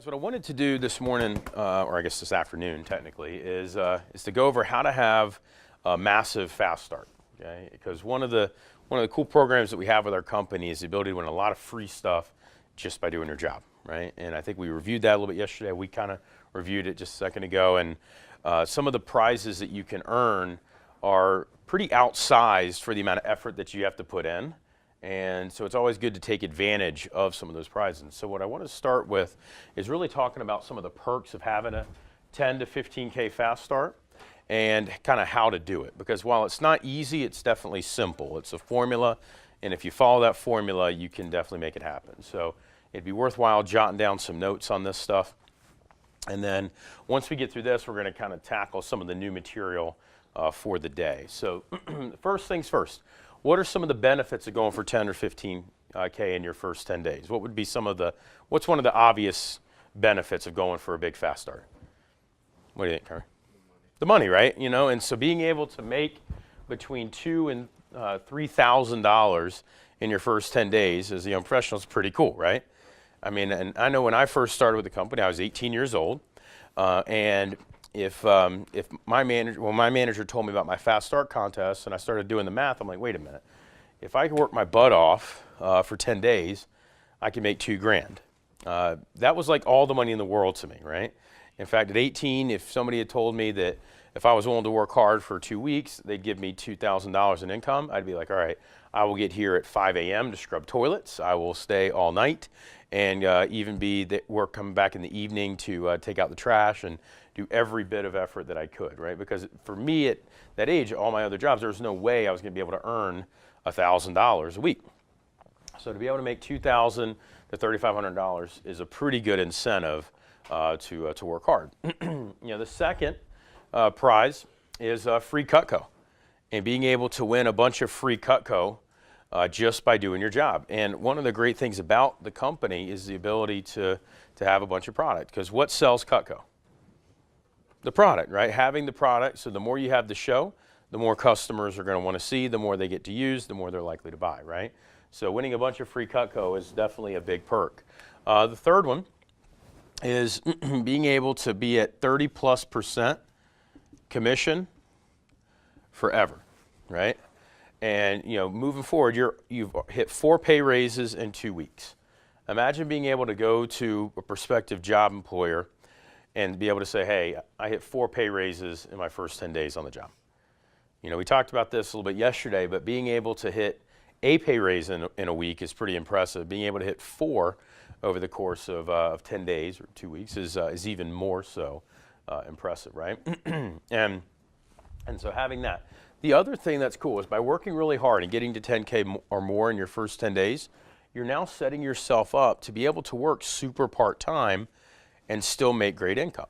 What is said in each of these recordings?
So what I wanted to do this morning, or I guess this afternoon technically, is to go over how to have a massive fast start. Okay, because one of the cool programs that we have with our company is the ability to win a lot of free stuff just by doing your job, right? And I think we reviewed that a little bit yesterday. We kind of reviewed it just a second ago, and some of the prizes that you can earn are pretty outsized for the amount of effort that you have to put in. And so it's always good to take advantage of some of those prizes. So what I want to start with is really talking about some of the perks of having a 10 to 15K fast start and kind of how to do it. Because while it's not easy, it's definitely simple. It's a formula, and if you follow that formula, you can definitely make it happen. So it'd be worthwhile jotting down some notes on this stuff. And then once we get through this, we're going to kind of tackle some of the new material for the day. So first things first. What are some of the benefits of going for 10 or 15K in your first 10 days? What would be what's one of the obvious benefits of going for a big fast start? What do you think, Kerry? The money, right? And so being able to make between $2,000 and $3,000 in your first 10 days as a young professional is pretty cool, right? I mean, and I know when I first started with the company, I was 18 years old, and if my manager told me about my fast start contest and I started doing the math, I'm like, wait a minute, if I could work my butt off for 10 days, I could make $2,000. That was like all the money in the world to me, right? In fact, at 18, if somebody had told me that if I was willing to work hard for 2 weeks, they'd give me $2,000 in income, I'd be like, all right, I will get here at 5 a.m. to scrub toilets. I will stay all night and even come back in the evening to take out the trash and do every bit of effort that I could, right? Because for me at that age, all my other jobs, there was no way I was going to be able to earn $1,000 a week. So to be able to make $2,000 to $3,500 is a pretty good incentive to work hard. The second prize is free Cutco, and being able to win a bunch of free Cutco just by doing your job. And one of the great things about the company is the ability to have a bunch of product, because what sells Cutco? The product, right? Having the product, so the more you have to show, the more customers are going to want to see, the more they get to use, the more they're likely to buy, right? So winning a bunch of free Cutco is definitely a big perk. The third one is being able to be at 30+% commission forever, right? And moving forward, you've hit 4 pay raises in 2 weeks. Imagine being able to go to a prospective job employer and be able to say, hey, I hit 4 pay raises in my first 10 days on the job. We talked about this a little bit yesterday, but being able to hit a pay raise in a week is pretty impressive. Being able to hit 4 over the course of 10 days or 2 weeks is even more so impressive, right? and so having that. The other thing that's cool is by working really hard and getting to 10K or more in your first 10 days, you're now setting yourself up to be able to work super part-time and still make great income.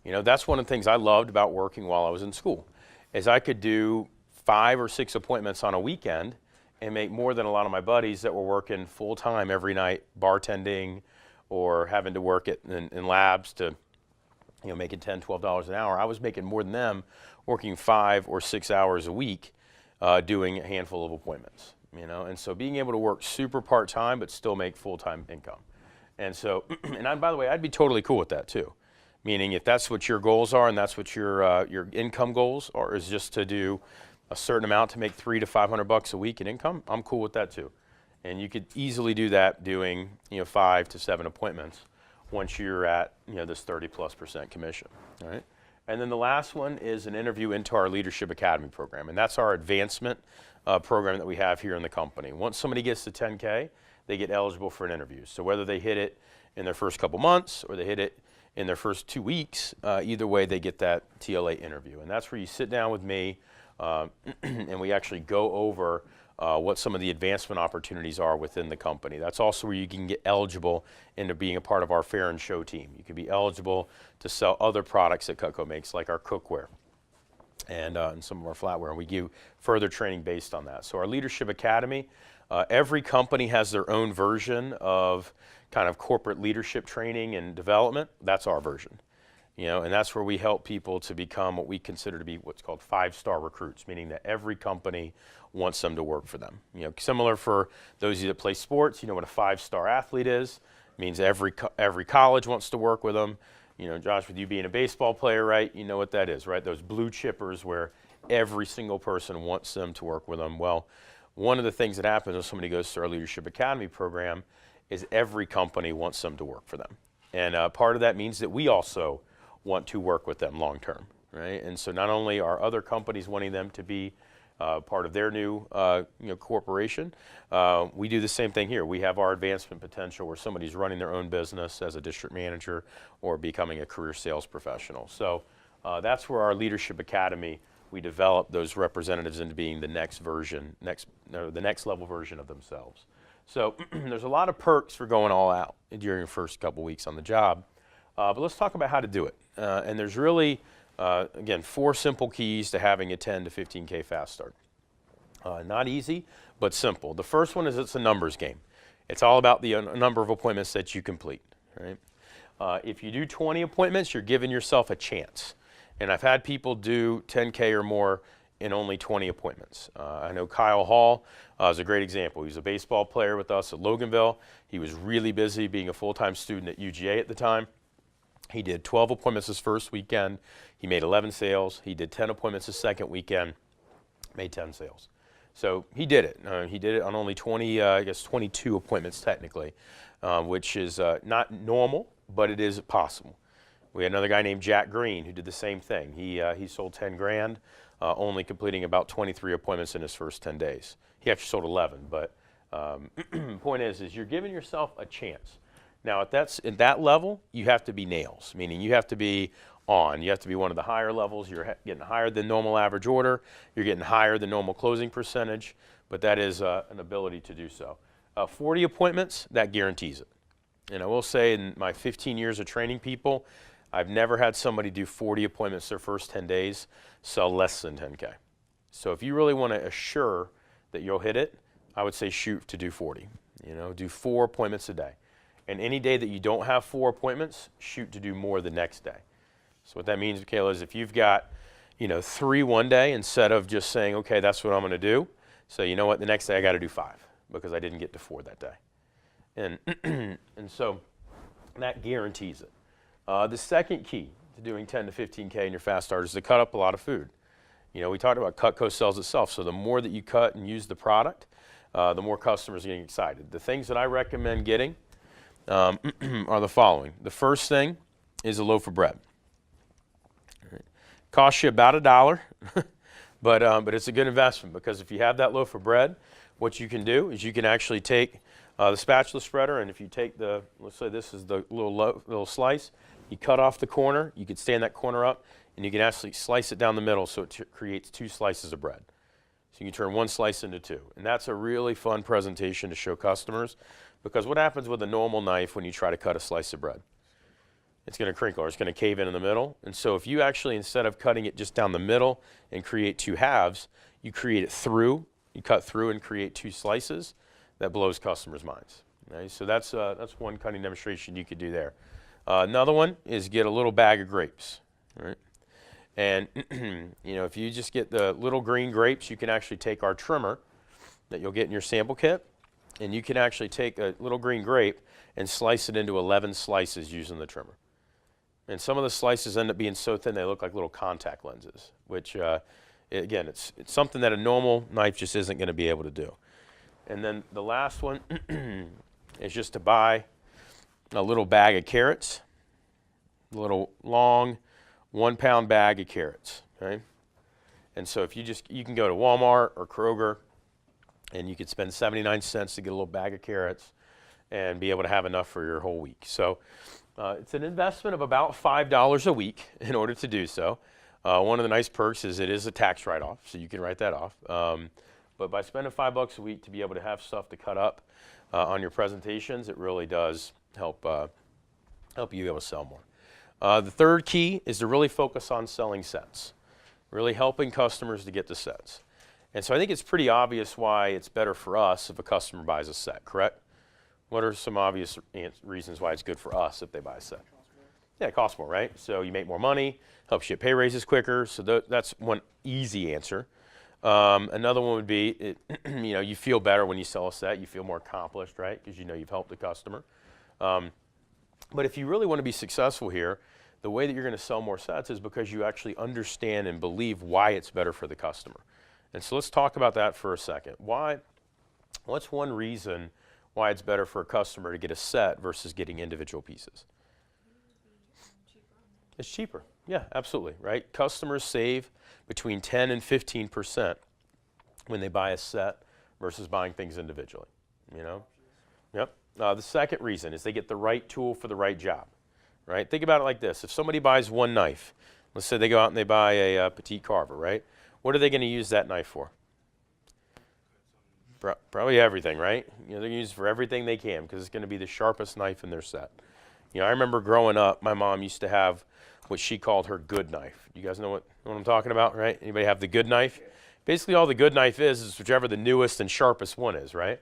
That's one of the things I loved about working while I was in school, is I could do 5 or 6 appointments on a weekend and make more than a lot of my buddies that were working full-time every night, bartending or having to work in labs to making $10, $12 an hour. I was making more than them working 5 or 6 hours a week doing a handful of appointments. And so being able to work super part-time but still make full-time income. And so, by the way, I'd be totally cool with that too. Meaning if that's what your goals are and that's what your income goals are, is just to do a certain amount to make $300 to $500 a week in income, I'm cool with that too. And you could easily do that doing 5 to 7 appointments once you're at this 30+% commission. All right. And then the last one is an interview into our Leadership Academy program, and that's our advancement program that we have here in the company. Once somebody gets to 10K, they get eligible for an interview. So whether they hit it in their first couple months or they hit it in their first 2 weeks, either way they get that TLA interview. And that's where you sit down with me and we actually go over what some of the advancement opportunities are within the company. That's also where you can get eligible into being a part of our Fair and Show team. You can be eligible to sell other products that Cutco makes, like our cookware and some of our flatware, and we give further training based on that. So our Leadership Academy, every company has their own version of kind of corporate leadership training and development. That's our version. And that's where we help people to become what we consider to be what's called 5-star recruits, meaning that every company wants them to work for them. Similar for those of you that play sports, you know what a 5-star athlete is. means every college wants to work with them. You know, Josh, with you being a baseball player, right, you know what that is, right? Those blue chippers where every single person wants them to work with them. Well, one of the things that happens when somebody goes through our Leadership Academy program is every company wants them to work for them. And part of that means that we also want to work with them long term, right? And so not only are other companies wanting them to be part of their new corporation, we do the same thing here. We have our advancement potential where somebody's running their own business as a district manager or becoming a career sales professional. So that's where our Leadership Academy, we develop those representatives into being the next version, the next level version of themselves. So there's a lot of perks for going all out during your first couple weeks on the job. But let's talk about how to do it. And there's really, again, 4 simple keys to having a 10 to 15K fast start. Not easy, but simple. The first one is it's a numbers game. It's all about the number of appointments that you complete, right? If you do 20 appointments, you're giving yourself a chance. And I've had people do 10K or more in only 20 appointments. I know Kyle Hall is a great example. He was a baseball player with us at Loganville. He was really busy being a full-time student at UGA at the time. He did 12 appointments his first weekend. He made 11 sales. He did 10 appointments his second weekend, made 10 sales. So he did it. He did it on only 22 appointments technically, which is not normal, but it is possible. We had another guy named Jack Green who did the same thing. He sold 10 grand, only completing about 23 appointments in his first 10 days. He actually sold 11, but point is you're giving yourself a chance. Now, at that level, you have to be nails, meaning you have to be on. You have to be one of the higher levels. You're getting higher than normal average order. You're getting higher than normal closing percentage, but that is an ability to do so. 40 appointments, that guarantees it. And I will say in my 15 years of training people, I've never had somebody do 40 appointments their first 10 days, sell less than 10K. So if you really want to assure that you'll hit it, I would say shoot to do 40. You know, do 4 appointments a day. And any day that you don't have 4 appointments, shoot to do more the next day. So what that means, Michaela, is if you've got, 3 one day, instead of just saying, okay, that's what I'm going to do, so you know what, the next day I got to do 5 because I didn't get to 4 that day. And and so that guarantees it. The second key to doing 10 to 15K in your fast start is to cut up a lot of food. We talked about Cutco sells itself, so the more that you cut and use the product, the more customers are getting excited. The things that I recommend getting are the following. The first thing is a loaf of bread. Costs you about $1, but it's a good investment because if you have that loaf of bread, what you can do is you can actually take the spatula spreader, and if you take let's say this is the little slice, you cut off the corner, you can stand that corner up, and you can actually slice it down the middle so it creates 2 slices of bread. So you can turn 1 slice into 2. And that's a really fun presentation to show customers because what happens with a normal knife when you try to cut a slice of bread? It's going to crinkle or it's going to cave in the middle. And so if you actually, instead of cutting it just down the middle and create 2 halves, you create it through, you cut through and create 2 slices, that blows customers' minds. Okay? So that's one cutting demonstration you could do there. Another one is get a little bag of grapes, right? And if you just get the little green grapes, you can actually take our trimmer that you'll get in your sample kit, and you can actually take a little green grape and slice it into 11 slices using the trimmer. And some of the slices end up being so thin they look like little contact lenses, which, again, it's something that a normal knife just isn't going to be able to do. And then the last one is just to buy a little bag of carrots, a little long 1-pound bag of carrots, okay? And so if you can go to Walmart or Kroger and you could spend 79 cents to get a little bag of carrots and be able to have enough for your whole week. So it's an investment of about $5 a week in order to do so. One of the nice perks is it is a tax write-off, so you can write that off. But by spending $5 a week to be able to have stuff to cut up on your presentations, it really does help you be able to sell more. The third key is to really focus on selling sets, really helping customers to get the sets. And so I think it's pretty obvious why it's better for us if a customer buys a set, correct? What are some obvious reasons why it's good for us if they buy a set? Yeah, it costs more, right? So you make more money, helps you get pay raises quicker. So that's one easy answer. Another one would be, you feel better when you sell a set. You feel more accomplished, right? Because you've helped the customer. But if you really want to be successful here, the way that you're going to sell more sets is because you actually understand and believe why it's better for the customer. And so let's talk about that for a second. What's one reason why it's better for a customer to get a set versus getting individual pieces? It's cheaper. Yeah, absolutely, right? Customers save between 10 and 15% when they buy a set versus buying things individually, you know? Yep. The second reason is they get the right tool for the right job, right? Think about it like this. If somebody buys one knife, let's say they go out and they buy a Petite Carver, right? What are they going to use that knife for? Probably everything, right? You know, they're going to use it for everything they can because it's going to be the sharpest knife in their set. You know, I remember growing up, my mom used to have what she called her good knife. You guys know what I'm talking about, right? Anybody have the good knife? Basically, all the good knife is whichever the newest and sharpest one is, right?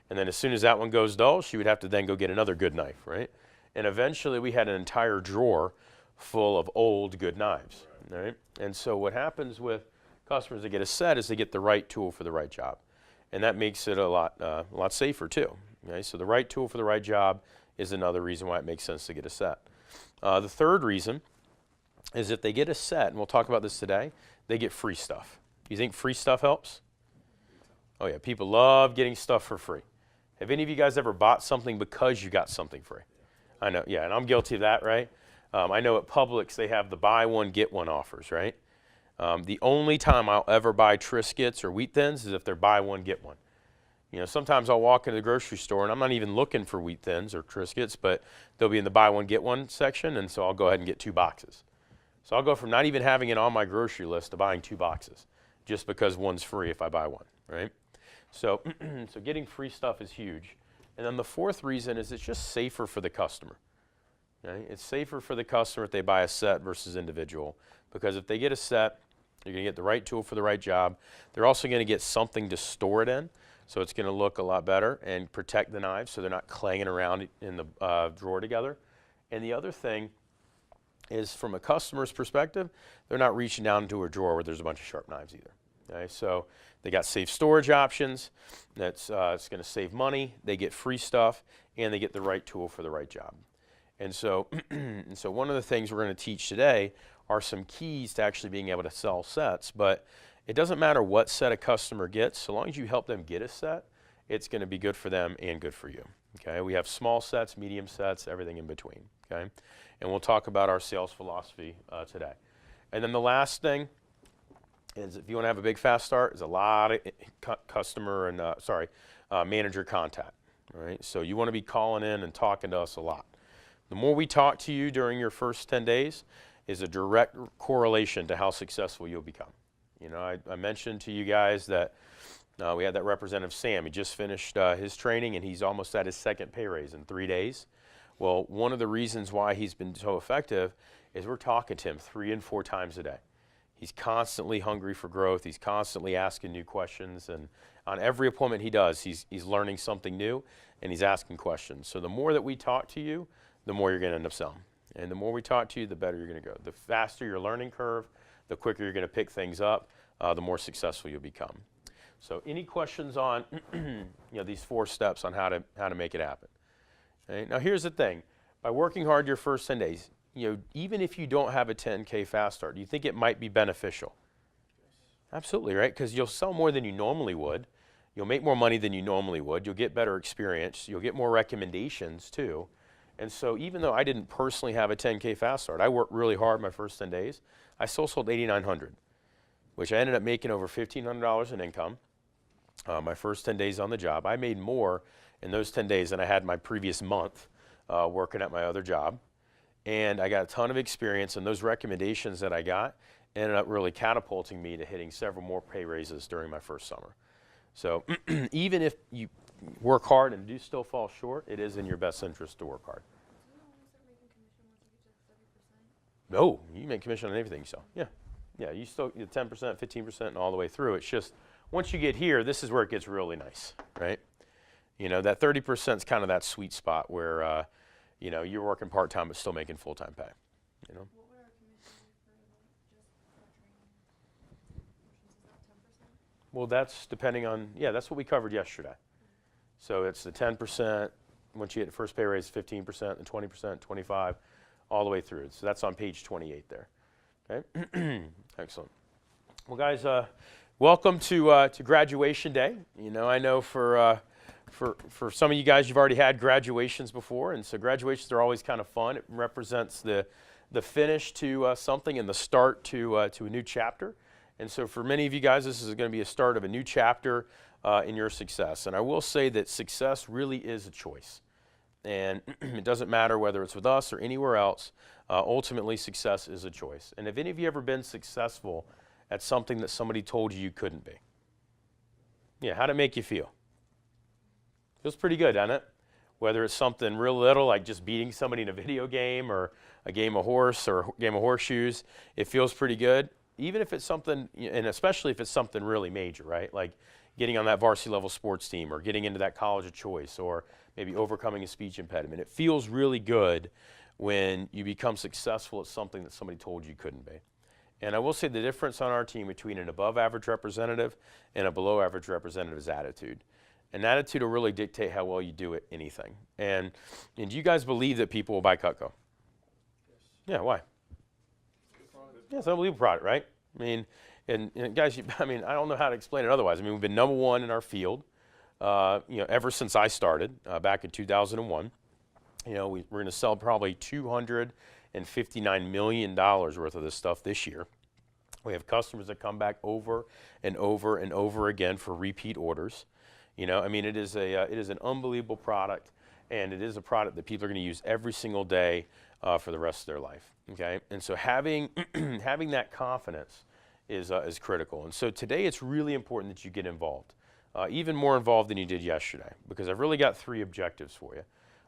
And then as soon as that one goes dull, she would have to then go get another good knife, right? And eventually, we had an entire drawer full of old good knives, right? And so what happens with customers that get a set is they get the right tool for the right job. And that makes it a lot safer too. Okay? So the right tool for the right job is another reason why it makes sense to get a set. The third reason is if they get a set, and we'll talk about this today, they get free stuff. You think free stuff helps? Oh yeah, people love getting stuff for free. Have any of you guys ever bought something because you got something free? I know, yeah, and I'm guilty of that, right? I know at Publix they have the buy one, get one offers, right? The only time I'll ever buy Triscuits or Wheat Thins is if they're buy one, get one. You know, sometimes I'll walk into the grocery store and I'm not even looking for Wheat Thins or Triscuits, but they'll be in the buy one, get one section, and so I'll go ahead and get 2 boxes. So I'll go from not even having it on my grocery list to buying 2 boxes just because one's free if I buy one, right? So, so getting free stuff is huge. And then the fourth reason is it's just safer for the customer. Okay? It's safer for the customer if they buy a set versus individual, because if they get a set, you're going to get the right tool for the right job. They're also going to get something to store it in, so it's going to look a lot better and protect the knives so they're not clanging around in the drawer together. And the other thing is, from a customer's perspective, they're not reaching down into a drawer where there's a bunch of sharp knives either. Okay? So they got safe storage options. It's going to save money. They get free stuff, and they get the right tool for the right job. And so, one of the things we're going to teach today are some keys to actually being able to sell sets. But it doesn't matter what set a customer gets, so long as you help them get a set, it's going to be good for them and good for you. Okay? We have small sets, medium sets, everything in between. Okay? And we'll talk about our sales philosophy today. And then the last thing is, if you want to have a big fast start, is a lot of customer and manager contact. All right? So you want to be calling in and talking to us a lot. The more we talk to you during your first 10 days is a direct correlation to how successful you'll become. You know, I mentioned to you guys that we had that Representative Sam. He just finished his training, and he's almost at his second pay raise in 3 days. Well, one of the reasons why he's been so effective is we're talking to him 3 and 4 times a day. He's constantly hungry for growth. He's constantly asking new questions, and on every appointment he does, he's learning something new, and he's asking questions. So the more that we talk to you, the more you're going to end up selling. And the more we talk to you, the better you're going to go. The faster your learning curve, the quicker you're going to pick things up, the more successful you'll become. So any questions on these 4 steps on how to make it happen? Okay? Now here's the thing. By working hard your first 10 days, even if you don't have a 10K fast start, do you think it might be beneficial? Absolutely, right? Because you'll sell more than you normally would. You'll make more money than you normally would. You'll get better experience. You'll get more recommendations too. And so even though I didn't personally have a 10K fast start, I worked really hard my first 10 days. I still sold 8,900, which I ended up making over $1,500 in income my first 10 days on the job. I made more in those 10 days than I had my previous month working at my other job. And I got a ton of experience, and those recommendations that I got ended up really catapulting me to hitting several more pay raises during my first summer. So even if you work hard and do still fall short, it is in your best interest to work hard. No, you make commission on everything you sell. Yeah, you still get 10%, 15%, and all the way through. It's just once you get here, this is where it gets really nice, right? That 30% is kind of that sweet spot where you're working part-time but still making full-time pay. What would our commission be for just training? Is that 10%? Well, that's depending on, that's what we covered yesterday. So it's the 10%, once you get the first pay raise, 15%, and 20%, 25, all the way through. So that's on page 28 there. Okay, excellent. Well, guys, welcome to graduation day. You know, I know for some of you guys, you've already had graduations before, and so graduations are always kind of fun. It represents the finish to something and the start to a new chapter. And so for many of you guys, this is going to be a start of a new chapter in your success. And I will say that success really is a choice. And it doesn't matter whether it's with us or anywhere else. Ultimately, success is a choice. And have any of you ever been successful at something that somebody told you you couldn't be? Yeah, how'd it make you feel? Feels pretty good, doesn't it? Whether it's something real little, like just beating somebody in a video game or a game of horse or a game of horseshoes, it feels pretty good. Even if it's something, and especially if it's something really major, right? Like getting on that varsity level sports team or getting into that college of choice or maybe overcoming a speech impediment. It feels really good when you become successful at something that somebody told you couldn't be. And I will say the difference on our team between an above average representative and a below average representative is attitude. And attitude will really dictate how well you do at anything. And do you guys believe that people will buy Cutco? Yes. Yeah, why? Yeah, it's an unbelievable product, right? I mean, and guys, I don't know how to explain it otherwise. I mean, we've been number one in our field, ever since I started back in 2001. You know, we're going to sell probably $259 million worth of this stuff this year. We have customers that come back over and over and over again for repeat orders. You know, I mean, it is an unbelievable product, and it is a product that people are going to use every single day for the rest of their life. Okay, and so having having that confidence is critical. And so today, it's really important that you get involved, even more involved than you did yesterday, because I've really got 3 objectives for you.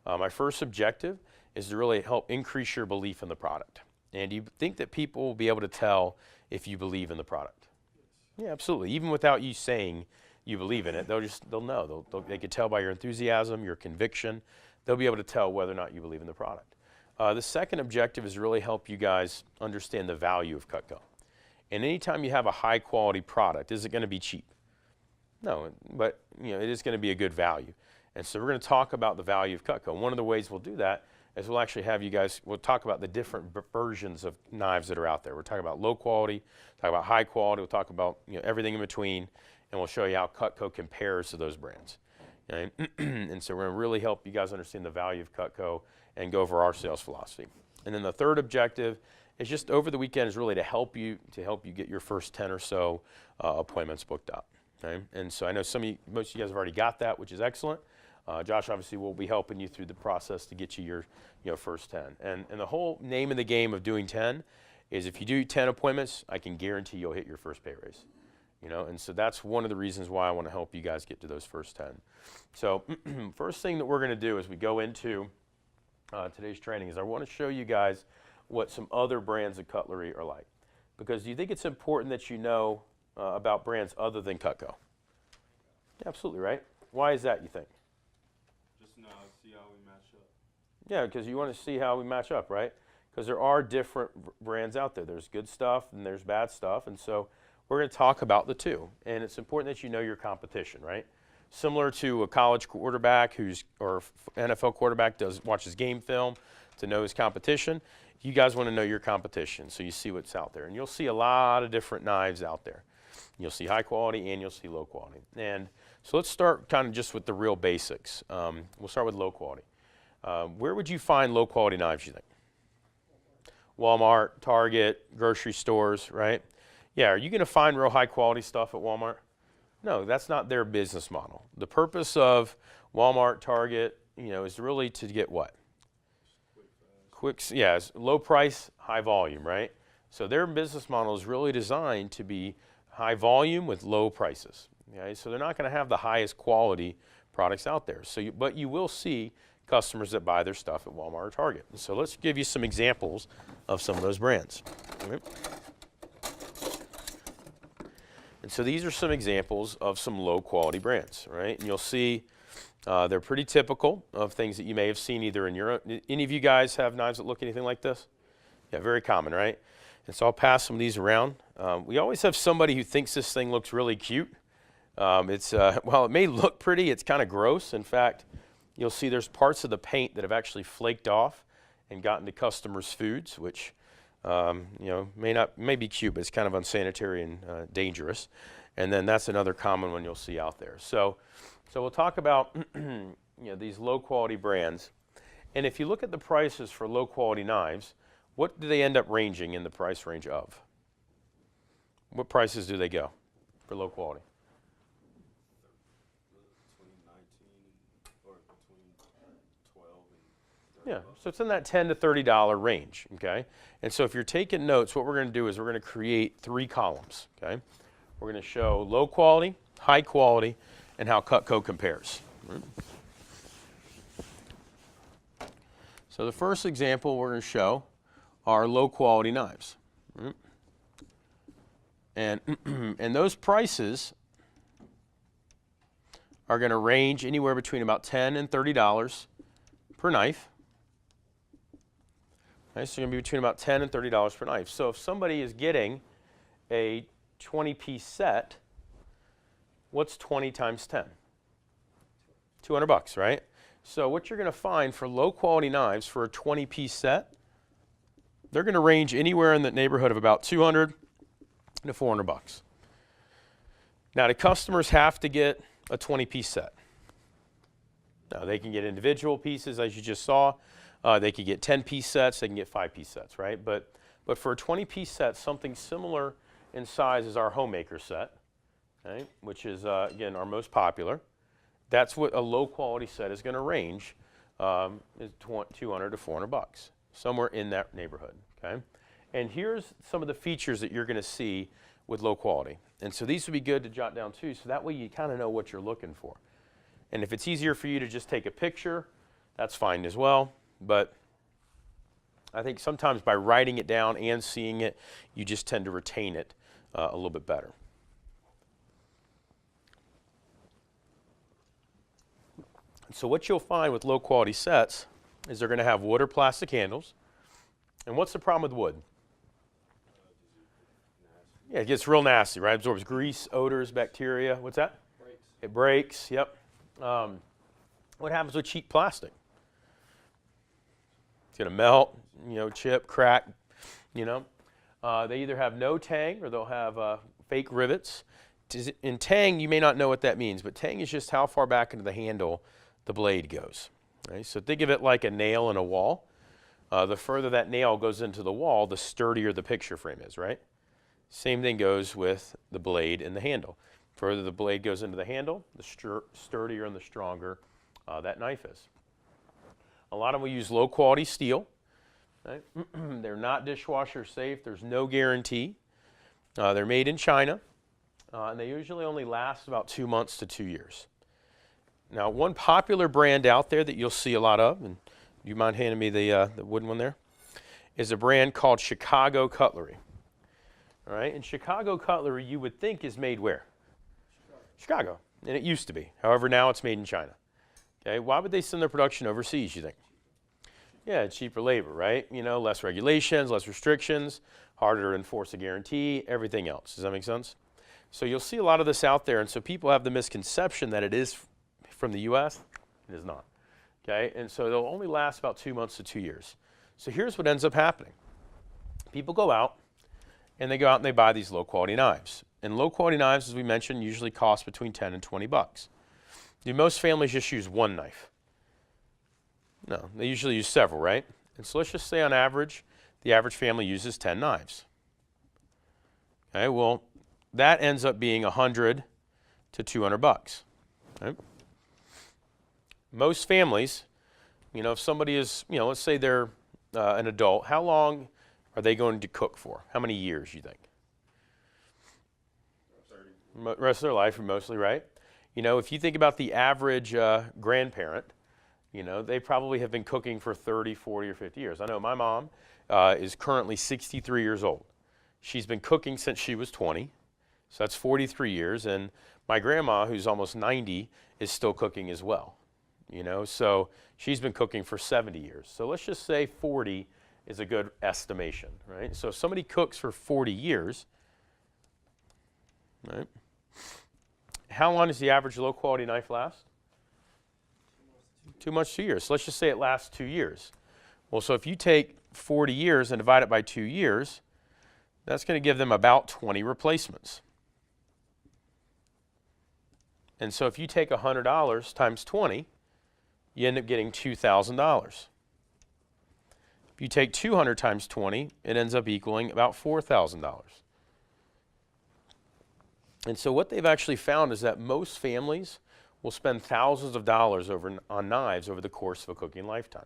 My first objective is to really help increase your belief in the product. And do you think that people will be able to tell if you believe in the product? Yes. Yeah, absolutely. Even without you saying you believe in it, they'll know. They can tell by your enthusiasm, your conviction. They'll be able to tell whether or not you believe in the product. The second objective is to really help you guys understand the value of Cutco. And anytime you have a high quality product, is it going to be cheap? No, but it is going to be a good value. And so we're going to talk about the value of Cutco. One of the ways we'll do that is we'll actually have you guys, we'll talk about the different versions of knives that are out there. We'll talk about low quality, talk about high quality, we'll talk about everything in between, and we'll show you how Cutco compares to those brands. Okay? And so we're going to really help you guys understand the value of Cutco and go over our sales philosophy. And then the third objective is just over the weekend is really to help you get your first 10 or so appointments booked up. Okay? And so I know most of you guys have already got that, which is excellent. Josh obviously will be helping you through the process to get you your first 10. And the whole name of the game of doing 10 is if you do 10 appointments, I can guarantee you'll hit your first pay raise. And so that's one of the reasons why I want to help you guys get to those first 10. So first thing that we're going to do as we go into today's training is I want to show you guys what some other brands of cutlery are like. Because do you think it's important that you know about brands other than Cutco? Yeah, absolutely, right? Why is that, you think? See how we match up. Yeah, because you want to see how we match up, right? Because there are different brands out there. There's good stuff and there's bad stuff, and so we're going to talk about the two. And it's important that you know your competition, right? Similar to a college quarterback or NFL quarterback watches game film to know his competition. You guys want to know your competition, so you see what's out there. And you'll see a lot of different knives out there. You'll see high quality and you'll see low quality. And so let's start kind of just with the real basics. We'll start with low quality. Where would you find low quality knives, you think? Walmart, Target, grocery stores, right? Yeah, are you going to find real high quality stuff at Walmart? No, that's not their business model. The purpose of Walmart, Target, is really to get what? It's low price, high volume, right? So their business model is really designed to be high volume with low prices. Okay, so they're not going to have the highest quality products out there. But you will see customers that buy their stuff at Walmart or Target. And so let's give you some examples of some of those brands. Okay. And so these are some examples of some low quality brands, right? And you'll see they're pretty typical of things that you may have seen either in Europe. Any of you guys have knives that look anything like this? Yeah, very common, right? And so I'll pass some of these around. We always have somebody who thinks this thing looks really cute. While it may look pretty, it's kind of gross. In fact, you'll see there's parts of the paint that have actually flaked off and gotten to customers' foods, which may be cute, but it's kind of unsanitary and dangerous. And then that's another common one you'll see out there. So we'll talk about these low quality brands. And if you look at the prices for low quality knives, what do they end up ranging in the price range of? What prices do they go for low quality? Between 19 or between 12 and 30 Yeah, bucks. so it's in that $10 to $30 range, okay? And so if you're taking notes, what we're going to do is we're going to create 3 columns, okay? We're going to show low quality, high quality, and how Cutco compares. Right? So the first example we're going to show are low quality knives. Right? And those prices are going to range anywhere between about $10 and $30 per knife. Okay, so you're going to be between about $10 and $30 per knife. So if somebody is getting a 20-piece set, what's 20 times 10? $200, right? So what you're going to find for low quality knives for a 20-piece set, they're going to range anywhere in the neighborhood of about $200 to $400. Now, the customers have to get a 20-piece set. Now, they can get individual pieces, as you just saw. They could get 10-piece sets. They can get 5-piece sets, right? But for a 20-piece set, something similar in size as our homemaker set, okay, which is, again, our most popular. That's what a low-quality set is going to range, is $200 to $400, somewhere in that neighborhood, okay? And here's some of the features that you're going to see with low quality. And so these would be good to jot down too, so that way you kind of know what you're looking for. And if it's easier for you to just take a picture, that's fine as well. But I think sometimes by writing it down and seeing it, you just tend to retain it a little bit better. So what you'll find with low quality sets is they're going to have wood or plastic handles. And what's the problem with wood? Yeah, it gets real nasty, right? Absorbs grease, odors, bacteria. What's that? Breaks. It breaks, yep. What happens with cheap plastic? It's going to melt, chip, crack, They either have no tang or they'll have fake rivets. In tang, you may not know what that means, but tang is just how far back into the handle the blade goes. Right? So think of it like a nail in a wall. The further that nail goes into the wall, the sturdier the picture frame is, right? Same thing goes with the blade and the handle. Further the blade goes into the handle, the sturdier and the stronger that knife is. A lot of them will use low quality steel. Right? They're not dishwasher safe. There's no guarantee. They're made in China, and they usually only last about 2 months to 2 years. Now, one popular brand out there that you'll see a lot of, and do you mind handing me the wooden one there, is a brand called Chicago Cutlery. All right, and Chicago Cutlery you would think is made where? Chicago, and it used to be. However, now it's made in China. Okay, why would they send their production overseas, you think? Yeah, cheaper labor, right? Less regulations, less restrictions, harder to enforce a guarantee, everything else. Does that make sense? So you'll see a lot of this out there, and so people have the misconception that it is from the U.S. It is not. Okay, and so they'll only last about 2 months to 2 years. So here's what ends up happening. People go out, and they go out and they buy these low-quality knives. And low-quality knives, as we mentioned, usually cost between $10 and $20. Do most families just use one knife? No, they usually use several, right? And so let's just say on average, the average family uses 10 knives. Okay, well, that ends up being $100 to $200. Okay? Most families, if somebody is, let's say they're an adult, how long are they going to cook for? How many years, you think? 30. Rest of their life, mostly, right? If you think about the average grandparent, they probably have been cooking for 30, 40, or 50 years. I know my mom is currently 63 years old. She's been cooking since she was 20, so that's 43 years. And my grandma, who's almost 90, is still cooking as well. So she's been cooking for 70 years. So let's just say 40 is a good estimation, right? So if somebody cooks for 40 years, right? How long does the average low-quality knife last? Too much 2 years. So let's just say it lasts 2 years. Well, so if you take 40 years and divide it by 2 years, that's going to give them about 20 replacements. And so if you take $100 times 20, you end up getting $2,000. If you take 200 times 20, it ends up equaling about $4,000. And so what they've actually found is that most families will spend thousands of dollars on knives over the course of a cooking lifetime.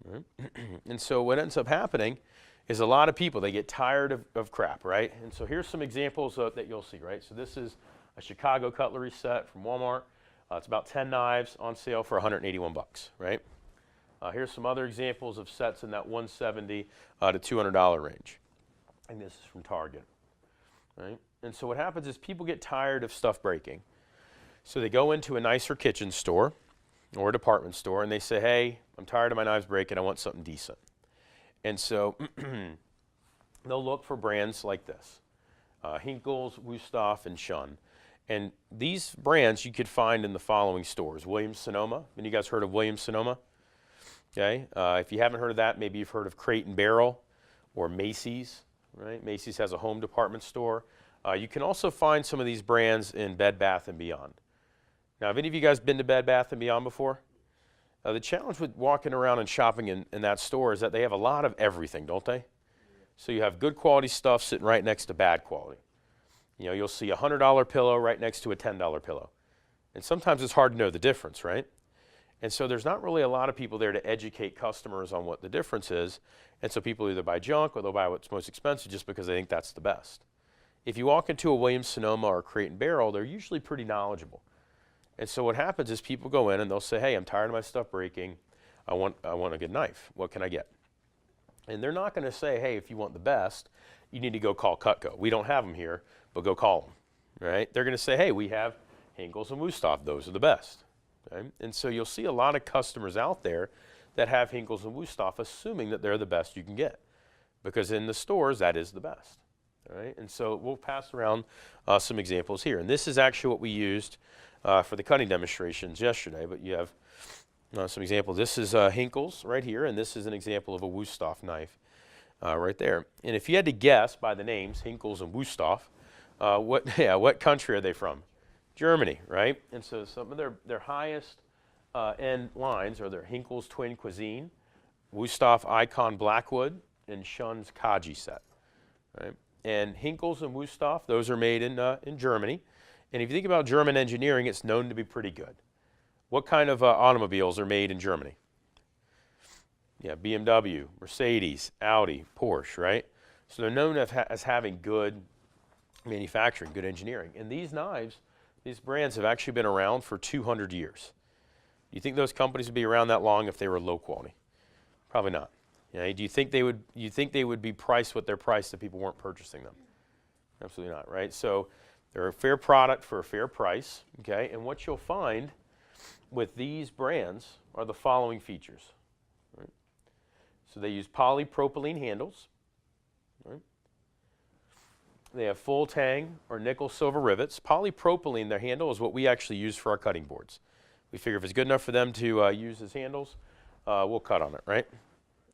Right? And so what ends up happening is a lot of people, they get tired of crap, right? And so here's some examples that you'll see, right? So this is a Chicago cutlery set from Walmart. It's about 10 knives on sale for 181 bucks, right? Here's some other examples of sets in that $170 to $200 range. And this is from Target, right? And so what happens is people get tired of stuff breaking. So they go into a nicer kitchen store or a department store and they say, hey, I'm tired of my knives breaking, I want something decent. And so they'll look for brands like this, Hinkles, Wusthof, and Shun. And these brands you could find in the following stores. Williams-Sonoma. Have you guys heard of Williams-Sonoma? Okay. If you haven't heard of that, maybe you've heard of Crate & Barrel or Macy's. Right? Macy's has a home department store. You can also find some of these brands in Bed Bath & Beyond. Now, have any of you guys been to Bed Bath & Beyond before? The challenge with walking around and shopping in that store is that they have a lot of everything, don't they? So you have good quality stuff sitting right next to bad quality. You know, you'll see a $100 pillow right next to a $10 pillow. And sometimes it's hard to know the difference, right? And so there's not really a lot of people there to educate customers on what the difference is. And so people either buy junk or they'll buy what's most expensive just because they think that's the best. If you walk into a Williams-Sonoma or Crate & Barrel, they're usually pretty knowledgeable. And so what happens is people go in and they'll say, hey, I'm tired of my stuff breaking. I want a good knife. What can I get? And they're not going to say, hey, if you want the best, you need to go call Cutco. We don't have them here, but go call them, right? They're going to say, hey, we have Hinkles and Wusthof. Those are the best. Okay? And so you'll see a lot of customers out there that have Hinkles and Wusthof assuming that they're the best you can get because in the stores, that is the best. All right? And so we'll pass around some examples here. And this is actually what we used for the cutting demonstrations yesterday, but you have some examples. This is Hinkles right here, and this is an example of a Wusthof knife right there. And if you had to guess by the names, Hinkles and Wusthof, what country are they from? Germany, right? And so some of their highest end lines are their Hinkles Twin Cuisine, Wusthof Icon Blackwood, and Shun's Kaji set, right? And Hinkles and Wusthof, those are made in Germany. And if you think about German engineering, it's known to be pretty good. What kind of automobiles are made in Germany? Yeah, BMW, Mercedes, Audi, Porsche, right? So they're known as having good manufacturing, good engineering. And these knives, these brands have actually been around for 200 years. Do you think those companies would be around that long if they were low quality? Probably not. You know, do you think they would be priced what they're priced if people weren't purchasing them? Absolutely not, right? So they're a fair product for a fair price, okay? And what you'll find with these brands are the following features, right? So they use polypropylene handles, right? They have full tang or nickel silver rivets. Polypropylene, their handle, is what we actually use for our cutting boards. We figure if it's good enough for them to use as handles, we'll cut on it, right?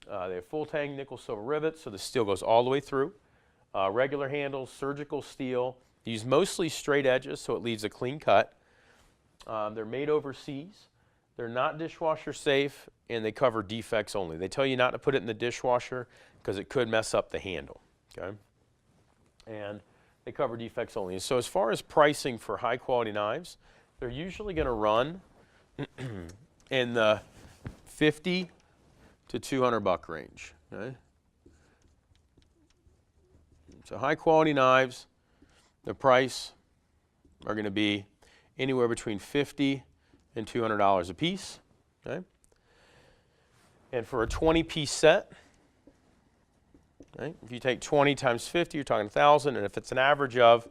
They have full tang nickel silver rivets, so the steel goes all the way through. Regular handles, surgical steel. They use mostly straight edges, so it leaves a clean cut. They're made overseas. They're not dishwasher safe, and they cover defects only. They tell you not to put it in the dishwasher because it could mess up the handle, okay? And they cover defects only. So as far as pricing for high quality knives, they're usually going to run in the $50 to $200 range, okay? So high quality knives, the price are going to be anywhere between $50 and $200 a piece, okay? And for a 20-piece set, okay, if you take 20 times 50, you're talking 1,000, and if it's an average of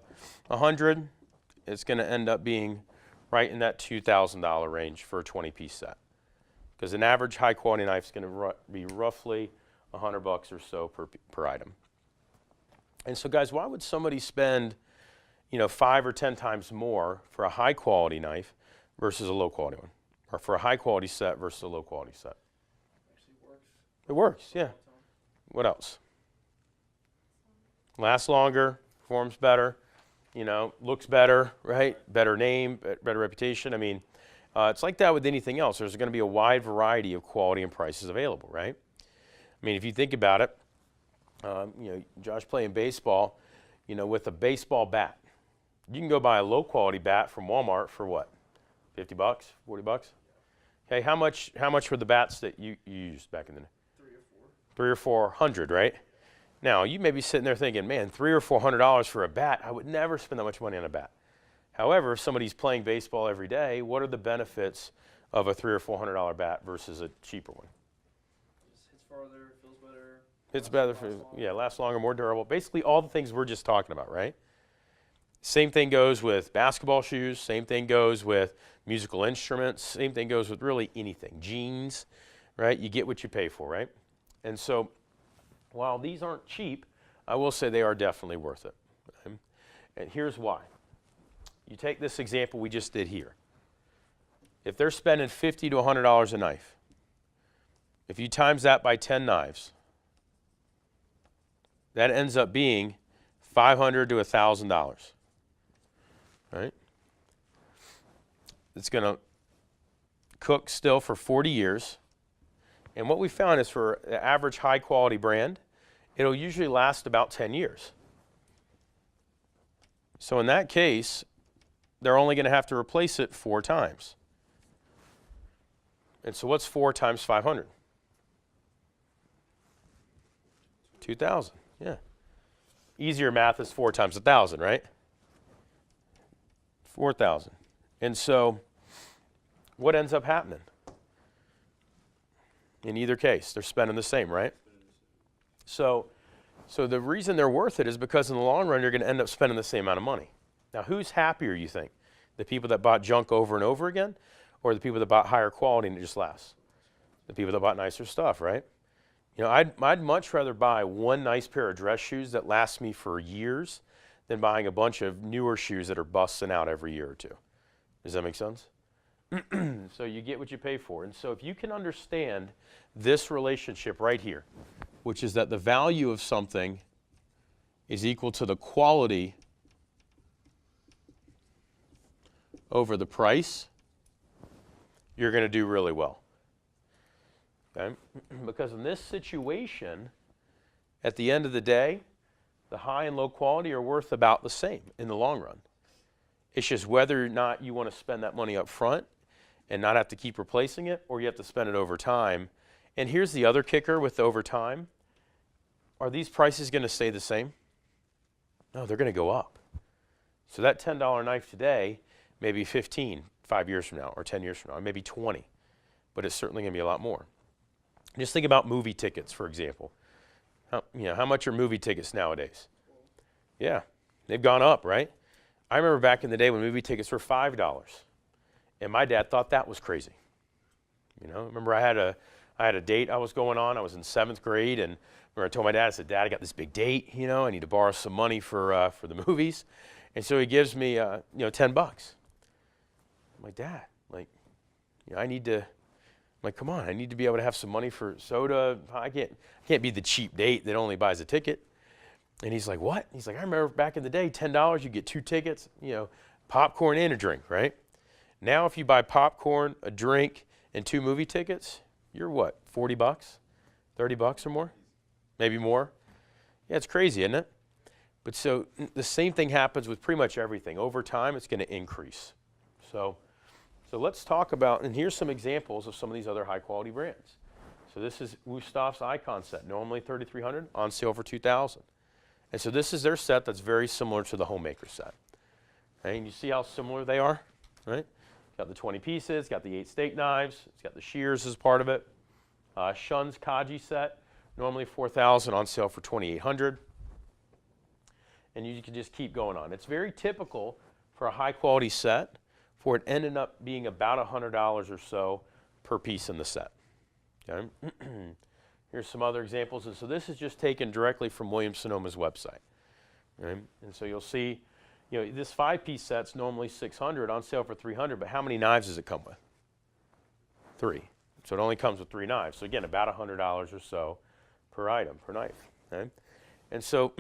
100, it's going to end up being right in that $2,000 range for a 20-piece set. Because an average high-quality knife is going to be roughly $100 or so per item. And so, guys, why would somebody spend, 5 or 10 times more for a high-quality knife versus a low-quality one, or for a high quality set versus a low quality set? Actually works. It works, yeah. What else? Lasts longer, performs better, looks better, right? Better name, better reputation. I mean, it's like that with anything else. There's going to be a wide variety of quality and prices available, right? I mean, if you think about it, Josh playing baseball, with a baseball bat. You can go buy a low quality bat from Walmart for what? $50, $40? Okay, how much were the bats that you used back in the day? 3 or 4. 300 or 400, right? Now, you may be sitting there thinking, man, $300 or $400 for a bat, I would never spend that much money on a bat. However, if somebody's playing baseball every day, what are the benefits of a $300 or $400 bat versus a cheaper one? Just hits farther, feels better. It's better for, lasts longer, more durable. Basically, all the things we're just talking about, right? Same thing goes with basketball shoes. Same thing goes with musical instruments. Same thing goes with really anything. Jeans, right? You get what you pay for, right? And so, while these aren't cheap, I will say they are definitely worth it. Okay? And here's why. You take this example we just did here. If they're spending $50 to $100 a knife, if you times that by 10 knives, that ends up being $500 to $1,000. Right? It's going to cook still for 40 years. And what we found is for an average high quality brand, it'll usually last about 10 years. So in that case, they're only going to have to replace it 4 times. And so what's 4 times 500? 2,000, yeah. Easier math is 4 times 1,000, right? 4,000. And so what ends up happening? In either case, they're spending the same, right? So the reason they're worth it is because in the long run, you're going to end up spending the same amount of money. Now, who's happier, you think? The people that bought junk over and over again, or the people that bought higher quality and it just lasts? The people that bought nicer stuff, right? I'd much rather buy one nice pair of dress shoes that lasts me for years than buying a bunch of newer shoes that are busting out every year or two. Does that make sense? So you get what you pay for. And so if you can understand this relationship right here, which is that the value of something is equal to the quality over the price, you're going to do really well. Okay? Because in this situation, at the end of the day, the high and low quality are worth about the same in the long run. It's just whether or not you want to spend that money up front and not have to keep replacing it, or you have to spend it over time. And here's the other kicker with over time. Are these prices going to stay the same? No, they're going to go up. So that $10 knife today may be 15 5 years from now, or 10 years from now, or maybe 20. But it's certainly going to be a lot more. Just think about movie tickets, for example. How much are movie tickets nowadays? Yeah, they've gone up, right? I remember back in the day when movie tickets were $5, and my dad thought that was crazy. Remember I had a date I was going on. I was in 7th grade, and I told my dad, I said, "Dad, I got this big date. I need to borrow some money for the movies," and so he gives me $10. I'm like, "Dad, I need to." I'm like, come on, I need to be able to have some money for soda. I can't be the cheap date that only buys a ticket. And he's like, what? He's like, I remember back in the day, $10, you get 2 tickets, popcorn and a drink, right? Now if you buy popcorn, a drink, and 2 movie tickets, you're what, $40? $30 or more? Maybe more? Yeah, it's crazy, isn't it? But so the same thing happens with pretty much everything. Over time, it's going to increase. So let's talk about, and here's some examples of some of these other high quality brands. So this is Wusthoff's Icon set, normally $3,300, on sale for $2,000. And so this is their set that's very similar to the Homemaker set. Okay, and you see how similar they are, right? Got the 20 pieces, got the 8 steak knives, it's got the shears as part of it. Shun's Kaji set, normally $4,000, on sale for $2,800. And you can just keep going on. It's very typical for a high quality set for it ended up being about $100 or so per piece in the set. Okay? Here's some other examples. And so this is just taken directly from Williams-Sonoma's website. Okay? And so you'll see, this 5-piece set's normally $600, on sale for $300, but how many knives does it come with? 3. So it only comes with 3 knives. So again, about $100 or so per item, per knife. Okay? And so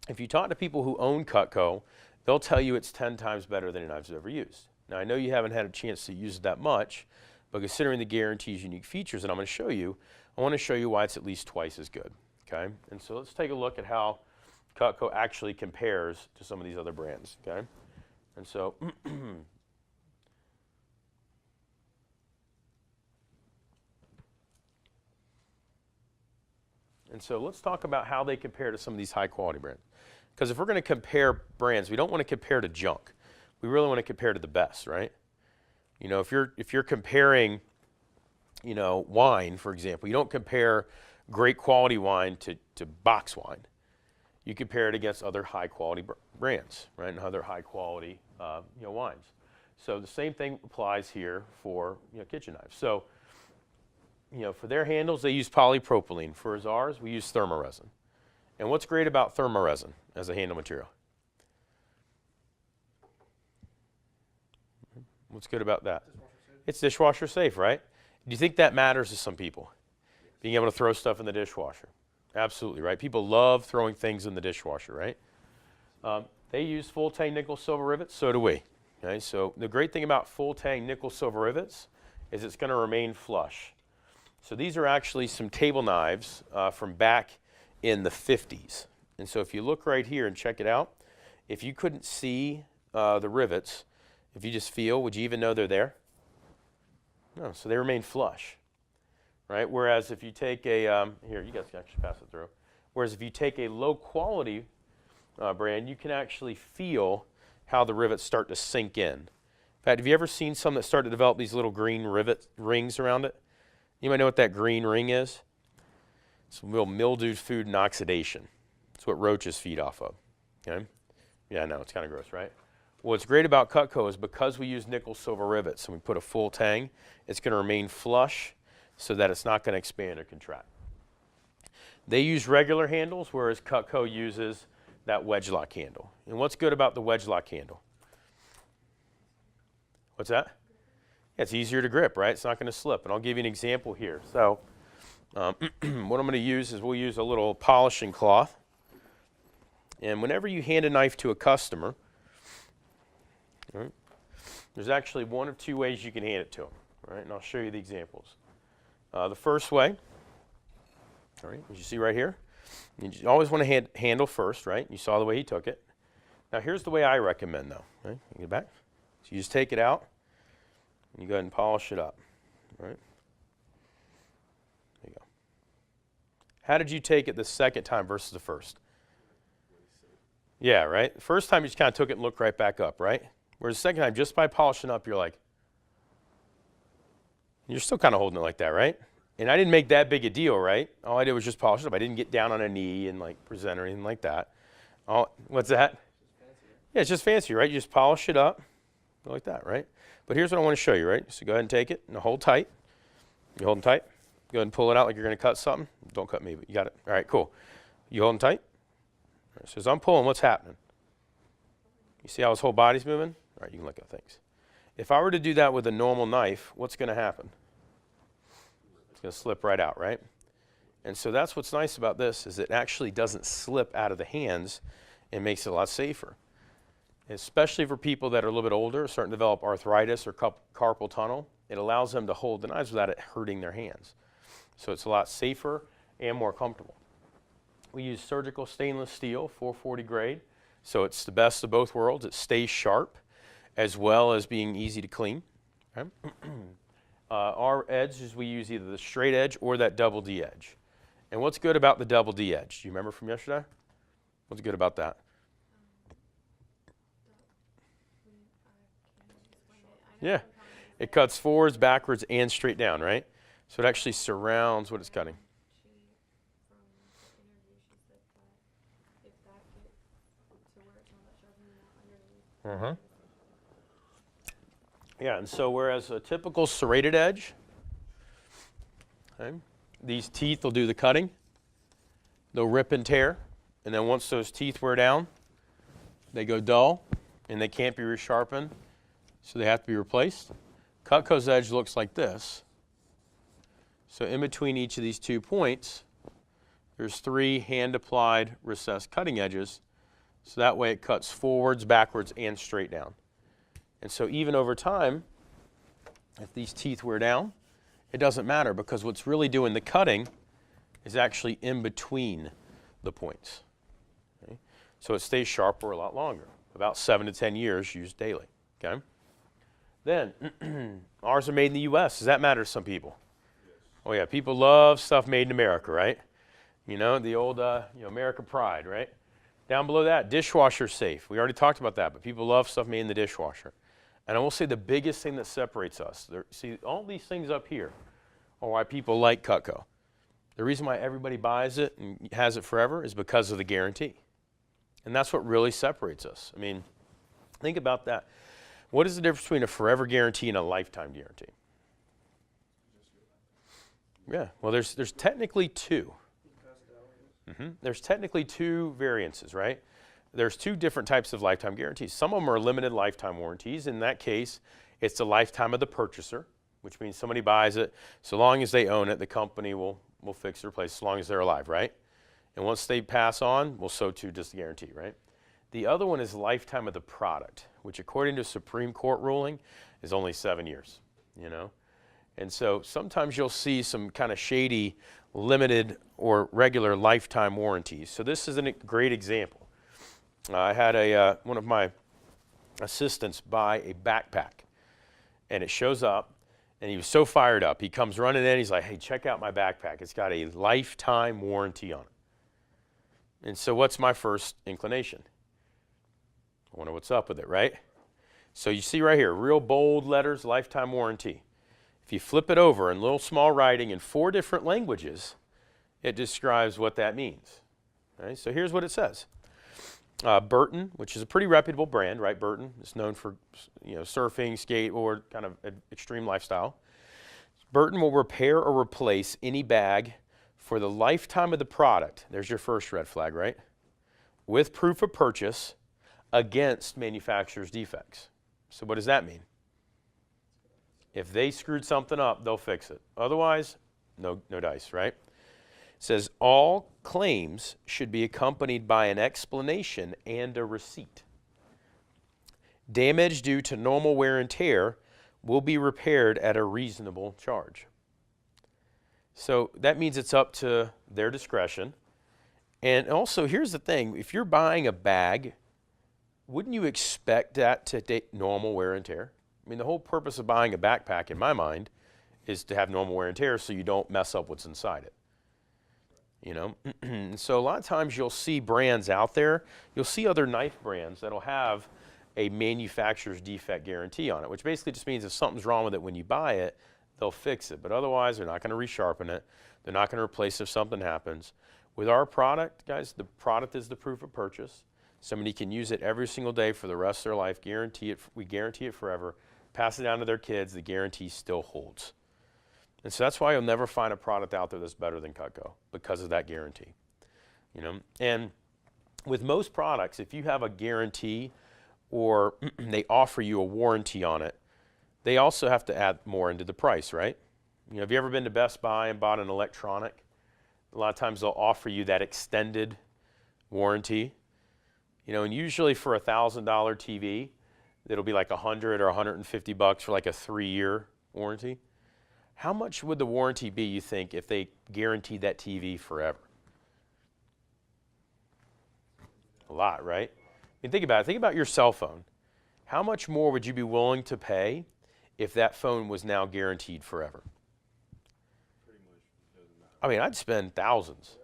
if you talk to people who own Cutco, they'll tell you it's 10 times better than any knives they've ever used. Now, I know you haven't had a chance to use it that much, but considering the guarantee's unique features that I'm going to show you, I want to show you why it's at least twice as good. Okay? And so let's take a look at how Cutco actually compares to some of these other brands. Okay? And so And so let's talk about how they compare to some of these high quality brands. Because if we're going to compare brands, we don't want to compare to junk. We really want to compare to the best, right? You know, if you're comparing, you know, wine, for example, you don't compare great quality wine to box wine. You compare it against other high quality brands, right? And other high quality, you know, wines. So the same thing applies here for, you know, kitchen knives. So, you know, for their handles, they use polypropylene. For ours, we use thermoresin. And what's great about thermoresin as a handle material? What's good about that? It's dishwasher safe, right? Do you think that matters to some people? Being able to throw stuff in the dishwasher. Absolutely, right? People love throwing things in the dishwasher, right? They use full tang nickel silver rivets, so do we. Okay? So the great thing about full tang nickel silver rivets is it's going to remain flush. So these are actually some table knives from back in the 50s. And so if you look right here and check it out, if you couldn't see the rivets, if you just feel, would you even know they're there? No, so they remain flush, right? Whereas if you take a, here, you guys can actually pass it through. Whereas if you take a low quality brand, you can actually feel how the rivets start to sink in. In fact, have you ever seen some that start to develop these little green rivet rings around it? You might know what that green ring is. It's real mildewed food and oxidation. It's what roaches feed off of. Okay? Yeah, I know, it's kind of gross, right? What's great about Cutco is because we use nickel silver rivets and we put a full tang, it's going to remain flush so that it's not going to expand or contract. They use regular handles, whereas Cutco uses that wedge lock handle. And what's good about the wedge lock handle? What's that? Yeah, it's easier to grip, right? It's not going to slip. And I'll give you an example here. So what I'm going to use is we'll use a little polishing cloth. And whenever you hand a knife to a customer, right, there's actually one of two ways you can hand it to them. Right? And I'll show you the examples. The first way, all right, as you see right here, you always want to handle first, right? You saw the way he took it. Now here's the way I recommend though. Right? You get back. So you just take it out. And you go ahead and polish it up, right? There you go. How did you take it the second time versus the first? Yeah, right? The first time you just kind of took it and looked right back up, right? Whereas the second time, just by polishing up, you're like, you're still kind of holding it like that, right? And I didn't make that big a deal, right? All I did was just polish it up. I didn't get down on a knee and like present or anything like that. What's that? Yeah, it's just fancy, right? You just polish it up like that, right? But here's what I want to show you, right? So go ahead and take it and hold tight. You holding tight? Go ahead and pull it out like you're going to cut something. Don't cut me, but you got it. All right, cool. You holding tight? All right, so as I'm pulling, what's happening? You see how his whole body's moving? All right, you can look at things. If I were to do that with a normal knife, what's going to happen? It's going to slip right out, right? And so that's what's nice about this is it actually doesn't slip out of the hands and makes it a lot safer. Especially for people that are a little bit older, starting to develop arthritis or carpal tunnel, it allows them to hold the knives without it hurting their hands. So it's a lot safer and more comfortable. We use surgical stainless steel, 440 grade, so it's the best of both worlds. It stays sharp as well as being easy to clean. Okay? Our edges, we use either the straight edge or that double D edge. And what's good about the double D edge? Do you remember from yesterday? What's good about that? Yeah, it cuts forwards, backwards, and straight down, right? So it actually surrounds what it's cutting. Yeah, and so whereas a typical serrated edge, okay, these teeth will do the cutting. They'll rip and tear, and then once those teeth wear down, they go dull, and they can't be resharpened. So they have to be replaced. Cutco's edge looks like this. So in between each of these 2 points, there's 3 hand-applied recessed cutting edges. So that way it cuts forwards, backwards, and straight down. And so even over time, if these teeth wear down, it doesn't matter because what's really doing the cutting is actually in between the points. Okay? So it stays sharp for a lot longer, about 7 to 10 years used daily. Okay? Then, ours are made in the U.S. Does that matter to some people? Oh yeah, people love stuff made in America, right? You know, the old America pride, right? Down below that, dishwasher safe. We already talked about that, but people love stuff made in the dishwasher. And I will say the biggest thing that separates us, see all these things up here are why people like Cutco. The reason why everybody buys it and has it forever is because of the guarantee. And that's what really separates us. I mean, think about that. What is the difference between a forever guarantee and a lifetime guarantee? Yeah, well, there's technically 2. There's technically 2 variances, right? There's 2 different types of lifetime guarantees. Some of them are limited lifetime warranties. In that case, it's the lifetime of the purchaser, which means somebody buys it. So long as they own it, the company will fix or replace as long as they're alive, right? And once they pass on, well, so too does the guarantee, right? The other one is lifetime of the product, which according to Supreme Court ruling is only 7 years, you know? And so sometimes you'll see some kind of shady limited or regular lifetime warranties. So this is a great example. I had one of my assistants buy a backpack, and it shows up, and he was so fired up. He comes running in, he's like, hey, check out my backpack. It's got a lifetime warranty on it. And so what's my first inclination? I wonder what's up with it, right? So you see right here, real bold letters, lifetime warranty. If you flip it over in little small writing in 4 different languages, it describes what that means. Right? So here's what it says. Burton, which is a pretty reputable brand, right? Burton is known for surfing, skateboard, kind of extreme lifestyle. Burton will repair or replace any bag for the lifetime of the product. There's your first red flag, right? With proof of purchase against manufacturer's defects. So what does that mean? If they screwed something up, they'll fix it. Otherwise, no dice, right? It says all claims should be accompanied by an explanation and a receipt. Damage due to normal wear and tear will be repaired at a reasonable charge. So that means it's up to their discretion. And also, here's the thing. If you're buying a bag, wouldn't you expect that to date normal wear and tear? I mean, the whole purpose of buying a backpack, in my mind, is to have normal wear and tear so you don't mess up what's inside it. You know? So a lot of times you'll see brands out there, you'll see other knife brands that'll have a manufacturer's defect guarantee on it, which basically just means if something's wrong with it when you buy it, they'll fix it. But otherwise, they're not going to resharpen it. They're not going to replace if something happens. With our product, guys, the product is the proof of purchase. Somebody can use it every single day for the rest of their life, guarantee it. We guarantee it forever. Pass it down to their kids, the guarantee still holds. And so that's why you'll never find a product out there that's better than Cutco, because of that guarantee. You know, and with most products, if you have a guarantee or they offer you a warranty on it, they also have to add more into the price, right? You know, have you ever been to Best Buy and bought an electronic? A lot of times they'll offer you that extended warranty. You know, and usually for a $1,000 TV, it'll be like $100 or $150 for like a 3-year warranty. How much would the warranty be, you think, if they guaranteed that TV forever? A lot, right? I mean, think about it. Think about your cell phone. How much more would you be willing to pay if that phone was now guaranteed forever? Pretty much doesn't matter. I mean, I'd spend thousands.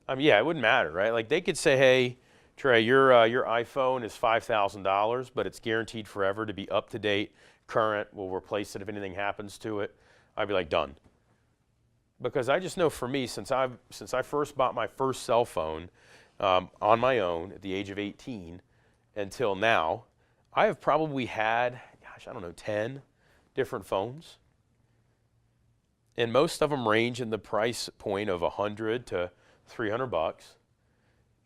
I mean, yeah, it wouldn't matter, right? Like they could say, hey, Trey, your iPhone is $5,000, but it's guaranteed forever to be up to date, current. We'll replace it if anything happens to it. I'd be like, done. Because I just know for me, since I first bought my first cell phone on my own at the age of 18 until now, I have probably had, gosh, I don't know, 10 different phones. And most of them range in the price point of $100 to $300.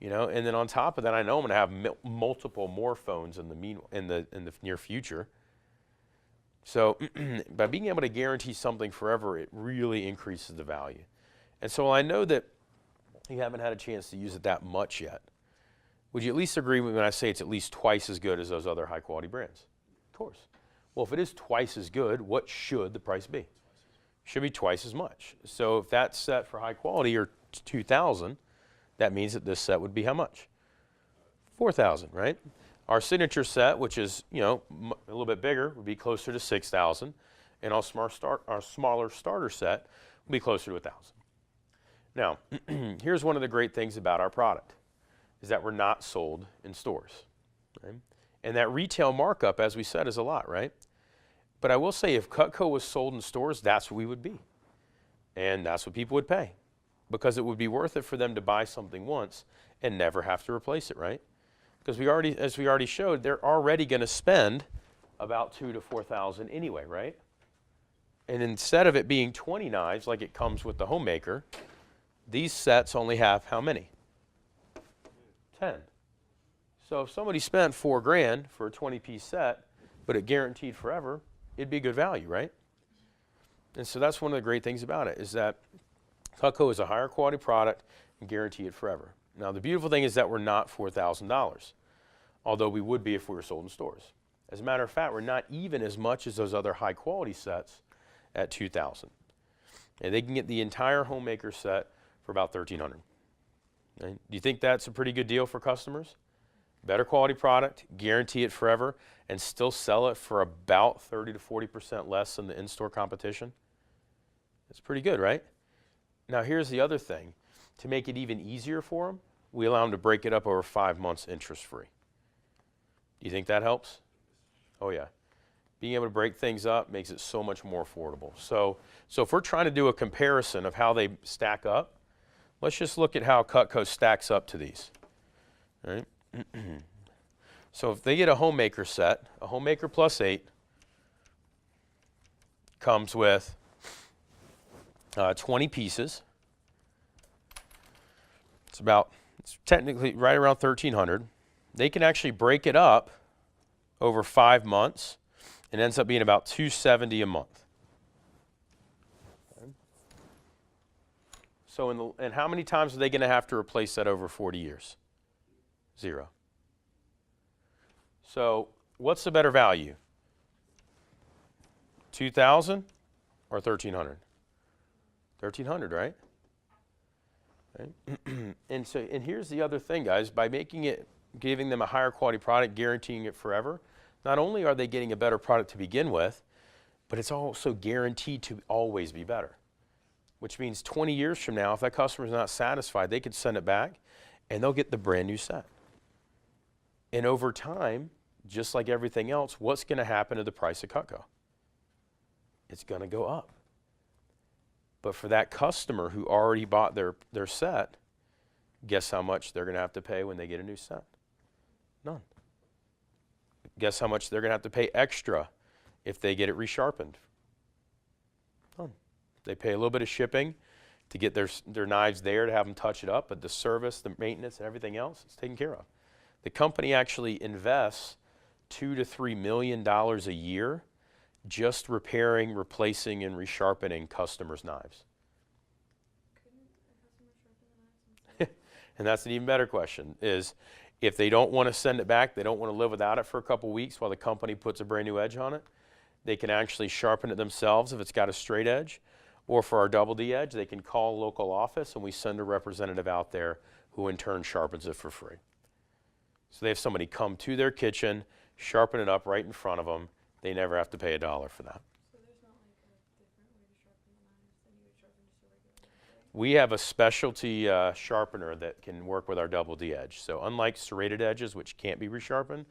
You know, and then on top of that, I know I'm going to have multiple more phones in the near future. So by being able to guarantee something forever, it really increases the value. And so I know that you haven't had a chance to use it that much yet. Would you at least agree with me when I say it's at least twice as good as those other high quality brands? Of course. Well, if it is twice as good, what should the price be? Should be twice as much. So if that set for high quality are $2,000, that means that this set would be how much? $4,000, right? Our signature set, which is a little bit bigger, would be closer to $6,000, and our smaller starter set would be closer to $1,000. Now, here's one of the great things about our product, is that we're not sold in stores, right? And that retail markup, as we said, is a lot, right? But I will say, if Cutco was sold in stores, that's what we would be, and that's what people would pay, because it would be worth it for them to buy something once and never have to replace it, right? Because as we already showed, they're already going to spend about $2,000 to $4,000 anyway, right? And instead of it being 20 knives like it comes with the Homemaker, these sets only have how many? 10. So if somebody spent $4,000 for a 20-piece set, but it guaranteed forever, it'd be good value, right? And so that's one of the great things about it, is that Cutco is a higher quality product and guarantee it forever. Now the beautiful thing is that we're not $4,000, although we would be if we were sold in stores. As a matter of fact, we're not even as much as those other high quality sets at $2,000. And they can get the entire Homemaker set for about $1,300. Right? Do you think that's a pretty good deal for customers? Better quality product, guarantee it forever, and still sell it for about 30 to 40% less than the in-store competition? That's pretty good, right? Now here's the other thing. To make it even easier for them, we allow them to break it up over 5 months interest-free. Do you think that helps? Oh yeah. Being able to break things up makes it so much more affordable. So if we're trying to do a comparison of how they stack up, let's just look at how Cutco stacks up to these. All right? So if they get a Homemaker set, a Homemaker Plus 8 comes with 20 pieces. It's technically right around $1,300. They can actually break it up over 5 months. It ends up being about $270 a month. Okay. So and how many times are they going to have to replace that over 40 years? 0. So what's the better value? $2,000 or $1,300? $1,300, right? Right? And here's the other thing, guys. By giving them a higher quality product, guaranteeing it forever, not only are they getting a better product to begin with, but it's also guaranteed to always be better. Which means 20 years from now, if that customer is not satisfied, they could send it back and they'll get the brand new set. And over time, just like everything else, what's going to happen to the price of Cutco? It's going to go up. But for that customer who already bought their set, guess how much they're going to have to pay when they get a new set? None. Guess how much they're going to have to pay extra if they get it resharpened? None. They pay a little bit of shipping to get their knives there to have them touch it up, but the service, the maintenance, and everything else is taken care of. The company actually invests $2 to $3 million a year just repairing, replacing, and resharpening customers' knives. And that's an even better question, is if they don't want to send it back, they don't want to live without it for a couple weeks while the company puts a brand new edge on it, they can actually sharpen it themselves if it's got a straight edge. Or for our double D edge, they can call a local office and we send a representative out there who in turn sharpens it for free. So they have somebody come to their kitchen, sharpen it up right in front of them. They never have to pay $1 for that. So there's not like a different way to sharpen the knives than you would sharpen just a regular knife? We have a specialty sharpener that can work with our double D edge. So unlike serrated edges, which can't be resharpened,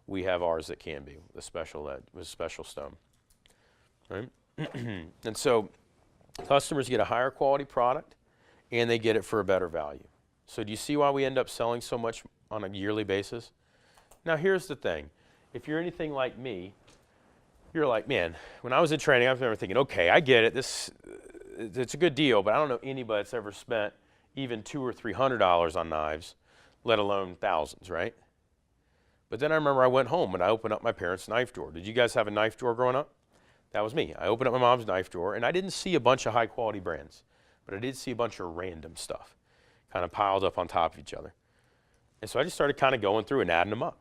we have ours that can be, the special edge, with special stone. Right? And so customers get a higher quality product and they get it for a better value. So do you see why we end up selling so much on a yearly basis? Now here's the thing. If you're anything like me, you're like, man, when I was in training, I was never thinking, okay, I get it. It's a good deal, but I don't know anybody that's ever spent even $200 or $300 on knives, let alone thousands, right? But then I remember I went home and I opened up my parents' knife drawer. Did you guys have a knife drawer growing up? That was me. I opened up my mom's knife drawer, and I didn't see a bunch of high-quality brands, but I did see a bunch of random stuff kind of piled up on top of each other. And so I just started kind of going through and adding them up.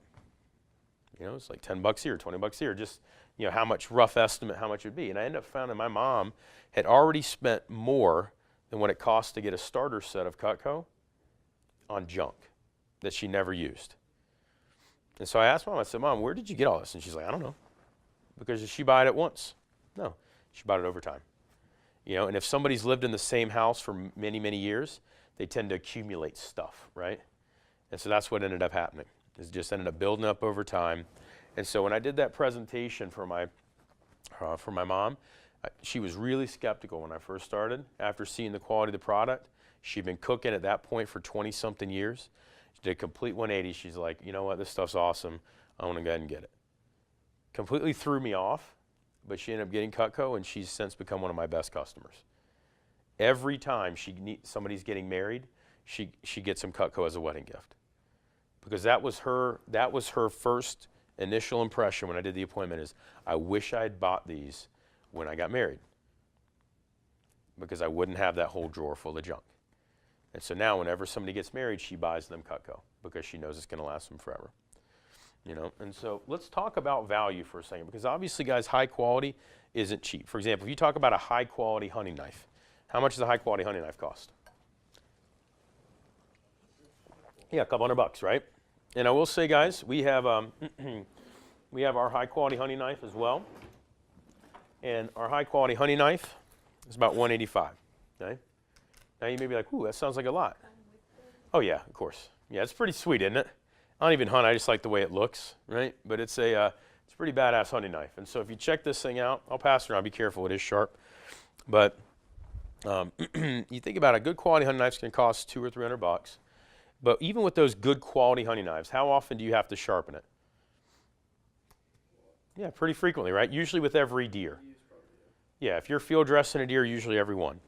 You know, it's like $10 here, $20 here, just, you know, how much rough estimate, how much it would be. And I ended up finding my mom had already spent more than what it cost to get a starter set of Cutco on junk that she never used. And so I asked Mom, I said, Mom, where did you get all this? And she's like, I don't know. Because she bought it once. No, she bought it over time. You know, and if somebody's lived in the same house for many, many years, they tend to accumulate stuff, right? And so that's what ended up happening. It just ended up building up over time. And so when I did that presentation for my mom, she was really skeptical when I first started. After seeing the quality of the product, she'd been cooking at that point for 20-something years. She did a complete 180. She's like, you know what, this stuff's awesome. I want to go ahead and get it. Completely threw me off, but she ended up getting Cutco, and she's since become one of my best customers. Every time somebody's getting married, she gets some Cutco as a wedding gift. Because that was her first initial impression when I did the appointment is, I wish I had bought these when I got married, because I wouldn't have that whole drawer full of junk. And so now whenever somebody gets married, she buys them Cutco because she knows it's going to last them forever. You know, and so let's talk about value for a second, because obviously, guys, high quality isn't cheap. For example, if you talk about a high quality hunting knife, how much does a high quality hunting knife cost? Yeah, a couple $100, right? And I will say, guys, we have we have our high quality hunting knife as well. And our high quality hunting knife is about $185. Okay. Now you may be like, ooh, that sounds like a lot. Oh yeah, of course. Yeah, it's pretty sweet, isn't it? I don't even hunt. I just like the way it looks, right? But it's a pretty badass hunting knife. And so if you check this thing out, I'll pass it around. Be careful, it is sharp. But you think about a good quality hunting knife's going to cost $200 or $300. But even with those good quality hunting knives, how often do you have to sharpen it? Yeah, pretty frequently, right? Usually with every deer. Yeah, if you're field dressing a deer, usually every one.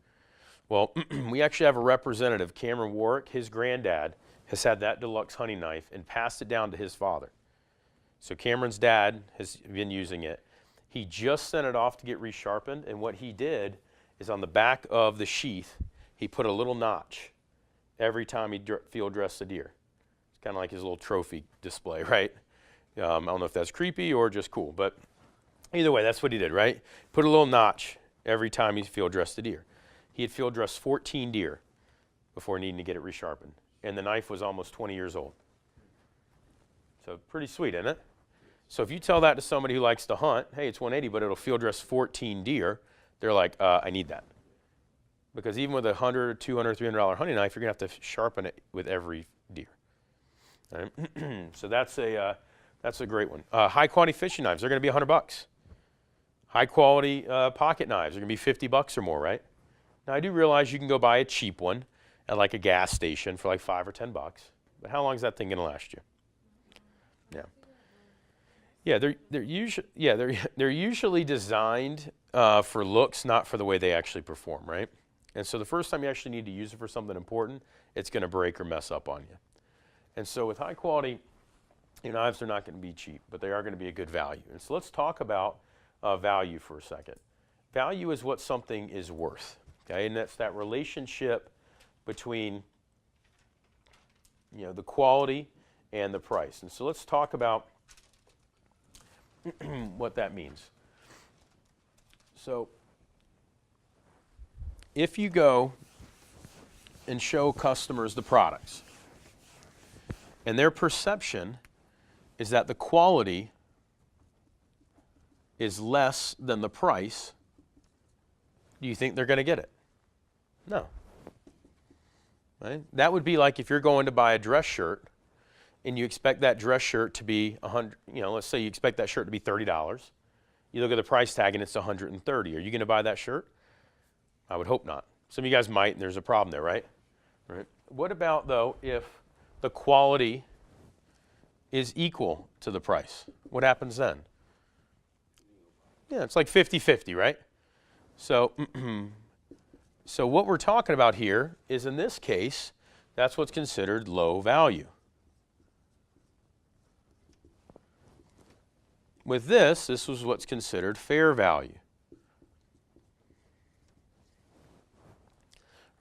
Well, we actually have a representative, Cameron Warwick. His granddad has had that deluxe hunting knife and passed it down to his father. So Cameron's dad has been using it. He just sent it off to get resharpened, and what he did is on the back of the sheath, he put a little notch every time he field dressed a deer. It's kind of like his little trophy display, right? I don't know if that's creepy or just cool, but either way, that's what he did, right? Put a little notch every time he field dressed a deer. He had field dressed 14 deer before needing to get it resharpened, and the knife was almost 20 years old. So pretty sweet, isn't it? So if you tell that to somebody who likes to hunt, hey, it's 180, but it'll field dress 14 deer, they're like, I need that. Because even with a $100, $200, $300 hunting knife, you're going to have to sharpen it with every deer. All right? So that's a great one. High quality fishing knives, they're going to be $100. High quality pocket knives are going to be $50 or more, right? Now I do realize you can go buy a cheap one at like a gas station for like $5 or $10. But how long is that thing going to last you? Yeah. Yeah, they're usually designed for looks, not for the way they actually perform, right? And so the first time you actually need to use it for something important, it's going to break or mess up on you. And so with high quality knives, they're not going to be cheap, but they are going to be a good value. And so let's talk about value for a second. Value is what something is worth, okay? And that's that relationship between the quality and the price. And so let's talk about what that means. So if you go and show customers the products, and their perception is that the quality is less than the price, do you think they're going to get it? No. Right? That would be like if you're going to buy a dress shirt and you expect that dress shirt to be $100, let's say you expect that shirt to be $30. You look at the price tag and it's $130. Are you going to buy that shirt? I would hope not. Some of you guys might, and there's a problem there, right? Right. What about, though, if the quality is equal to the price? What happens then? Yeah, it's like 50-50, right? So, so what we're talking about here is, in this case, that's what's considered low value. With this was what's considered fair value.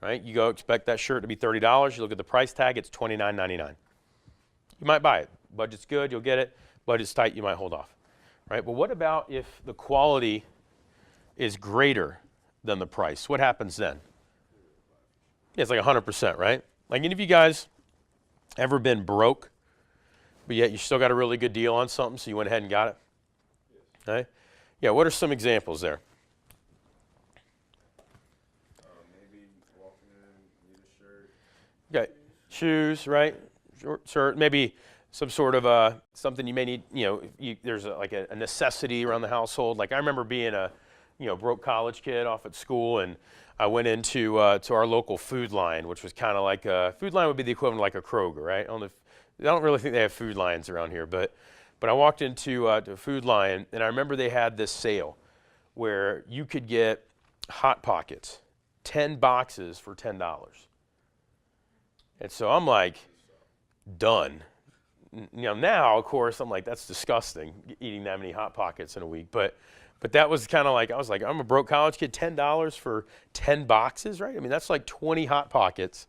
right? You go expect that shirt to be $30. You look at the price tag, it's $29.99. You might buy it. Budget's good, you'll get it. Budget's tight, you might hold off, right? But what about if the quality is greater than the price? What happens then? Yeah, it's like 100%, right? Like any of you guys ever been broke, but yet you still got a really good deal on something, so you went ahead and got it? Okay? Yeah, what are some examples there? Maybe walking in, need a shirt. Okay, shoes, right? Short shirt, maybe some sort of something you may need. There's like a necessity around the household. Like I remember being a broke college kid off at school, and I went into to our local Food Line, which was kind of like Food Line would be the equivalent of like a Kroger, right? I don't really think they have food lines around here, but I walked into to Food Line, and I remember they had this sale where you could get Hot Pockets, 10 boxes for $10. And so I'm like, done. Now, of course, I'm like, that's disgusting, eating that many Hot Pockets in a week. But that was kind of like, I was like, I'm a broke college kid, $10 for 10 boxes, right? I mean, that's like 20 Hot Pockets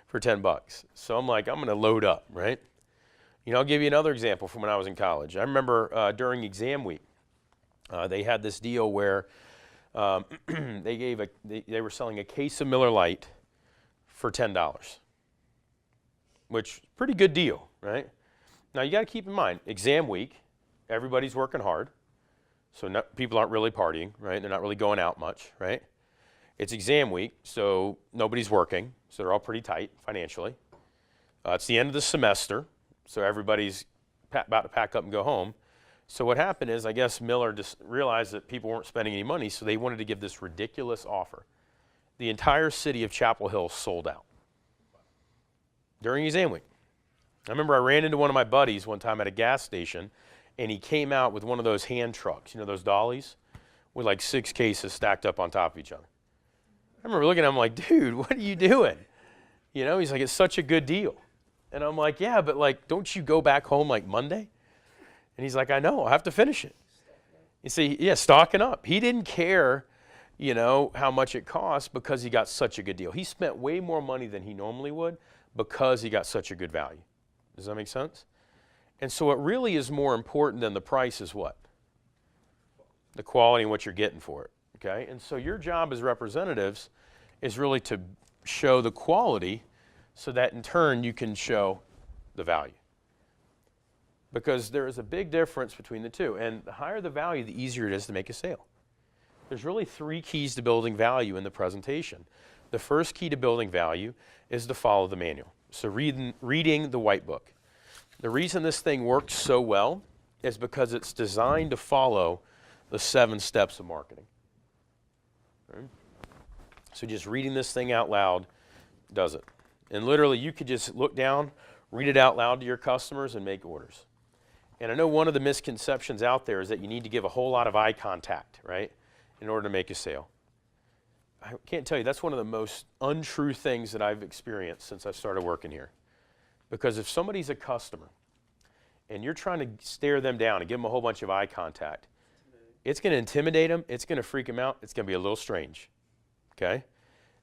for $10. So I'm like, I'm going to load up, right? I'll give you another example from when I was in college. I remember during exam week, they had this deal where they were selling a case of Miller Lite for $10, which pretty good deal, right? Now you got to keep in mind, exam week, everybody's working hard, so people aren't really partying, right? They're not really going out much, right? It's exam week, so nobody's working, so they're all pretty tight financially. It's the end of the semester, so everybody's about to pack up and go home. So what happened is, I guess Miller just realized that people weren't spending any money, so they wanted to give this ridiculous offer. The entire city of Chapel Hill sold out during exam week. I remember I ran into one of my buddies one time at a gas station, and he came out with one of those hand trucks, those dollies, with like 6 cases stacked up on top of each other. I remember looking at him like, dude, what are you doing? He's like, it's such a good deal. And I'm like, yeah, but like, don't you go back home like Monday? And he's like, I know, I have to finish it. You see, yeah, stocking up. He didn't care, how much it cost because he got such a good deal. He spent way more money than he normally would because he got such a good value. Does that make sense? And so what really is more important than the price is what? The quality and what you're getting for it, okay? And so your job as representatives is really to show the quality so that in turn you can show the value. Because there is a big difference between the two. And the higher the value, the easier it is to make a sale. There's really 3 keys to building value in the presentation. The first key to building value is to follow the manual. So reading the white book. The reason this thing works so well is because it's designed to follow the 7 steps of marketing. Right? So just reading this thing out loud does it. And literally you could just look down, read it out loud to your customers and make orders. And I know one of the misconceptions out there is that you need to give a whole lot of eye contact, right, in order to make a sale. I can't tell you, that's one of the most untrue things that I've experienced since I started working here. Because if somebody's a customer and you're trying to stare them down and give them a whole bunch of eye contact, it's going to intimidate them, it's going to freak them out, it's going to be a little strange, okay?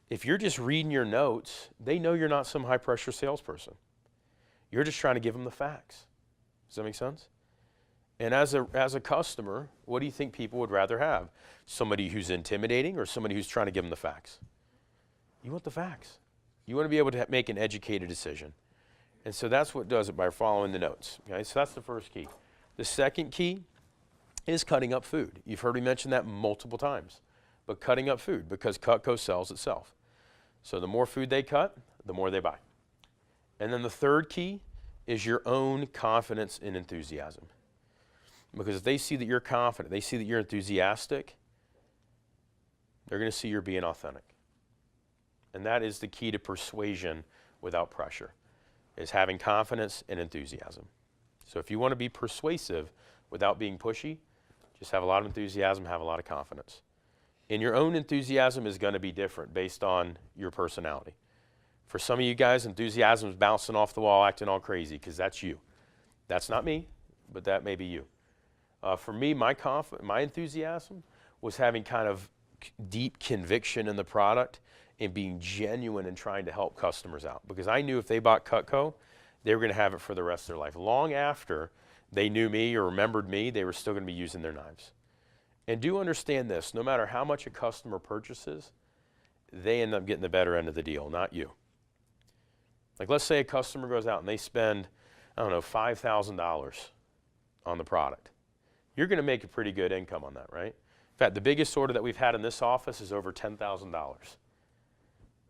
If you're just reading your notes, they know you're not some high-pressure salesperson. You're just trying to give them the facts. Does that make sense? And as a customer, what do you think people would rather have? Somebody who's intimidating or somebody who's trying to give them the facts? You want the facts. You want to be able to make an educated decision. And so that's what does it by following the notes. Okay, so that's the first key. The second key is cutting up food. You've heard me mention that multiple times. But cutting up food, because Cutco sells itself. So the more food they cut, the more they buy. And then the third key is your own confidence and enthusiasm. Because if they see that you're confident, they see that you're enthusiastic, they're going to see you're being authentic. And that is the key to persuasion without pressure, is having confidence and enthusiasm. So if you want to be persuasive without being pushy, just have a lot of enthusiasm, have a lot of confidence. And your own enthusiasm is going to be different based on your personality. For some of you guys, enthusiasm is bouncing off the wall, acting all crazy, because that's you. That's not me, but that may be you. For me, my enthusiasm was having kind of deep conviction in the product and being genuine and trying to help customers out. Because I knew if they bought Cutco, they were going to have it for the rest of their life. Long after they knew me or remembered me, they were still going to be using their knives. And do understand this, no matter how much a customer purchases, they end up getting the better end of the deal, not you. Like let's say a customer goes out and they spend, I don't know, $5,000 on the product. You're going to make a pretty good income on that, right? In fact, the biggest order that we've had in this office is over $10,000.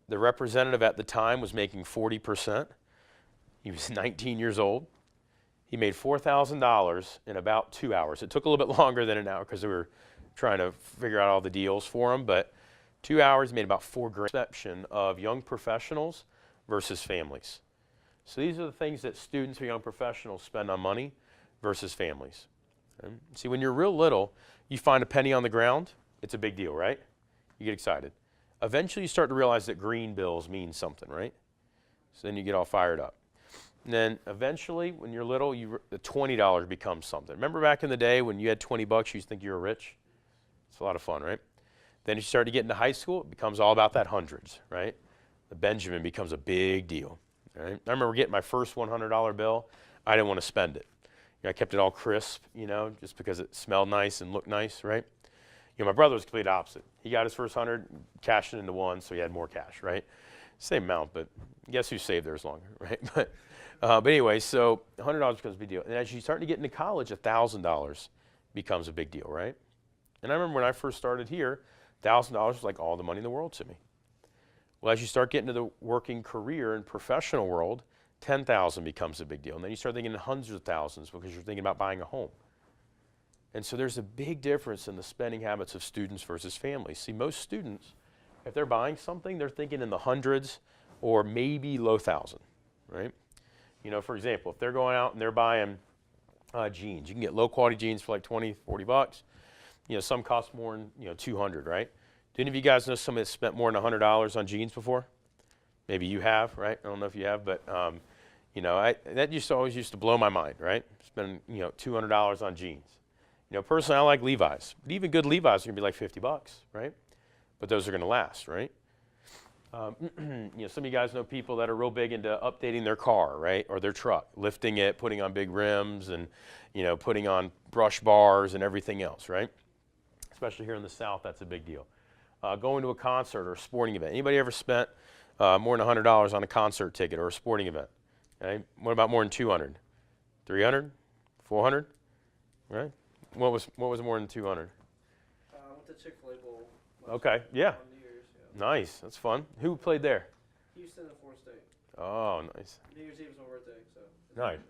The representative at the time was making 40%. He was 19 years old. He made $4,000 in about 2 hours. It took a little bit longer than an hour because we were trying to figure out all the deals for him, but 2 hours made about $4,000. Perception of young professionals versus families. So these are the things that students or young professionals spend on money versus families. Okay? See, when you're real little, you find a penny on the ground, it's a big deal, right? You get excited. Eventually you start to realize that green bills mean something, right? So then you get all fired up. And then eventually, when you're little, the $20 becomes something. Remember back in the day when you had 20 bucks, you used to think you were rich? It's a lot of fun, right? Then you start to get into high school, it becomes all about that hundreds, right? The Benjamin becomes a big deal, right? I remember getting my first $100 bill. I didn't want to spend it. I kept it all crisp, just because it smelled nice and looked nice, right? My brother was the complete opposite. He got his first 100, cashed it into one, so he had more cash, right? Same amount, but guess who saved theirs longer, right? But anyway, so $100 becomes a big deal. And as you start to get into college, $1,000 becomes a big deal, right? And I remember when I first started here, $1,000 was like all the money in the world to me. Well, as you start getting to the working career and professional world, $10,000 becomes a big deal. And then you start thinking in hundreds of thousands because you're thinking about buying a home. And so there's a big difference in the spending habits of students versus families. See, most students, if they're buying something, they're thinking in the hundreds or maybe low thousand, right? For example, if they're going out and they're buying jeans, you can get low quality jeans for like 20, 40 bucks. Some cost more than, 200, right? Do any of you guys know somebody that spent more than $100 on jeans before? Maybe you have, right? I don't know if you have, but that always used to blow my mind, right? Spending, $200 on jeans. Personally, I like Levi's, but even good Levi's are gonna be like 50 bucks, right? But those are gonna last, right? Some of you guys know people that are real big into updating their car, right? Or their truck, lifting it, putting on big rims and, putting on brush bars and everything else, right? Especially here in the South, that's a big deal. Going to a concert or a sporting event. Anybody ever spent more than $100 on a concert ticket or a sporting event? Okay. What about more than 200? 300? 400? Right? What was more than 200? I went to Chick-fil-A Bowl. Okay, yeah. On New Year's, yeah. Nice, that's fun. Who played there? Houston and Florida State. Oh, nice. New Year's Eve was my birthday, so. it's Nice. my birthday.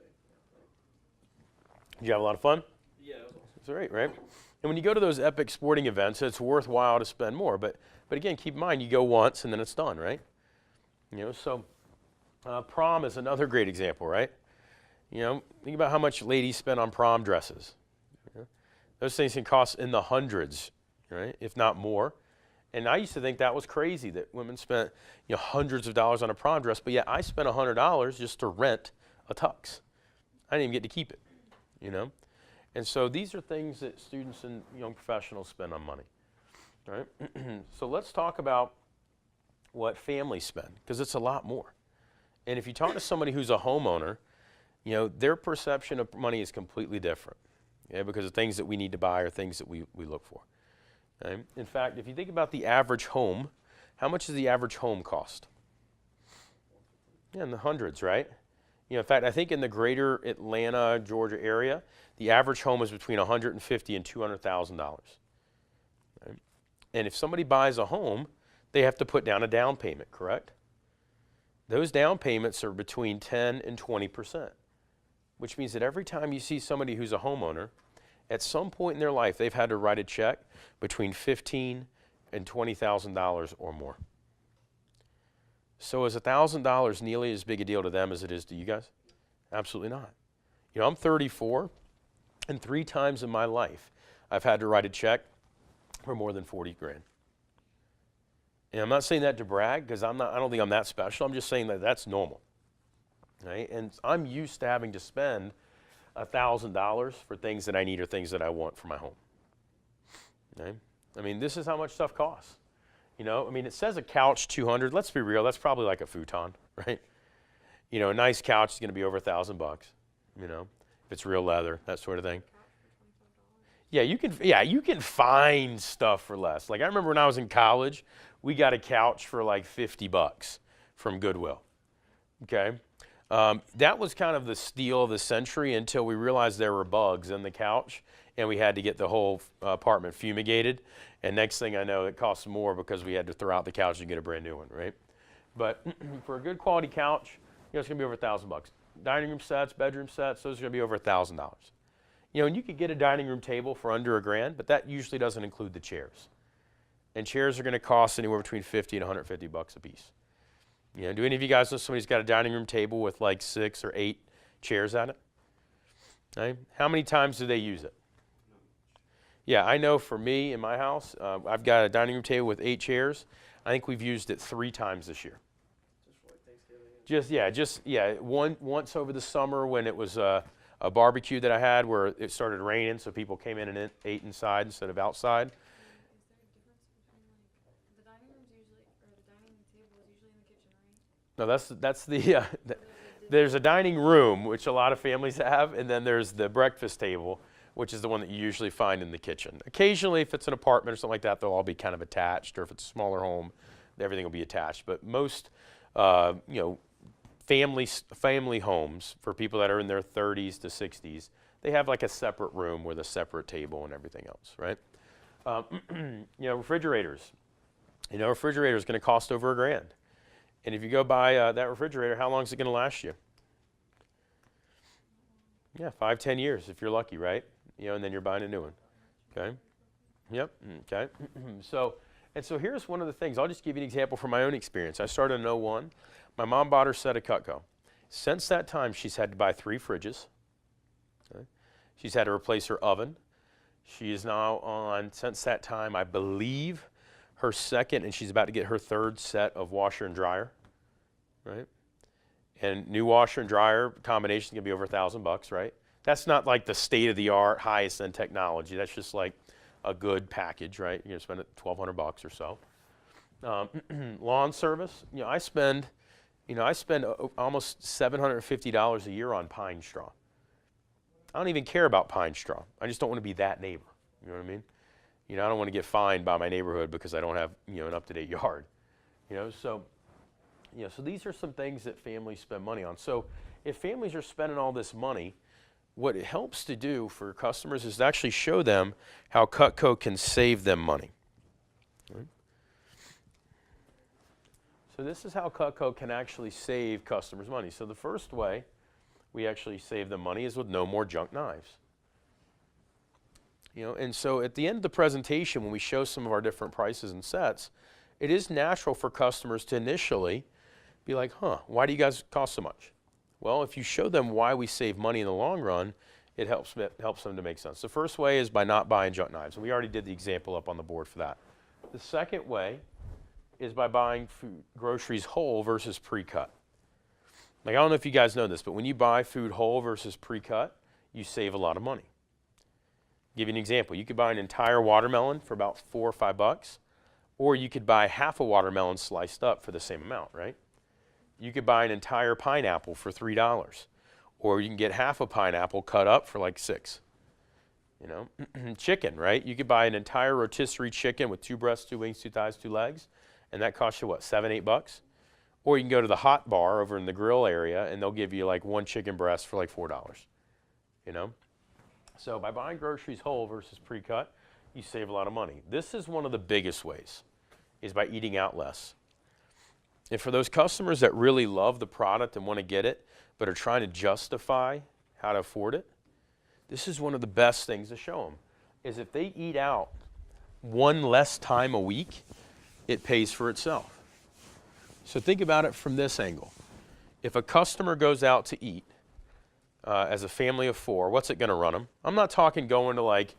Did you have a lot of fun? Yeah, it was awesome. That's great, right? And when you go to those epic sporting events, it's worthwhile to spend more. But again, keep in mind, you go once and then it's done, right? So prom is another great example, right? Think about how much ladies spend on prom dresses. Those things can cost in the hundreds, right? If not more. And I used to think that was crazy that women spent hundreds of dollars on a prom dress, but yet I spent $100 just to rent a tux. I didn't even get to keep it, And so these are things that students and young professionals spend on money, right? So let's talk about what families spend, because it's a lot more. And if you talk to somebody who's a homeowner, their perception of money is completely different, because the things that we need to buy are things that we look for. Okay? In fact, if you think about the average home, how much does the average home cost? Yeah, in the hundreds, right? In fact, I think in the greater Atlanta, Georgia area, the average home is between $150,000 and $200,000. Right? And if somebody buys a home, they have to put down a down payment, correct? Those down payments are between 10 and 20%, which means that every time you see somebody who's a homeowner, at some point in their life, they've had to write a check between $15,000 and $20,000 or more. So is $1,000 nearly as big a deal to them as it is to you guys? Absolutely not. I'm 34, and 3 times in my life, I've had to write a check for more than 40 grand. And I'm not saying that to brag, because I don't think I'm that special. I'm just saying that that's normal. Right? And I'm used to having to spend $1,000 for things that I need or things that I want for my home. Okay? I mean, this is how much stuff costs. You know, I mean, it says a couch 200. Let's be real. That's probably like a futon, right? You know, a nice couch is going to be over $1,000. You know, if it's real leather, that sort of thing. Yeah, you can find stuff for less. Like I remember when I was in college, we got a couch for like $50 from Goodwill. Okay, that was kind of the steal of the century until we realized there were bugs in the couch, and we had to get the whole apartment fumigated. And next thing I know, it costs more because we had to throw out the couch and get a brand new one, right? But for a good quality couch, you know, it's gonna be over $1,000. Dining room sets, bedroom sets, those are gonna be over $1,000. You know, and you could get a dining room table for under $1,000, but that usually doesn't include the chairs. And chairs are going to cost anywhere between $50 and $150 a piece. You know, do any of you guys know somebody's got a dining room table with like 6 or 8 chairs at it? Right? How many times do they use it? Yeah, I know for me in my house, I've got a dining room table with 8 chairs. I think we've used it 3 times this year. Just for like Thanksgiving. Once over the summer when it was a barbecue that I had where it started raining, so people came in and ate inside instead of outside. Is there a difference between like, the dining room table is usually in the kitchen, right? No, that's there's a dining room, which a lot of families have, and then there's the breakfast table, which is the one that you usually find in the kitchen. Occasionally, if it's an apartment or something like that, they'll all be kind of attached, or if it's a smaller home, everything will be attached. But most, you know, family homes for people that are in their 30s to 60s, they have like a separate room with a separate table and everything else, right? You know, refrigerators. You know, refrigerator is going to cost over $1,000. And if you go buy that refrigerator, how long is it going to last you? Yeah, 5, 10 years if you're lucky, right? You know, and then you're buying a new one. Okay. Yep. Okay. So here's one of the things. I'll just give you an example from my own experience. I started in 2001. My mom bought her set of Cutco. Since that time, she's had to buy 3 fridges. Okay. She's had to replace her oven. She is now on, since that time, I believe, her second, and she's about to get her 3rd set of washer and dryer, right? And new washer and dryer combination is going to be over $1,000, right? That's not like the state-of-the-art, highest-end technology. That's just like a good package, right? You're going to spend $1,200 or so. Lawn service, you know, I spend almost $750 a year on pine straw. I don't even care about pine straw. I just don't want to be that neighbor. You know what I mean? You know, I don't want to get fined by my neighborhood because I don't have, you know, an up-to-date yard. You know, so these are some things that families spend money on. So if families are spending all this money, what it helps to do for customers is to actually show them how Cutco can save them money. Right? So this is how Cutco can actually save customers money. So the first way we actually save them money is with no more junk knives. You know, and so at the end of the presentation, when we show some of our different prices and sets, it is natural for customers to initially be like, huh, why do you guys cost so much? Well, if you show them why we save money in the long run, it helps them to make sense. The first way is by not buying junk knives, and we already did the example up on the board for that. The second way is by buying groceries whole versus pre-cut. Like, I don't know if you guys know this, but when you buy food whole versus pre-cut, you save a lot of money. Give you an example. You could buy an entire watermelon for about $4 or $5, or you could buy half a watermelon sliced up for the same amount, right? You could buy an entire pineapple for $3, or you can get half a pineapple cut up for like $6. You know, chicken, right? You could buy an entire rotisserie chicken with 2 breasts, 2 wings, 2 thighs, 2 legs, and that costs you what, $7, $8? Or you can go to the hot bar over in the grill area, and they'll give you like 1 chicken breast for like $4. You know, so by buying groceries whole versus pre-cut, you save a lot of money. This is one of the biggest ways, is by eating out less. And for those customers that really love the product and want to get it, but are trying to justify how to afford it, this is one of the best things to show them, is if they eat out 1 less time a week, it pays for itself. So think about it from this angle. If a customer goes out to eat as a family of 4, what's it going to run them? I'm not talking going to like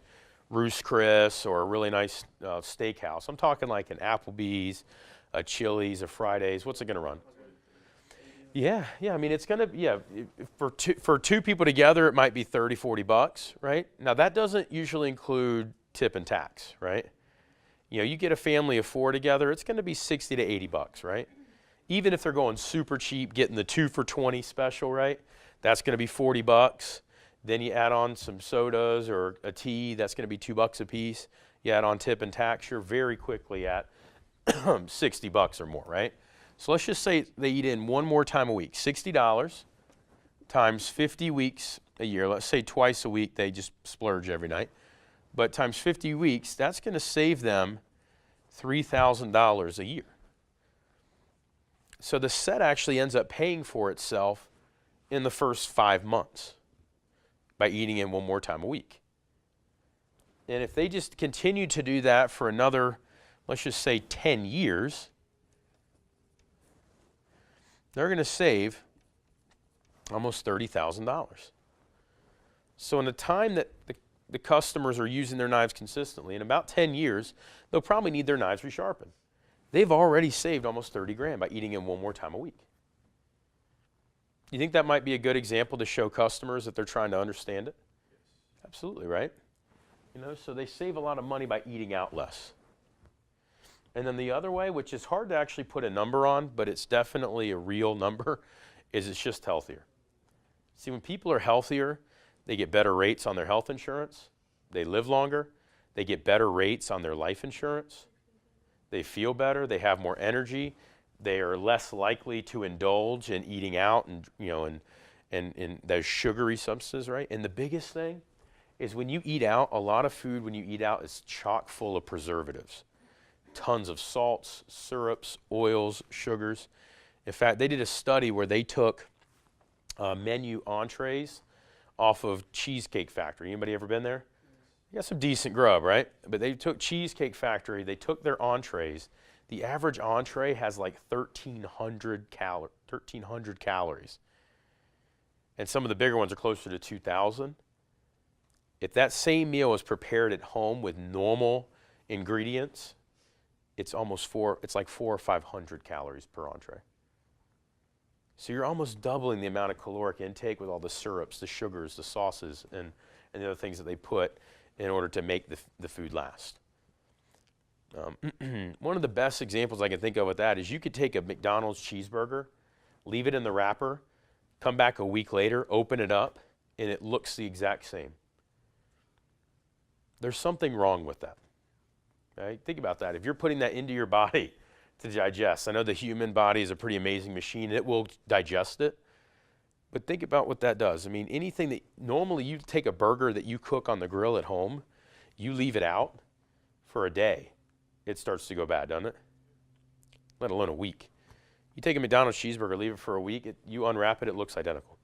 Ruth's Chris or a really nice steakhouse. I'm talking like an Applebee's, a Chili's, a Fridays. What's it going to run? Yeah. I mean, it's going to, for 2 people together, it might be $30, $40, right? Now, that doesn't usually include tip and tax, right? You get a family of 4 together, it's going to be 60 to 80 bucks, right? Even if they're going super cheap, getting the 2 for $20 special, right? That's going to be 40 bucks. Then you add on some sodas or a tea, that's going to be $2 a piece. You add on tip and tax, you're very quickly at 60 bucks or more, right? So let's just say they eat in one more time a week. $60 times 50 weeks a year. Let's say twice a week they just splurge every night. But times 50 weeks, that's going to save them $3,000 a year. So the set actually ends up paying for itself in the first 5 months by eating in one more time a week. And if they just continue to do that for another, let's just say 10 years, they're going to save almost $30,000. So in the time that the customers are using their knives consistently, in about 10 years, they'll probably need their knives resharpened. They've already saved almost 30 grand by eating in one more time a week. You think that might be a good example to show customers that they're trying to understand it? Absolutely, right? So they save a lot of money by eating out less. And then the other way, which is hard to actually put a number on, but it's definitely a real number, is it's just healthier. See, when people are healthier, they get better rates on their health insurance, they live longer, they get better rates on their life insurance, they feel better, they have more energy, they are less likely to indulge in eating out and those sugary substances, right? And the biggest thing is when you eat out, a lot of food when you eat out is chock full of preservatives. Tons of salts, syrups, oils, sugars. In fact, they did a study where they took menu entrees off of Cheesecake Factory. Anybody ever been there? You got some decent grub, right? But they took Cheesecake Factory, they took their entrees. The average entree has like 1,300 calories. And some of the bigger ones are closer to 2,000. If that same meal is prepared at home with normal ingredients, it's like 400 or 500 calories per entree. So you're almost doubling the amount of caloric intake with all the syrups, the sugars, the sauces, and the other things that they put in order to make the food last. One of the best examples I can think of with that is you could take a McDonald's cheeseburger, leave it in the wrapper, come back a week later, open it up, and it looks the exact same. There's something wrong with that. Okay? Think about that. If you're putting that into your body to digest, I know the human body is a pretty amazing machine. It will digest it. But think about what that does. I mean, anything that normally you take a burger that you cook on the grill at home, you leave it out for a day, it starts to go bad, doesn't it? Let alone a week. You take a McDonald's cheeseburger, leave it for a week, you unwrap it, it looks identical.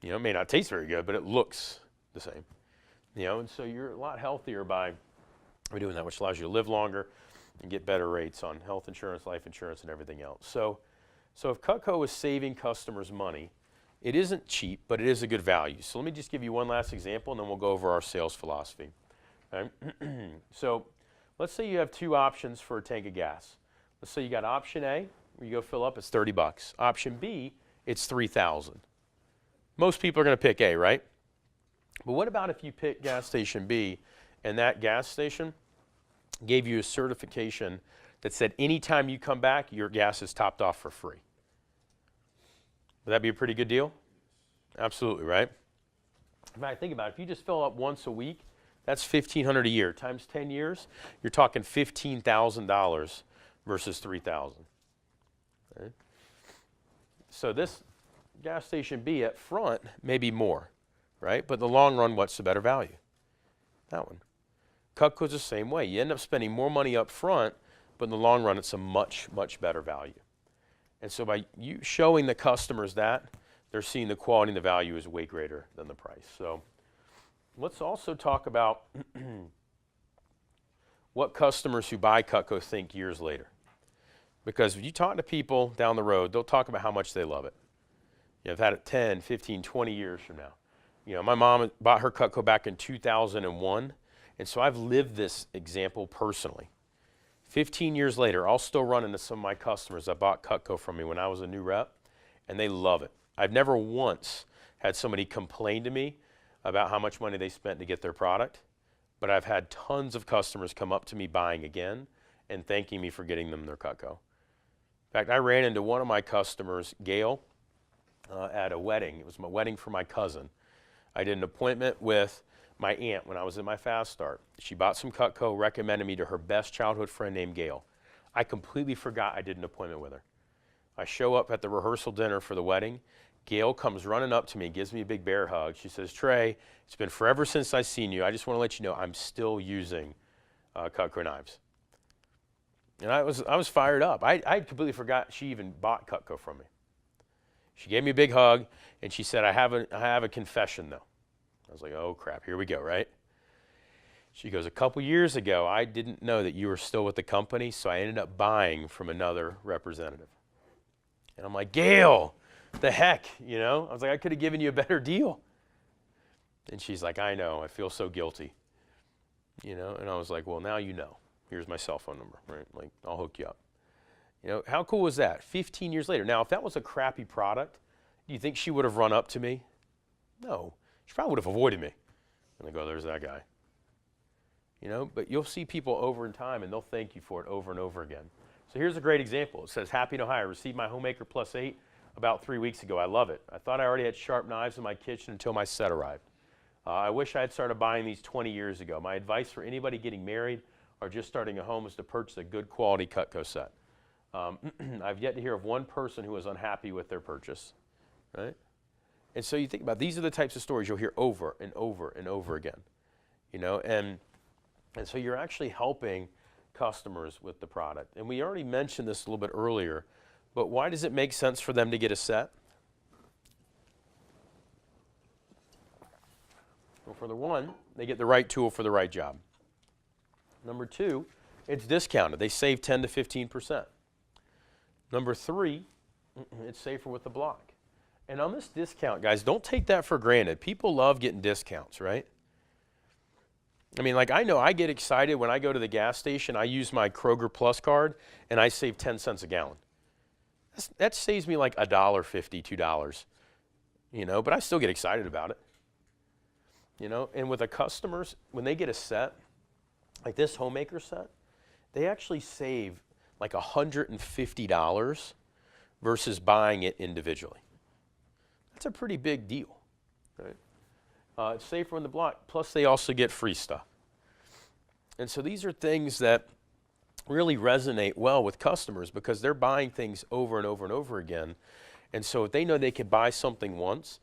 It may not taste very good, but it looks the same. And so you're a lot healthier by doing that, which allows you to live longer and get better rates on health insurance, life insurance, and everything else. So if Cutco is saving customers money, it isn't cheap, but it is a good value. So let me just give you one last example, and then we'll go over our sales philosophy. Okay? So let's say you have two options for a tank of gas. Let's say you got option A, where you go fill up, it's 30 bucks. Option B, it's 3,000. Most people are going to pick A, right? But what about if you pick gas station B, and that gas station gave you a certification that said anytime you come back, your gas is topped off for free? Would that be a pretty good deal? Absolutely, right? In fact, think about it. If you just fill up once a week, that's $1,500 a year. Times 10 years, you're talking $15,000 versus $3,000. Okay? So this gas station B at front may be more, right? But in the long run, what's the better value? That one. Cutco's the same way. You end up spending more money up front, but in the long run, it's a much, much better value. And so by you showing the customers that, they're seeing the quality and the value is way greater than the price. So let's also talk about what customers who buy Cutco think years later. Because if you talk to people down the road, they'll talk about how much they love it. I've had it 10, 15, 20 years from now. My mom bought her Cutco back in 2001, and so I've lived this example personally. 15 years later, I'll still run into some of my customers that bought Cutco from me when I was a new rep, and they love it. I've never once had somebody complain to me about how much money they spent to get their product, but I've had tons of customers come up to me buying again and thanking me for getting them their Cutco. In fact, I ran into one of my customers, Gail, at a wedding. It was my wedding for my cousin. I did an appointment with my aunt when I was in my fast start. She bought some Cutco, recommended me to her best childhood friend named Gail. I completely forgot I did an appointment with her. I show up at the rehearsal dinner for the wedding. Gail comes running up to me, gives me a big bear hug. She says, Trey, it's been forever since I've seen you. I just want to let you know I'm still using Cutco knives. And I was fired up. I completely forgot she even bought Cutco from me. She gave me a big hug, and she said, I have a confession, though. I was like, oh, crap, here we go, right? She goes, a couple years ago, I didn't know that you were still with the company, so I ended up buying from another representative. And I'm like, Gail, the heck, you know? I was like, I could have given you a better deal. And she's like, I know, I feel so guilty. You know, and I was like, well, now you know. Here's my cell phone number, right? Like, I'll hook you up. You know, how cool was that? 15 years later. Now, if that was a crappy product, do you think she would have run up to me? No. She probably would have avoided me. And I go, there's that guy. You know, but you'll see people over in time, and they'll thank you for it over and over again. So here's a great example. It says, Happy in Ohio. I received my Homemaker Plus 8 about 3 weeks ago. I love it. I thought I already had sharp knives in my kitchen until my set arrived. I wish I had started buying these 20 years ago. My advice for anybody getting married or just starting a home is to purchase a good quality Cutco set. I've yet to hear of one person who was unhappy with their purchase, right? And so you think about, these are the types of stories you'll hear over and over and over again, you know, and so you're actually helping customers with the product. And we already mentioned this a little bit earlier, but why does it make sense for them to get a set? Well, for the one, they get the right tool for the right job. Number two, it's discounted. They save 10 to 15%. Number three, it's safer with the block. And on this discount, guys, don't take that for granted. People love getting discounts, right? I mean, like, I know I get excited when I go to the gas station. I use my Kroger Plus card, and I save 10 cents a gallon. That saves me like $1.50, $2, you know, but I still get excited about it. You know, and with the customers, when they get a set, like this Homemaker set, they actually save like $150 versus buying it individually. That's a pretty big deal, right? It's safer in the block, plus they also get free stuff. And so these are things that really resonate well with customers because they're buying things over and over and over again. And so if they know they can buy something once,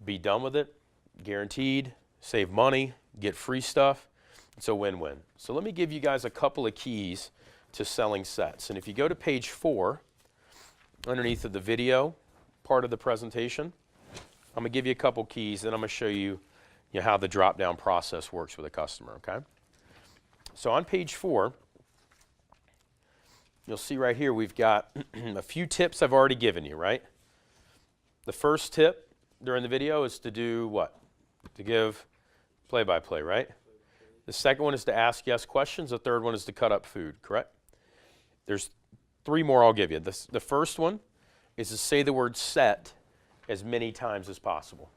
be done with it, guaranteed, save money, get free stuff, it's a win-win. So let me give you guys a couple of keys to selling sets. And if you go to page 4, underneath of the video part of the presentation, I'm going to give you a couple keys, and I'm going to show you, how the drop-down process works with a customer, okay? So on page 4, you'll see right here we've got a few tips I've already given you, right? The first tip during the video is to do what? To give play-by-play, right? The second one is to ask yes questions. The third one is to cut up food, correct? There's 3 more I'll give you. The first one is to say the word set as many times as possible.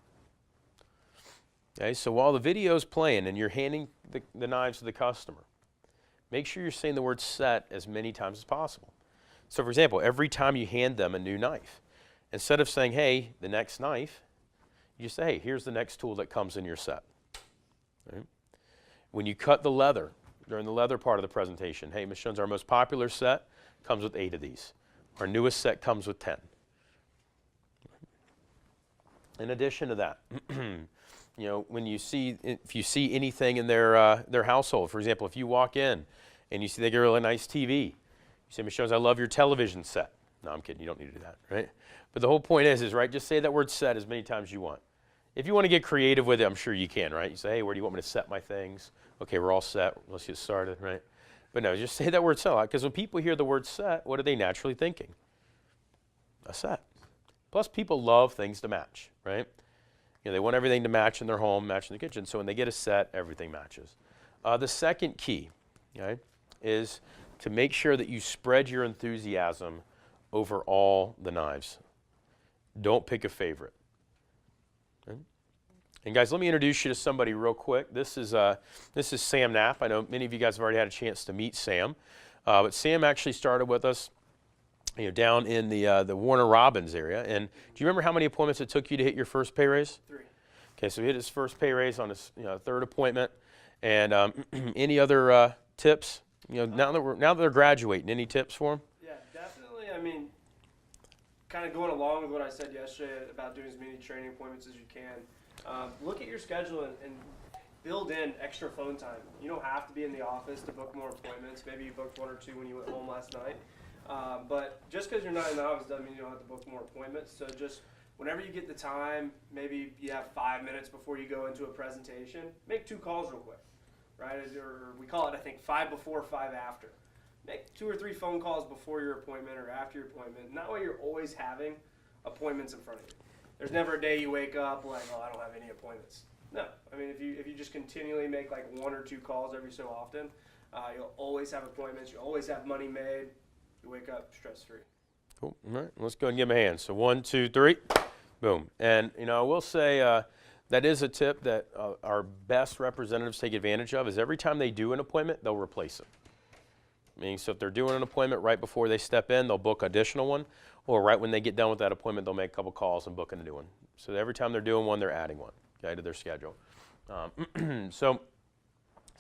Okay, so while the video is playing and you're handing the knives to the customer, make sure you're saying the word set as many times as possible. So for example, every time you hand them a new knife, instead of saying, hey, the next knife, you say, hey, here's the next tool that comes in your set. Right? When you cut the leather, during the leather part of the presentation, hey, Ms. Jones, our most popular set comes with 8 of these. Our newest set comes with 10. In addition to that, when if you see anything in their household, for example, if you walk in and you see they get a really nice TV, you say, Ms. Jones, I love your television set. No, I'm kidding. You don't need to do that, right? But the whole point is right, just say that word set as many times as you want. If you want to get creative with it, I'm sure you can, right? You say, hey, where do you want me to set my things? Okay, we're all set. Let's get started, right? But no, just say that word set, because when people hear the word set, what are they naturally thinking? A set. Plus, people love things to match, right? They want everything to match in their home, match in the kitchen. So when they get a set, everything matches. The second key, okay, is to make sure that you spread your enthusiasm over all the knives. Don't pick a favorite. Okay? And guys, let me introduce you to somebody real quick. This is Sam Knapp. I know many of you guys have already had a chance to meet Sam, but Sam actually started with us, down in the Warner Robins area. And do you remember how many appointments it took you to hit your first pay raise? 3. Okay, so he hit his first pay raise on his third appointment. And any other tips? Now that they're graduating, any tips for them? Yeah, definitely. I mean, kind of going along with what I said yesterday about doing as many training appointments as you can. Look at your schedule and build in extra phone time. You don't have to be in the office to book more appointments. Maybe you booked 1 or 2 when you went home last night. But just because you're not in the office doesn't mean you don't have to book more appointments. So just whenever you get the time, maybe you have 5 minutes before you go into a presentation, make 2 calls real quick, right? Or we call it, I think, 5 before, 5 after. Make 2 or 3 phone calls before your appointment or after your appointment. And that way you're always having appointments in front of you. There's never a day you wake up like, oh, I don't have any appointments. No, I mean, if you just continually make like 1 or 2 calls every so often, you'll always have appointments. You always have money made. You wake up stress-free. Cool. All right, let's go ahead and give him a hand. So 1, 2, 3, boom. And I will say that is a tip that our best representatives take advantage of. Is every time they do an appointment, they'll replace it. Meaning, so if they're doing an appointment right before they step in, they'll book an additional one, or right when they get done with that appointment, they'll make a couple calls and book a new one. So every time they're doing one, they're adding one, okay, to their schedule. So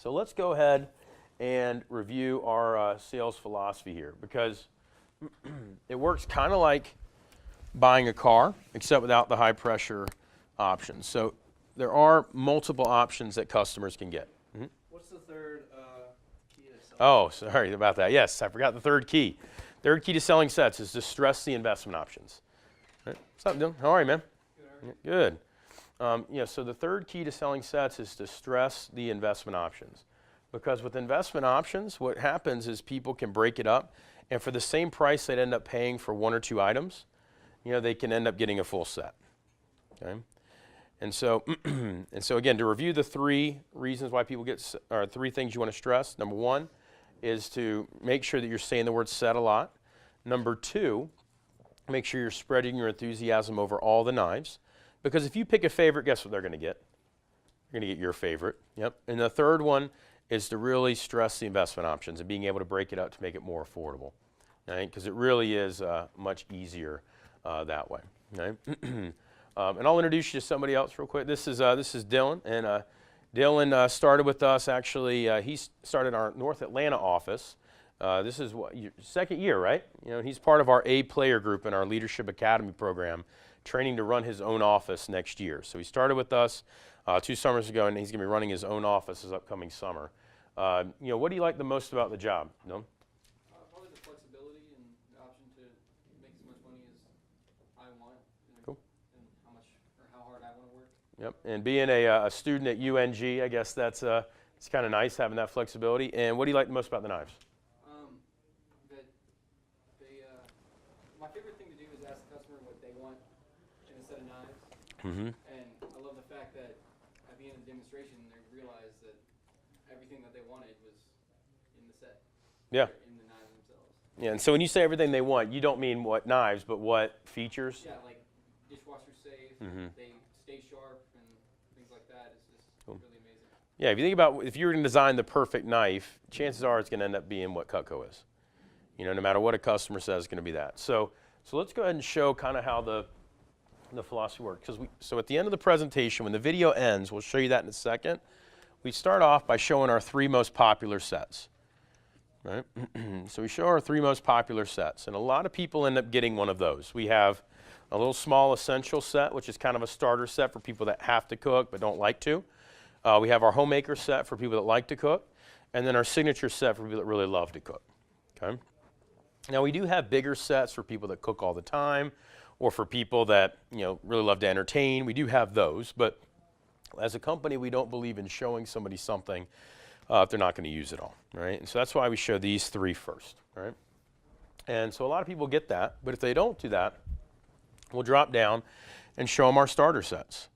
let's go ahead and review our sales philosophy here, because it works kind of like buying a car, except without the high pressure options. So there are multiple options that customers can get. What's the third key to selling? Oh, sorry about that. Yes, I forgot the third key. Third key to selling sets is to stress the investment options. All right. What's up, Dylan? How are you, man? Good. So the third key to selling sets is to stress the investment options. Because with investment options, what happens is people can break it up, and for the same price they'd end up paying for 1 or 2 items, they can end up getting a full set. Okay? And so again, to review the 3 reasons why people get, or 3 things you want to stress. Number 1 is to make sure that you're saying the word set a lot. Number 2, make sure you're spreading your enthusiasm over all the knives. Because if you pick a favorite, guess what they're going to get? They're going to get your favorite. Yep. And the third one is to really stress the investment options and being able to break it up to make it more affordable. Right? Because it really is much easier that way. Right? And I'll introduce you to somebody else real quick. This is Dylan, and Dylan started with us. Actually, he started our North Atlanta office. This is what, your 2nd year, right? He's part of our A player group in our Leadership Academy program, training to run his own office next year. So he started with us 2 summers ago, and he's going to be running his own office this upcoming summer. What do you like the most about the job? No? Probably the flexibility and the option to make as much money as I want, Cool. And how hard I want to work. Yep. And being a student at UNG, I guess that's it's kind of nice having that flexibility. And what do you like the most about the knives? That they, my favorite thing to do is ask the customer what they want in a set of knives. Mm-hmm. And I love the fact that at the end of the demonstration, they realized that everything that they wanted was in the set. Yeah. In the knives themselves. Yeah. And so when you say everything they want, you don't mean what knives, but what features? Yeah, like dishwasher safe. Mhm. They stay sharp and things like that. It's just Cool. really amazing. Yeah. If you think about if you were going to design the perfect knife, chances are it's going to end up being what Cutco is. No matter what a customer says, it's going to be that. So let's go ahead and show kind of how the philosophy works. So at the end of the presentation, when the video ends, we'll show you that in a second. We start off by showing our 3 most popular sets. Right? So we show our 3 most popular sets, and a lot of people end up getting one of those. We have a little small essential set, which is kind of a starter set for people that have to cook but don't like to. We have our homemaker set for people that like to cook, and then our signature set for people that really love to cook. Okay? Now we do have bigger sets for people that cook all the time, or for people that really love to entertain. We do have those, but as a company, we don't believe in showing somebody something if they're not going to use it all, right? And so that's why we show these 3 first, right? And so a lot of people get that, but if they don't do that, we'll drop down and show them our starter sets.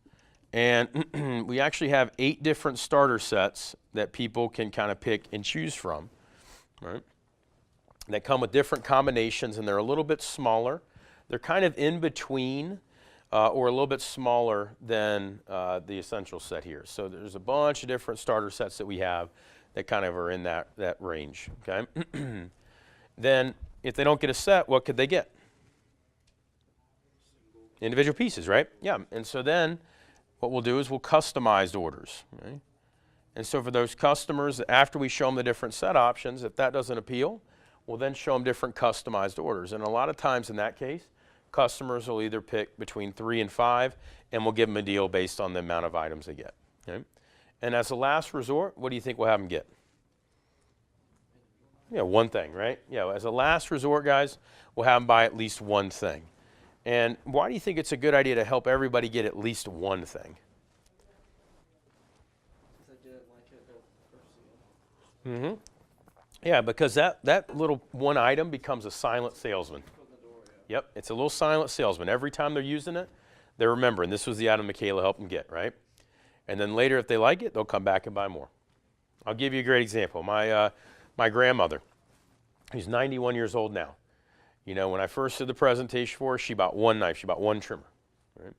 And we actually have 8 different starter sets that people can kind of pick and choose from, right? That come with different combinations, and they're a little bit smaller. They're kind of in between or a little bit smaller than the essential set here. So there's a bunch of different starter sets that we have that kind of are in that range, okay? Then if they don't get a set, what could they get? Individual pieces, right? Yeah, and so then what we'll do is we'll customize orders, right? And so for those customers, after we show them the different set options, if that doesn't appeal, we'll then show them different customized orders. And a lot of times in that case, customers will either pick between 3 and 5, and we'll give them a deal based on the amount of items they get, okay? And as a last resort, what do you think we'll have them get? Yeah, one thing, right? Yeah, as a last resort, guys, we'll have them buy at least one thing. And why do you think it's a good idea to help everybody get at least one thing? Mm-hmm. Yeah, because that little one item becomes a silent salesman. Yep, it's a little silent salesman. Every time they're using it, they're remembering this was the item Michaela helped them get, right? And then later, if they like it, they'll come back and buy more. I'll give you a great example. My grandmother, who's 91 years old now, you know, when I first did the presentation for her, she bought one knife, she bought one trimmer, right?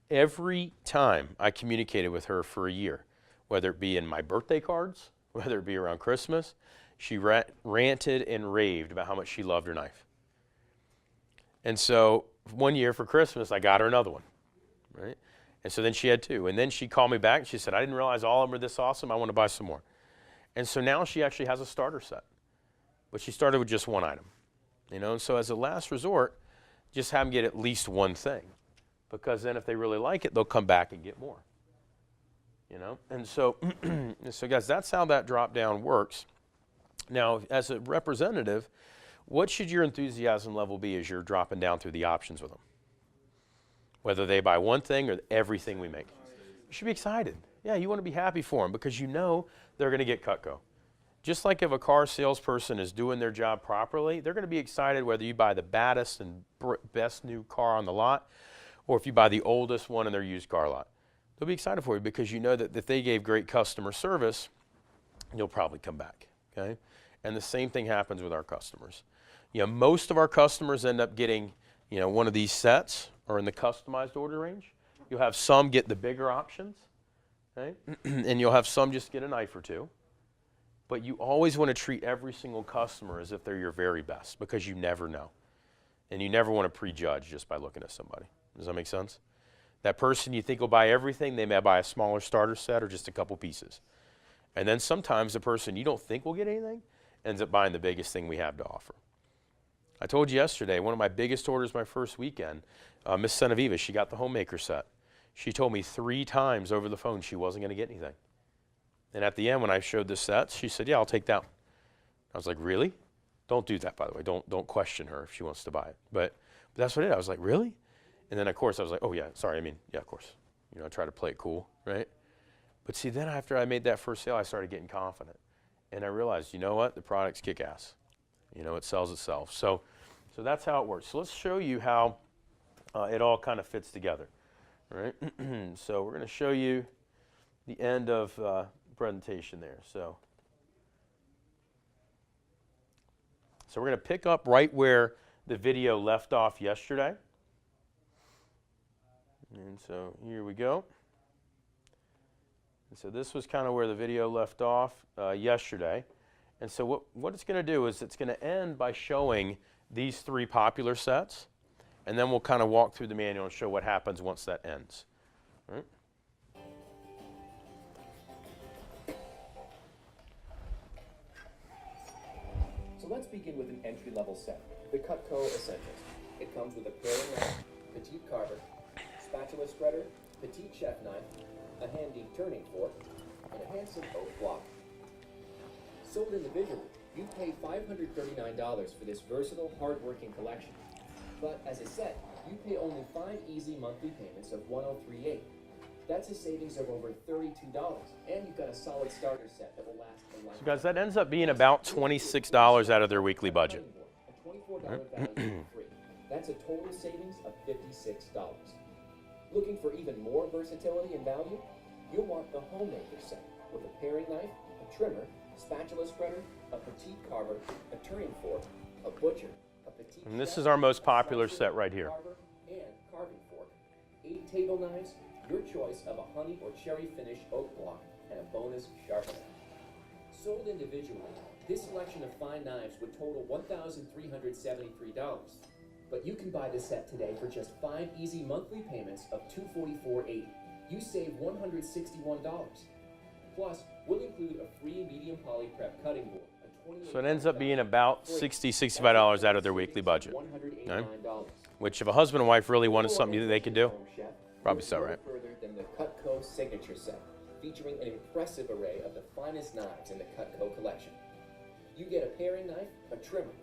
Every time I communicated with her for a year, whether it be in my birthday cards, whether it be around Christmas, she ranted and raved about how much she loved her knife. And so one year for Christmas, I got her another one, right? And so then she had two. And then she called me back and she said, I didn't realize all of them were this awesome. I want to buy some more. And so now she actually has a starter set. But she started with just one item. You know, and so as a last resort, just have them get at least one thing. Because then if they really like it, they'll come back and get more. You know, and so, so guys, that's how that drop down works. Now, as a representative, what should your enthusiasm level be as you're dropping down through the options with them? Whether they buy one thing or everything we make. You should be excited. Yeah, you want to be happy for them because you know they're going to get Cutco. Just like if a car salesperson is doing their job properly, they're going to be excited whether you buy the baddest and best new car on the lot or if you buy the oldest one in their used car lot. They'll be excited for you because you know that if they gave great customer service, you'll probably come back, okay? And the same thing happens with our customers. You know, most of our customers end up getting, you know, one of these sets or in the customized order range. You'll have some get the bigger options, okay? And you'll have some just get a knife or two. But you always want to treat every single customer as if they're your very best because you never know. And you never want to prejudge just by looking at somebody. Does that make sense? That person you think will buy everything, they may buy a smaller starter set or just a couple pieces. And then sometimes the person you don't think will get anything ends up buying the biggest thing we have to offer. I told you yesterday, one of my biggest orders my first weekend, Miss Senaviva, she got the homemaker set. She told me 3 times over the phone she wasn't going to get anything. And at the end, when I showed the sets, she said, yeah, I'll take that one. I was like, really? Don't do that, by the way. Don't question her if she wants to buy it. But that's what it is. I was like, really? And then, of course, I was like, oh, yeah, sorry. I mean, yeah, of course. You know, I try to play it cool, right? But see, then after I made that first sale, I started getting confident. And I realized, you know what? The product's kick-ass. You know, it sells itself. So that's how it works. So let's show you how it all kind of fits together, all right? So we're going to show you the end of presentation there. So we're going to pick up right where the video left off yesterday. And so here we go. And so this was kind of where the video left off yesterday. And so what it's going to do is it's going to end by showing these 3 popular sets. And then we'll kind of walk through the manual and show what happens once that ends. All right? So let's begin with an entry-level set, the Cutco Essentials. It comes with a paring knife, petite carver, spatula spreader, petite chef knife, a handy turning fork, and a handsome oak block. Sold individually, you pay $539 for this versatile, hard-working collection. But as a set, you pay only 5 easy monthly payments of $103.8. That's a savings of over $32, and you've got a solid starter set that will last a lifetime. So guys, that ends up being about $26 out of their weekly budget. A $24 value for free. That's a total savings of $56. Looking for even more versatility and value? You'll want the homemaker set with a paring knife, a trimmer, spatula spreader, a petite carver, a turning fork, a butcher, a petite And this chef, is our most a popular spatula, set right here. carver, and carving fork. 8 table knives, your choice of a honey or cherry finish oak block, and a bonus sharpener. Sold individually, this selection of fine knives would total $1,373. But you can buy the set today for just 5 easy monthly payments of $244.80. You save $161. Plus, we'll include a free medium poly prep cutting board. So it ends up being about $60, $65 out of their weekly budget. Okay? Which if a husband and wife really wanted something that they could do, probably so, right? Further than the Cutco Signature Set, featuring an impressive array of the finest knives in the Cutco collection. You get a paring knife, a trimmer,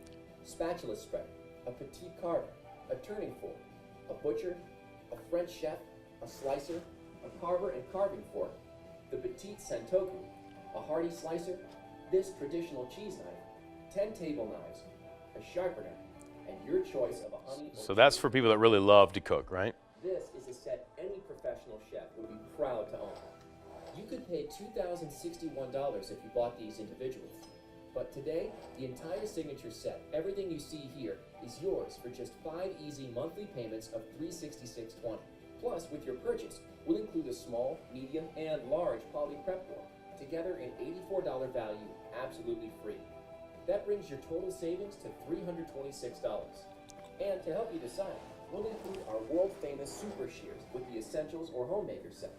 spatula spreader, a petite carver, a turning fork, a butcher, a French chef, a slicer, a carver and carving fork, the petite santoku, a hearty slicer, this traditional cheese knife, 10 table knives, a sharpener, and your choice of a honey. So that's for people that really love to cook, right? This is a set any professional chef would be proud to own. You could pay $2,061 if you bought these individually. But today, the entire signature set, everything you see here, is yours for just 5 easy monthly payments of $366.20. Plus, with your purchase, we'll include a small, medium, and large poly prep board, together an $84 value, absolutely free. That brings your total savings to $326. And to help you decide, we'll include our world-famous super shears with the Essentials or Homemaker set.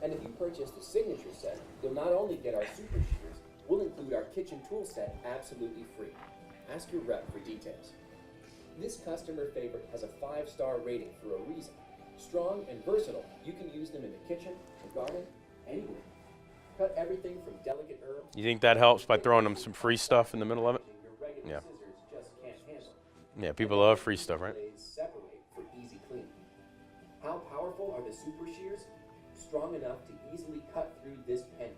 And if you purchase the signature set, you'll not only get our super shears, we'll include our kitchen tool set absolutely free. Ask your rep for details. This customer favorite has a 5-star rating for a reason. Strong and versatile, you can use them in the kitchen, the garden, anywhere. Cut everything from delicate herbs. You think that helps by throwing them some free stuff in the middle of it? Your regular Yeah. scissors just can't handle. Yeah, people love free stuff, right? Blades separate for easy cleaning. How powerful are the super shears? Strong enough to easily cut through this penny.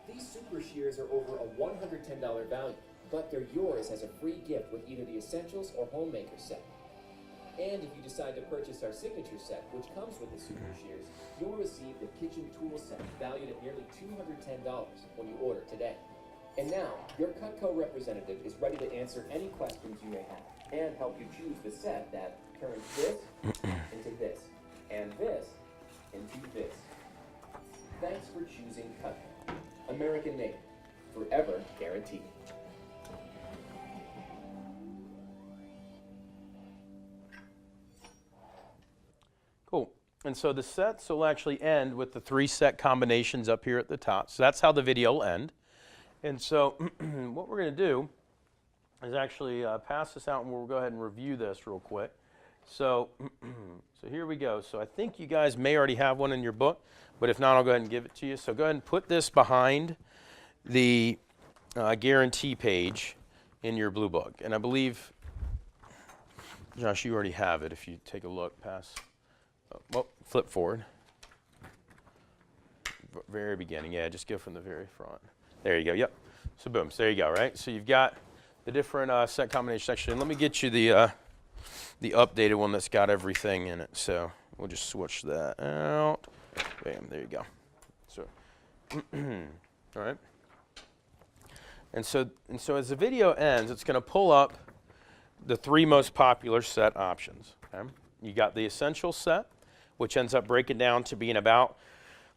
These super shears are over a $110 value, but they're yours as a free gift with either the Essentials or Homemaker set. And if you decide to purchase our signature set, which comes with the super shears, you'll receive the kitchen tool set valued at nearly $210 when you order today. And now, your Cutco representative is ready to answer any questions you may have and help you choose the set that turns this into this, and this into this. Thanks for choosing Cutco. American made, forever guaranteed. Cool. And so the sets will actually end with the 3 set combinations up here at the top. So that's how the video will end. And so what we're going to do is actually pass this out, and we'll go ahead and review this real quick. So, so here we go. So I think you guys may already have one in your book, but if not, I'll go ahead and give it to you. So go ahead and put this behind the guarantee page in your blue book. And I believe, Josh, you already have it if you take a look past. Well, flip forward. Very beginning. Yeah, just go from the very front. There you go. Yep. So boom. So there you go, right? So you've got the different set combination section. Let me get you the updated one that's got everything in it. So we'll just switch that out. Bam. There you go. So, all right. And so as the video ends, it's going to pull up the 3 most popular set options. Okay? You got the Essential set, which ends up breaking down to being about,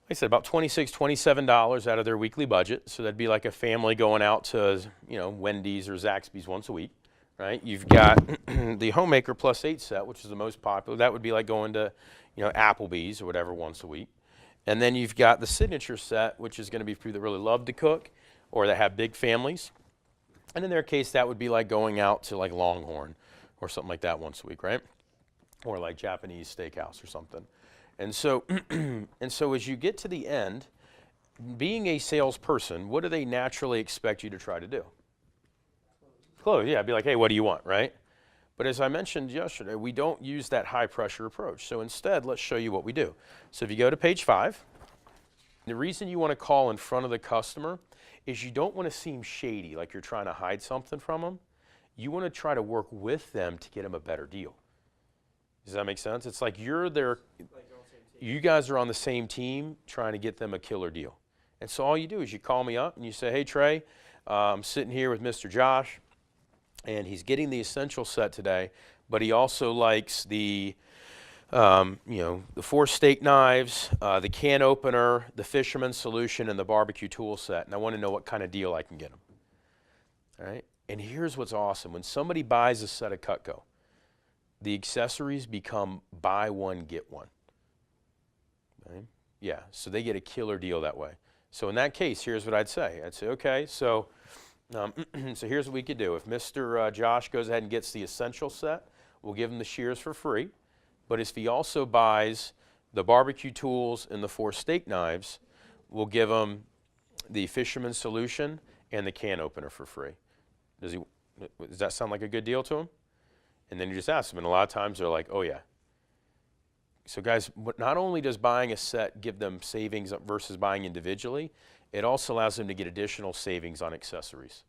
like I said, about $26, $27 out of their weekly budget. So that'd be like a family going out to, Wendy's or Zaxby's once a week, right? You've got the Homemaker Plus 8 set, which is the most popular. That would be like going to, Applebee's or whatever once a week. And then you've got the Signature set, which is going to be for people that really love to cook or that have big families. And in their case, that would be like going out to like Longhorn or something like that once a week, right? Or like Japanese steakhouse or something. And so, as you get to the end, being a salesperson, what do they naturally expect you to try to do? Close, yeah, be like, hey, what do you want, right? But as I mentioned yesterday, we don't use that high pressure approach. So instead, let's show you what we do. So if you go to page 5, the reason you want to call in front of the customer is you don't want to seem shady, like you're trying to hide something from them. You want to try to work with them to get them a better deal. Does that make sense? It's like you guys are on the same team trying to get them a killer deal. And so all you do is you call me up and you say, hey, Trey, I'm sitting here with Mr. Josh, and he's getting the Essential set today, but he also likes the The 4 steak knives, the can opener, the fisherman's solution, and the barbecue tool set. And I want to know what kind of deal I can get them. All right. And here's what's awesome. When somebody buys a set of Cutco, the accessories become buy one, get one. Okay? Yeah, so they get a killer deal that way. So in that case, here's what I'd say. I'd say, okay, so so here's what we could do. If Mr. Josh goes ahead and gets the essential set, we'll give him the shears for free. But if he also buys the barbecue tools and the 4 steak knives, we'll give him the fisherman's solution and the can opener for free. Does that sound like a good deal to him? And then you just ask them, and a lot of times they're like, oh yeah. So guys, not only does buying a set give them savings versus buying individually, it also allows them to get additional savings on accessories.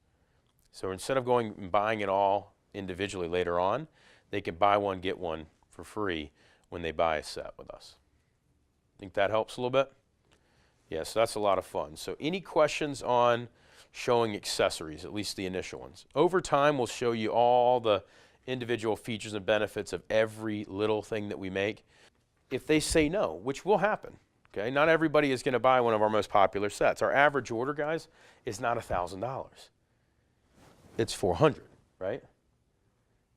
So instead of going and buying it all individually later on, they can buy one, get one for free when they buy a set with us. Think that helps a little bit? Yeah, so that's a lot of fun. So any questions on showing accessories, at least the initial ones? Over time, we'll show you all the individual features and benefits of every little thing that we make. If they say no, which will happen, okay? Not everybody is going to buy one of our most popular sets. Our average order, guys, is not $1,000. It's $400, right?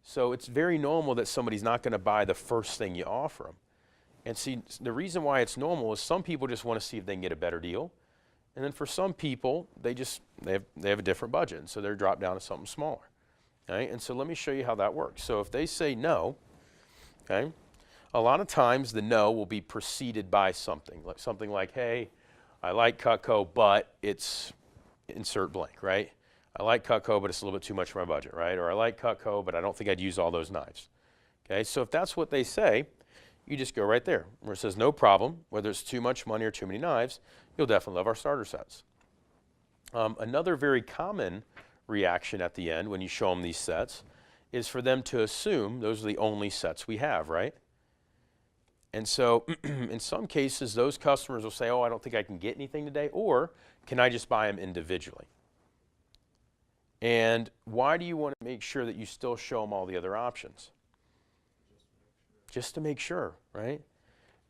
So it's very normal that somebody's not going to buy the first thing you offer them. And see, the reason why it's normal is some people just want to see if they can get a better deal. And then for some people, they have a different budget, and so they're dropped down to something smaller. Okay? And so let me show you how that works. So if they say no, okay, a lot of times the no will be preceded by something like, hey, I like Cutco, but it's insert blank, right? I like Cutco, but it's a little bit too much for my budget, right? Or I like Cutco, but I don't think I'd use all those knives. Okay, so if that's what they say, you just go right there where it says no problem, whether it's too much money or too many knives, you'll definitely love our starter sets. Another very common reaction at the end when you show them these sets is for them to assume those are the only sets we have, right? And so in some cases, those customers will say, oh, I don't think I can get anything today, or can I just buy them individually? And why do you want to make sure that you still show them all the other options? Just to make sure, right?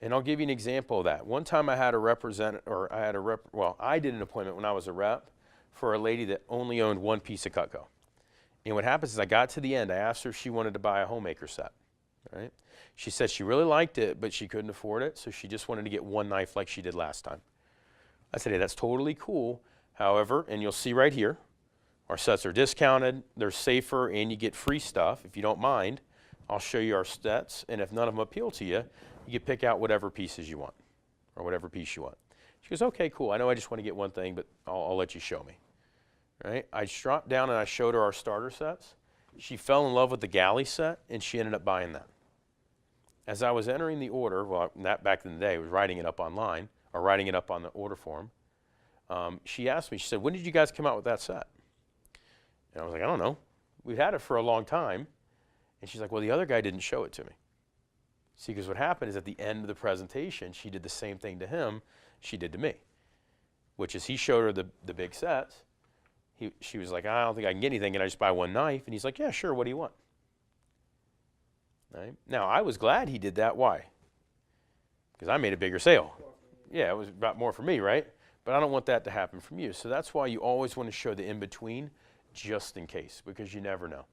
And I'll give you an example of that. One time I had I did an appointment when I was a rep for a lady that only owned one piece of Cutco. And what happens is I got to the end, I asked her if she wanted to buy a homemaker set, right? She said she really liked it, but she couldn't afford it, so she just wanted to get one knife like she did last time. I said, hey, that's totally cool. However, and you'll see right here, our sets are discounted, they're safer, and you get free stuff. If you don't mind, I'll show you our sets, and if none of them appeal to you, you can pick out whatever pieces you want, or whatever piece you want. She goes, okay, cool. I know I just want to get one thing, but I'll let you show me. Right? I dropped down and I showed her our starter sets. She fell in love with the galley set, and she ended up buying that. As I was entering the order, well, back in the day, I was writing it up online, or writing it up on the order form. She asked me, she said, when did you guys come out with that set? And I was like, I don't know. We've had it for a long time. And she's like, well, the other guy didn't show it to me. See, because what happened is at the end of the presentation, she did the same thing to him she did to me, which is he showed her the big sets. She was like, I don't think I can get anything. Can I just buy one knife? And he's like, yeah, sure. What do you want? Right? Now, I was glad he did that. Why? Because I made a bigger sale. Yeah, it was about more for me, right? But I don't want that to happen from you. So that's why you always want to show the in-between just in case, because you never know.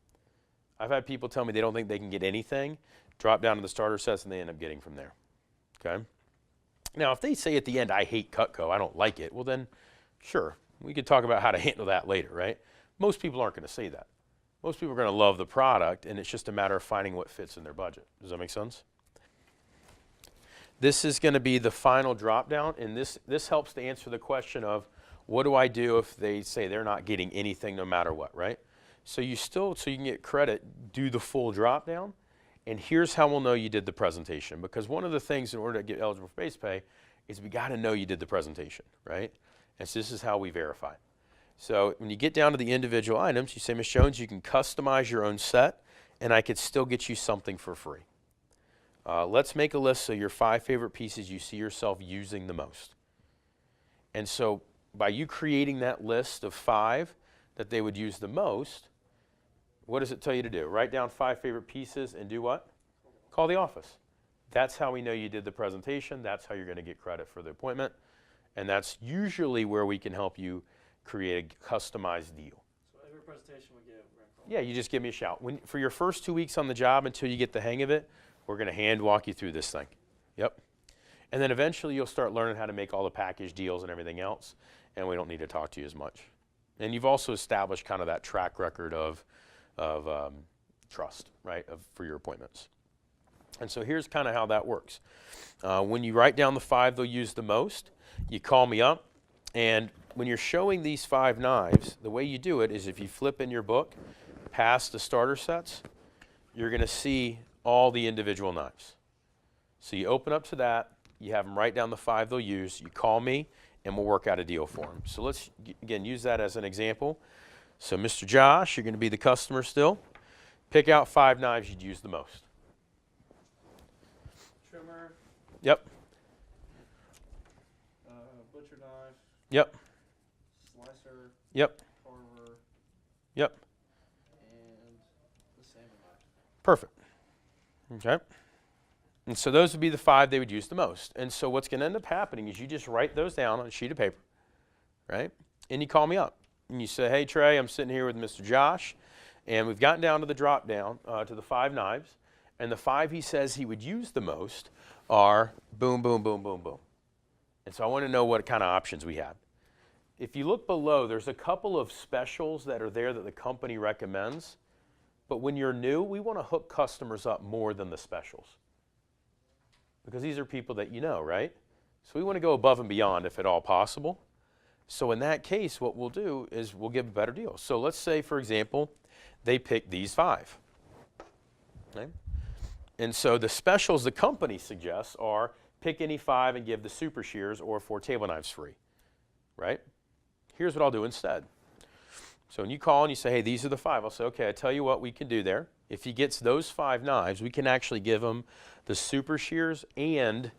I've had people tell me they don't think they can get anything, drop down to the starter sets, and they end up getting from there. Okay? Now, if they say at the end, I hate Cutco, I don't like it, well then, sure, we could talk about how to handle that later, right? Most people aren't going to say that. Most people are going to love the product, and it's just a matter of finding what fits in their budget. Does that make sense? This is going to be the final drop down, and this helps to answer the question of what do I do if they say they're not getting anything no matter what, right? So you can get credit, do the full drop down, and here's how we'll know you did the presentation. Because one of the things in order to get eligible for base pay is we got to know you did the presentation, right? And so this is how we verify. So when you get down to the individual items, you say, Ms. Jones, you can customize your own set, and I could still get you something for free. Let's make a list of your 5 favorite pieces you see yourself using the most. And so by you creating that list of 5 that they would use the most, what does it tell you to do? Write down 5 favorite pieces and do what? Call the office. That's how we know you did the presentation. That's how you're going to get credit for the appointment. And that's usually where we can help you create a customized deal. So every presentation we give, we're gonna call. Yeah, you just give me a shout. For your first 2 weeks on the job until you get the hang of it, we're going to hand walk you through this thing. Yep. And then eventually you'll start learning how to make all the package deals and everything else, and we don't need to talk to you as much. And you've also established kind of that track record of trust, right, for your appointments. And so here's kind of how that works. When you write down the 5 they'll use the most, you call me up, and when you're showing these 5 knives, the way you do it is if you flip in your book past the starter sets, you're going to see all the individual knives. So you open up to that, you have them write down the 5 they'll use, you call me, and we'll work out a deal for them. So let's, again, use that as an example. So Mr. Josh, you're going to be the customer still. Pick out 5 knives you'd use the most. Trimmer, Yep, butcher knife, yep, slicer, yep, carver, yep. and the salmon knife. Perfect. Okay. And so those would be the 5 they would use the most. And so what's going to end up happening is you just write those down on a sheet of paper, right? And you call me up. And you say, hey, Trey, I'm sitting here with Mr. Josh, and we've gotten down to the drop down to the 5 knives. And the 5 he says he would use the most are boom, boom, boom, boom, boom. And so I want to know what kind of options we have. If you look below, there's a couple of specials that are there that the company recommends. But when you're new, we want to hook customers up more than the specials. Because these are people that you know, right? So we want to go above and beyond if at all possible. So in that case, what we'll do is we'll give a better deal. So let's say, for example, they pick these 5. Okay? And so the specials the company suggests are pick any 5 and give the super shears or 4 table knives free, right? Here's what I'll do instead. So when you call and you say, hey, these are the 5, I'll say, okay, I tell you what we can do there. If he gets those 5 knives, we can actually give him the super shears and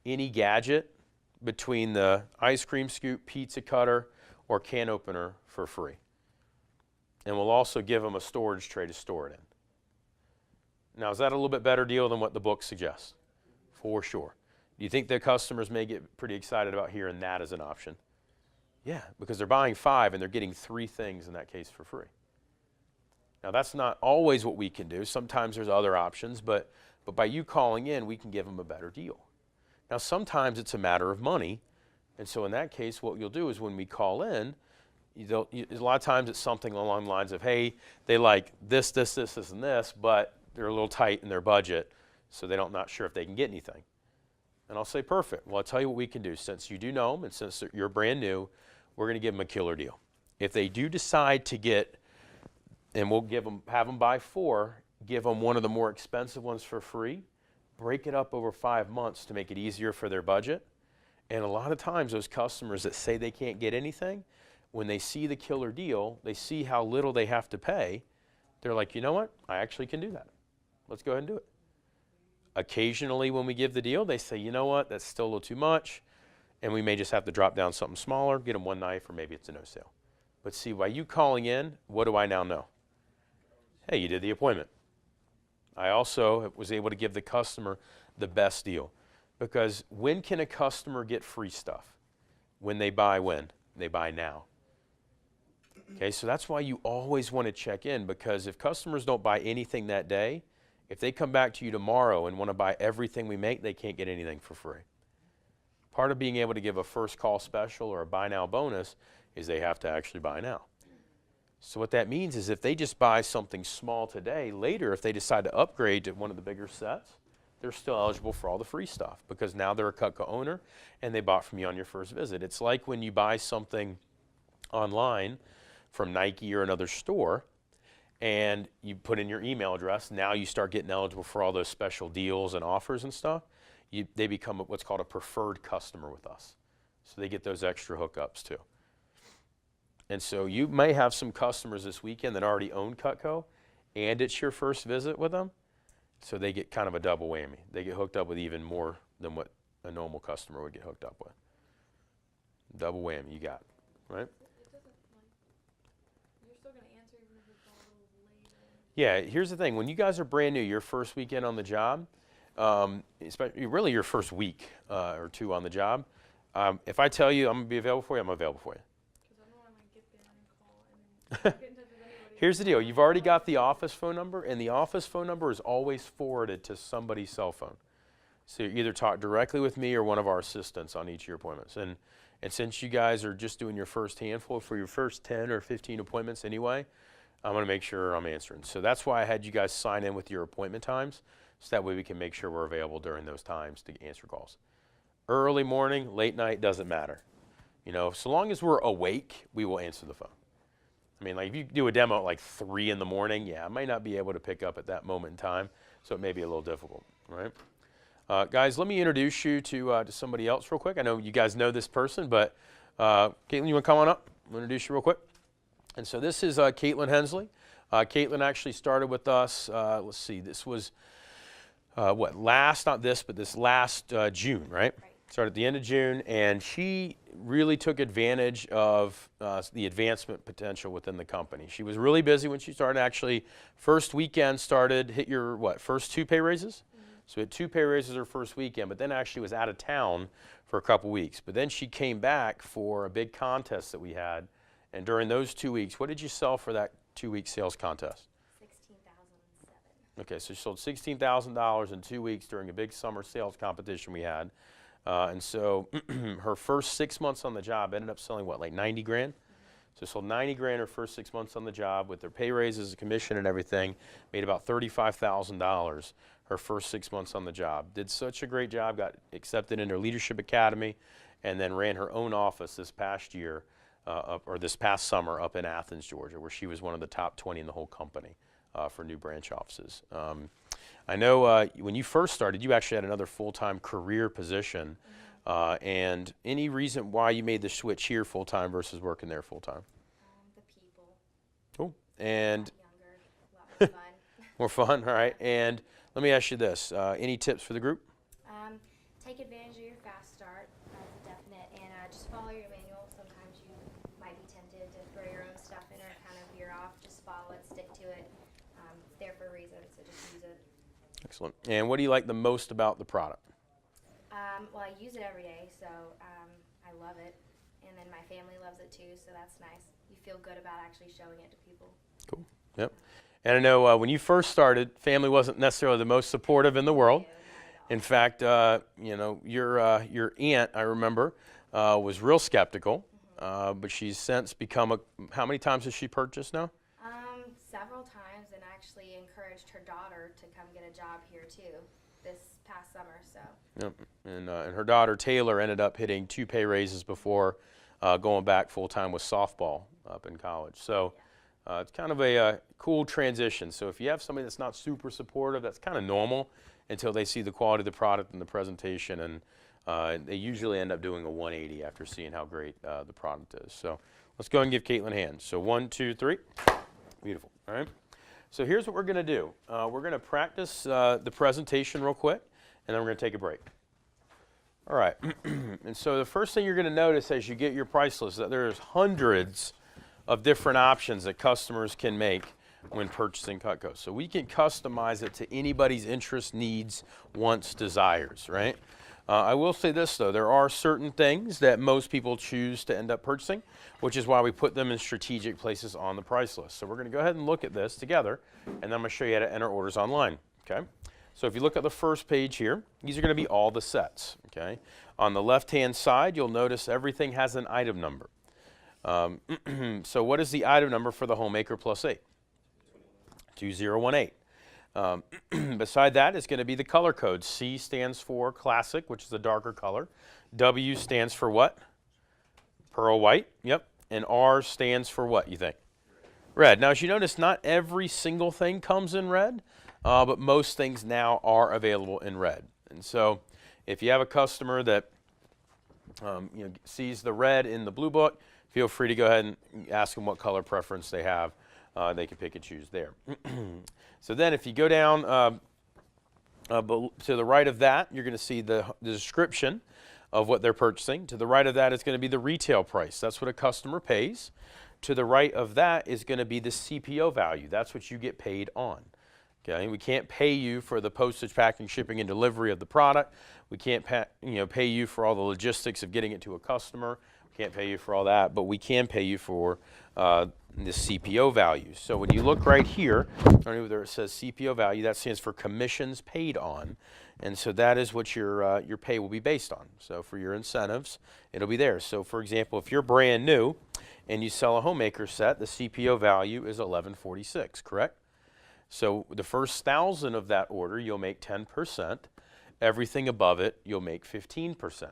any gadget between the ice cream scoop, pizza cutter, or can opener for free. And we'll also give him a storage tray to store it in. Now, is that a little bit better deal than what the book suggests? For sure. Do you think the customers may get pretty excited about hearing that as an option? Yeah, because they're buying 5 and they're getting 3 things in that case for free. Now, that's not always what we can do. Sometimes there's other options, but by you calling in, we can give them a better deal. Now, sometimes it's a matter of money, and so in that case, what you'll do is when we call in, a lot of times it's something along the lines of, hey, they like this, this, this, this, and this, but they're a little tight in their budget, so they're not sure if they can get anything. And I'll say, perfect. Well, I'll tell you what we can do. Since you do know them and since you're brand new, we're going to give them a killer deal. If they do decide to get, and we'll have them buy 4, give them one of the more expensive ones for free, break it up over 5 months to make it easier for their budget. And a lot of times those customers that say they can't get anything, when they see the killer deal, they see how little they have to pay, they're like, you know what? I actually can do that. Let's go ahead and do it. Occasionally when we give the deal, they say, you know what? That's still a little too much. And we may just have to drop down something smaller, get them 1 knife, or maybe it's a no sale. But see, by you calling in, what do I now know? Hey, you did the appointment. I also was able to give the customer the best deal. Because when can a customer get free stuff? When they buy when? They buy now. Okay, so that's why you always want to check in, because if customers don't buy anything that day, if they come back to you tomorrow and want to buy everything we make, they can't get anything for free. Part of being able to give a first call special or a buy now bonus is they have to actually buy now. So what that means is if they just buy something small today, later if they decide to upgrade to one of the bigger sets, they're still eligible for all the free stuff because now they're a Cutco owner and they bought from you on your first visit. It's like when you buy something online from Nike or another store and you put in your email address, now you start getting eligible for all those special deals and offers and stuff. They become what's called a preferred customer with us. So they get those extra hookups too. And so you may have some customers this weekend that already own Cutco and it's your first visit with them. So they get kind of a double whammy. They get hooked up with even more than what a normal customer would get hooked up with. Double whammy, you got it, right? It doesn't, like, you're still gonna answer even if it's a little later. Yeah, here's the thing. When you guys are brand new, your first weekend on the job, especially really your first week or two on the job, if I tell you I'm gonna be available for you, I'm available for you. Because I don't want to like get there and call and then get in touch with anybody. Here's the deal. You've already got the office phone number, and the office phone number is always forwarded to somebody's cell phone. So you either talk directly with me or one of our assistants on each of your appointments. And since you guys are just doing your first handful for your first 10 or 15 appointments anyway, I'm going to make sure I'm answering. So that's why I had you guys sign in with your appointment times, so that way we can make sure we're available during those times to answer calls. Early morning, late night, doesn't matter. You know, so long as we're awake, we will answer the phone. I mean, like if you do a demo at like 3 in the morning, yeah, I might not be able to pick up at that moment in time, so it may be a little difficult, right? Guys, let me introduce you to somebody else real quick. I know you guys know this person, but Caitlin, you want to come on up? I'll introduce you real quick. And so this is Caitlin Hensley. Caitlin actually started with us, let's see, this was this last June, right? Started at the end of June, and she really took advantage of the advancement potential within the company. She was really busy when she started. Actually, first weekend hit your, first 2 pay raises? So we had 2 pay raises her first weekend, but then actually was out of town for a couple weeks. But then she came back for a big contest that we had, and during those 2 weeks, what did you sell for that 2-week sales contest? $16,007. Okay, so she sold $16,000 in 2 weeks during a big summer sales competition we had. And so her first 6 months on the job ended up selling what, like 90 grand? So sold 90 grand her first 6 months on the job with their pay raises, commission and everything, made about $35,000 her first 6 months on the job. Did such a great job, got accepted into Leadership Academy, and then ran her own office this past year, this past summer up in Athens, Georgia, where she was one of the top 20 in the whole company for new branch offices. I know when you first started, you actually had another full-time career position. And any reason why you made the switch here full-time versus working there full-time? The people. Cool. And A lot younger, a lot more fun. more fun, all right. And let me ask you this, any tips for the group? Take advantage of your fast start, that's a definite, and just follow your manual. Sometimes you might be tempted to throw your own stuff in or kind of veer off. Just follow it, stick to it. It's there for a reason, so just use it. Excellent. And what do you like the most about the product? Well, I use it every day, so I love it. And then my family loves it too, so that's nice. You feel good about actually showing it to people. Cool. Yep. And I know when you first started, family wasn't necessarily the most supportive in the world. In fact, you know, your aunt, I remember, was real skeptical, but she's since become how many times has she purchased now? Several times, and actually encouraged her daughter to come get a job here too this past summer. So. Yep. And her daughter Taylor ended up hitting 2 pay raises before going back full time with softball up in college. So it's kind of a cool transition. So if you have somebody that's not super supportive, that's kind of normal until they see the quality of the product and the presentation, and they usually end up doing a 180 after seeing how great the product is. So let's go ahead and give Caitlin a hand. So 1, 2, 3. Beautiful. All right. So here's what we're going to do. We're going to practice the presentation real quick, and then we're going to take a break. All right. And so the first thing you're going to notice as you get your price list is that there's hundreds of different options that customers can make when purchasing Cutco. So we can customize it to anybody's interests, needs, wants, desires, right? I will say this though, there are certain things that most people choose to end up purchasing, which is why we put them in strategic places on the price list. So we're going to go ahead and look at this together, and then I'm going to show you how to enter orders online, okay? So if you look at the first page here, these are going to be all the sets, okay? On the left-hand side, you'll notice everything has an item number. So what is the item number for the Homemaker Plus 8? 2018. Beside that is going to be the color code. C stands for Classic, which is a darker color. W stands for what? Pearl white. Yep. And R stands for what, you think? Red. Now, as you notice, not every single thing comes in red, but most things now are available in red. And so if you have a customer that sees the red in the blue book, feel free to go ahead and ask them what color preference they have. They can pick and choose there. So then if you go down to the right of that, you're going to see the description of what they're purchasing. To the right of that is going to be the retail price. That's what a customer pays. To the right of that is going to be the CPO value. That's what you get paid on. Okay, we can't pay you for the postage, packing, shipping, and delivery of the product. We can't pay you for all the logistics of getting it to a customer. We can't pay you for all that, but we can pay you for the CPO value. So when you look right here, where it says CPO value, that stands for commissions paid on, and so that is what your pay will be based on. So for your incentives, it'll be there. So for example, if you're brand new and you sell a homemaker set, the CPO value is $11.46, correct? So the first 1,000 of that order, you'll make 10%. Everything above it, you'll make 15%.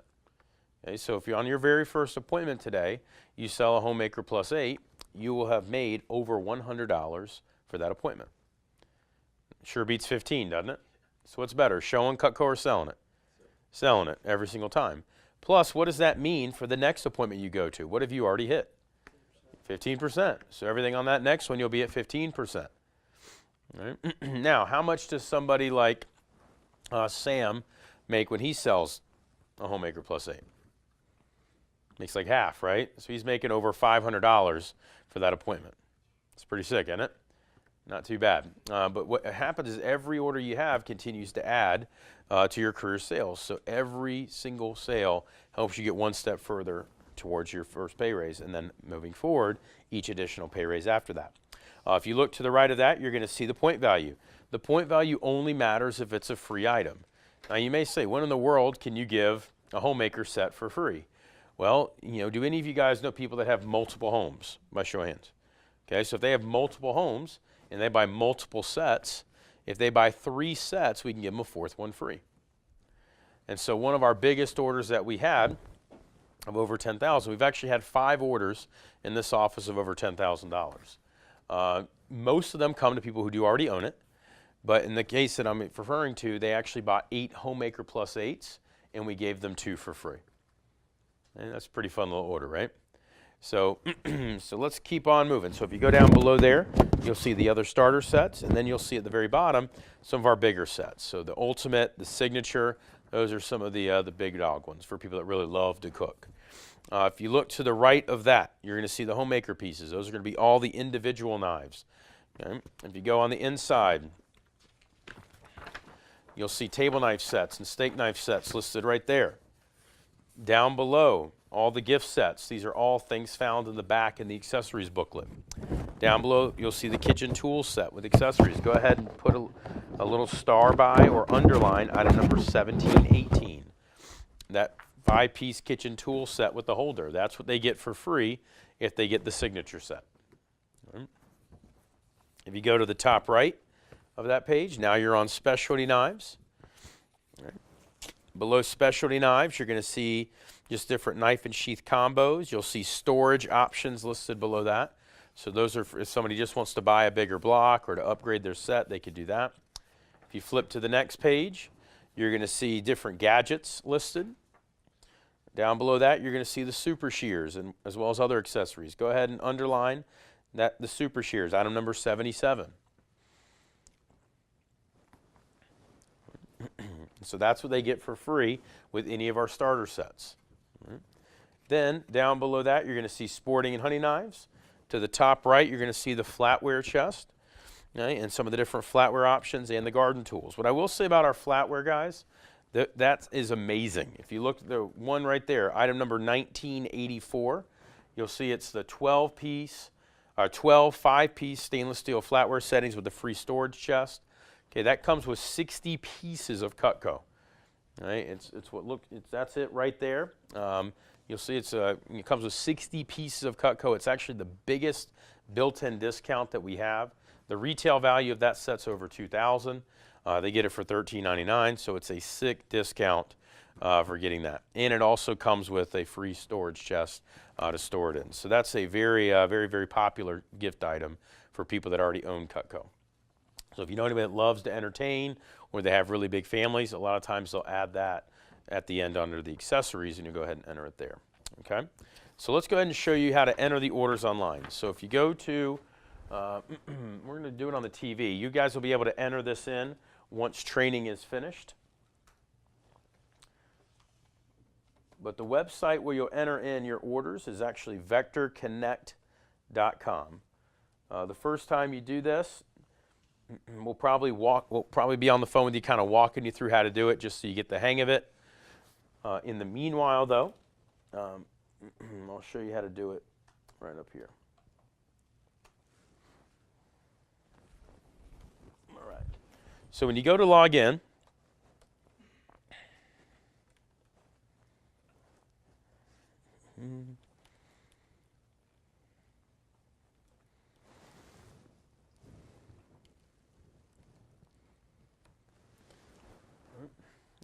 Okay, so if you're on your very first appointment today, you sell a homemaker plus 8, you will have made over $100 for that appointment. Sure beats 15, doesn't it? So what's better, showing Cutco or selling it? Selling it every single time. Plus, what does that mean for the next appointment you go to? What have you already hit? 15%. So everything on that next one, you'll be at 15%. Right. Now, how much does somebody like Sam make when he sells a homemaker plus 8? Makes like half, right? So he's making over $500 for that appointment. It's pretty sick, isn't it? Not too bad. But what happens is every order you have continues to add to your career sales. So every single sale helps you get one step further towards your first pay raise, and then moving forward, each additional pay raise after that. If you look to the right of that, you're going to see the point value. The point value only matters if it's a free item. Now you may say, when in the world can you give a homemaker set for free? Well, do any of you guys know people that have multiple homes? By show of hands. Okay, so if they have multiple homes and they buy multiple sets, if they buy 3 sets, we can give them a 4th one free. And so one of our biggest orders that we had of over $10,000, we've actually had 5 orders in this office of over $10,000. Most of them come to people who do already own it, but in the case that I'm referring to, they actually bought 8 homemaker plus 8s, and we gave them 2 for free. And that's a pretty fun little order, right? So, so let's keep on moving. So if you go down below there, you'll see the other starter sets, and then you'll see at the very bottom some of our bigger sets. So the Ultimate, the Signature, those are some of the big dog ones for people that really love to cook. If you look to the right of that, you're going to see the homemaker pieces. Those are going to be all the individual knives. Okay? If you go on the inside, you'll see table knife sets and steak knife sets listed right there. Down below, all the gift sets. These are all things found in the back in the accessories booklet. Down below, you'll see the kitchen tool set with accessories. Go ahead and put a little star by or underline item number 1718. That 5-piece kitchen tool set with the holder. That's what they get for free if they get the signature set. Right. If you go to the top right of that page, now you're on specialty knives. Right. Below specialty knives, you're going to see just different knife and sheath combos. You'll see storage options listed below that. So those are for if somebody just wants to buy a bigger block or to upgrade their set, they could do that. If you flip to the next page, you're going to see different gadgets listed. Down below that, you're going to see the super shears and as well as other accessories. Go ahead and underline that the super shears, item number 77. So that's what they get for free with any of our starter sets. Right. Then down below that, you're going to see sporting and hunting knives. To the top right, you're going to see the flatware chest, okay, and some of the different flatware options and the garden tools. What I will say about our flatware, guys, that is amazing. If you look at the one right there, item number 1984, you'll see it's the 12 5-piece stainless steel flatware settings with the free storage chest. Okay, that comes with 60 pieces of Cutco. Right, that's it right there. You'll see it comes with 60 pieces of Cutco. It's actually the biggest built-in discount that we have. The retail value of that set's over $2,000. They get it for $13.99, so it's a sick discount for getting that. And it also comes with a free storage chest to store it in. So that's a very, very popular gift item for people that already own Cutco. So if you know anybody that loves to entertain or they have really big families, a lot of times they'll add that at the end under the accessories, and you go ahead and enter it there. Okay? So let's go ahead and show you how to enter the orders online. So if you go to, we're going to do it on the TV. You guys will be able to enter this in once training is finished. But the website where you'll enter in your orders is actually vectorconnect.com. The first time you do this, we'll probably be on the phone with you, kind of walking you through how to do it, just so you get the hang of it. In the meanwhile, though, I'll show you how to do it right up here. All right. So when you go to log in,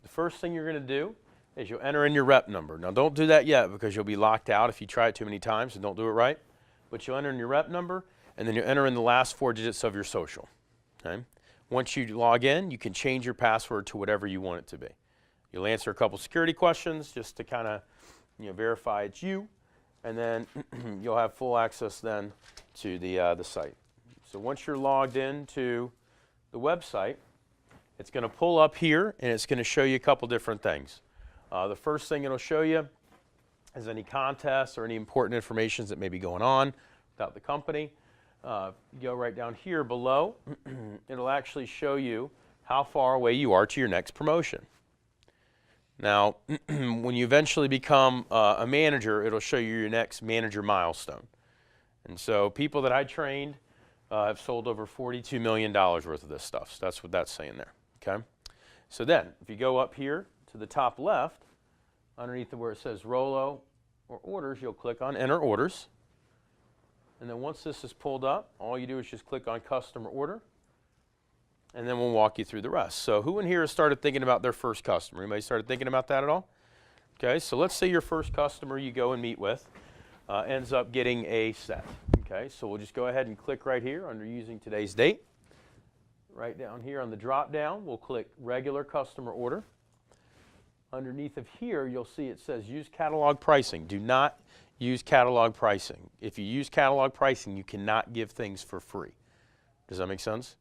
the first thing you're going to do is you'll enter in your rep number. Now, don't do that yet because you'll be locked out if you try it too many times and don't do it right. But you'll enter in your rep number, and then you'll enter in the last 4 digits of your social. Okay? Once you log in, you can change your password to whatever you want it to be. You'll answer a couple security questions just to kind of verify it's you, and then you'll have full access then to the site. So once you're logged into the website, it's going to pull up here, and it's going to show you a couple different things. The first thing it'll show you is any contests or any important information that may be going on about the company. You go right down here below, it'll actually show you how far away you are to your next promotion. Now, when you eventually become a manager, it'll show you your next manager milestone. And so people that I trained have sold over $42 million worth of this stuff. So that's what that's saying there. Okay. So then, if you go up here to the top left, underneath where it says Rollo or Orders, you'll click on Enter Orders. And then once this is pulled up, all you do is just click on Customer Order, and then we'll walk you through the rest. So who in here has started thinking about their first customer? Anybody started thinking about that at all? Okay, so let's say your first customer you go and meet with ends up getting a set. Okay, so we'll just go ahead and click right here under Using Today's Date. Right down here on the drop down, we'll click Regular Customer Order. Underneath of here, you'll see it says Use Catalog Pricing. Do not use catalog pricing. If you use catalog pricing, you cannot give things for free. Does that make sense?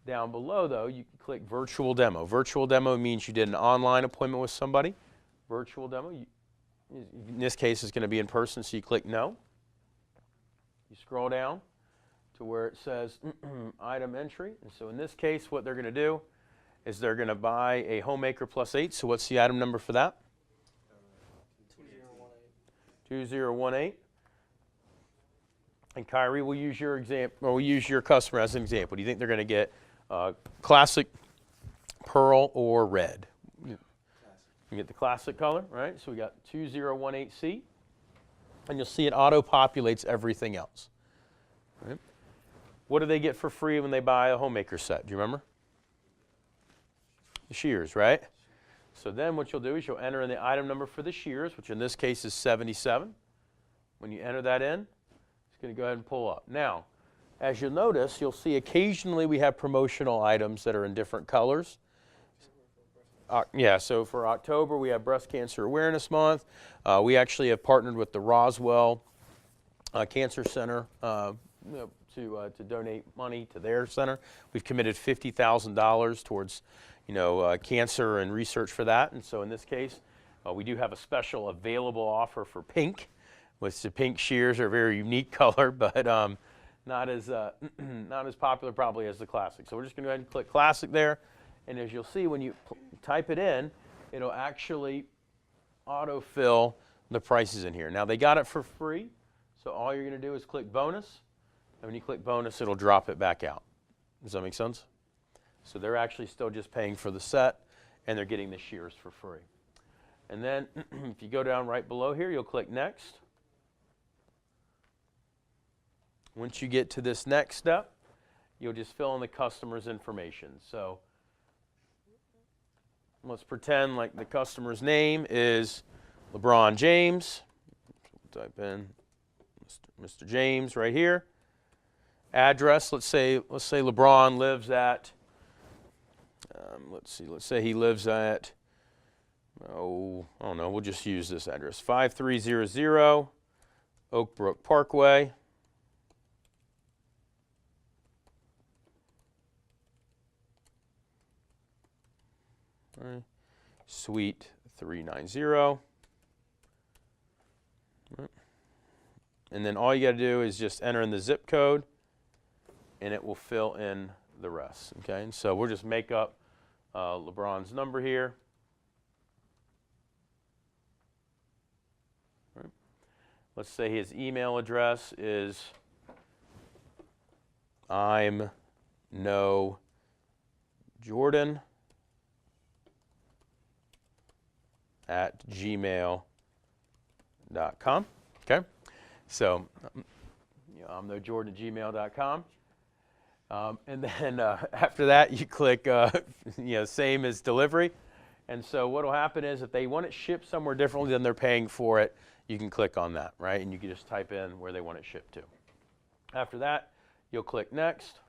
Down below, though, you can click Virtual Demo. Virtual Demo means you did an online appointment with somebody. Virtual Demo, in this case, is going to be in person, so you click No. You scroll down to where it says Item Entry. And so in this case, what they're going to do is they're going to buy a Homemaker Plus 8. So what's the item number for that? 2018. And Kyrie, we'll use your example, or we'll use your customer as an example. Do you think they're going to get classic, pearl, or red? You get the classic color, right? So we got 2018C, and you'll see it auto-populates everything else. Right? What do they get for free when they buy a Homemaker set? Do you remember? The shears, right? So then what you'll do is you'll enter in the item number for the shears, which in this case is 77. When you enter that in, it's going to go ahead and pull up. Now, as you'll notice, you'll see occasionally we have promotional items that are in different colors. So for October, we have Breast Cancer Awareness Month. We actually have partnered with the Roswell Cancer Center to donate money to their center. We've committed $50,000 towards cancer and research for that. And so in this case, we do have a special available offer for pink, which the pink shears are a very unique color, but not as popular probably as the classic. So we're just going to go ahead and click classic there. And as you'll see, when you type it in, it'll actually autofill the prices in here. Now, they got it for free, so all you're going to do is click bonus. And when you click bonus, it'll drop it back out. Does that make sense? So they're actually still just paying for the set, and they're getting the shears for free. And then if you go down right below here, you'll click next. Once you get to this next step, you'll just fill in the customer's information. So let's pretend like the customer's name is LeBron James. Type in Mr. James right here. Address, let's say LeBron lives at, let's say he lives at, I don't know, we'll just use this address, 5300 Oak Brook Parkway. Right. Suite 390. Right. And then all you got to do is just enter in the zip code, and it will fill in the rest. Okay, and so we'll just make up LeBron's number here. Right. Let's say his email address is I'm no Jordan at gmail.com. Okay, so I'm no Jordan at gmail.com. And then after that, you click, same as delivery. And so what will happen is if they want it shipped somewhere differently than they're paying for it, you can click on that, right? And you can just type in where they want it shipped to. After that, you'll click next.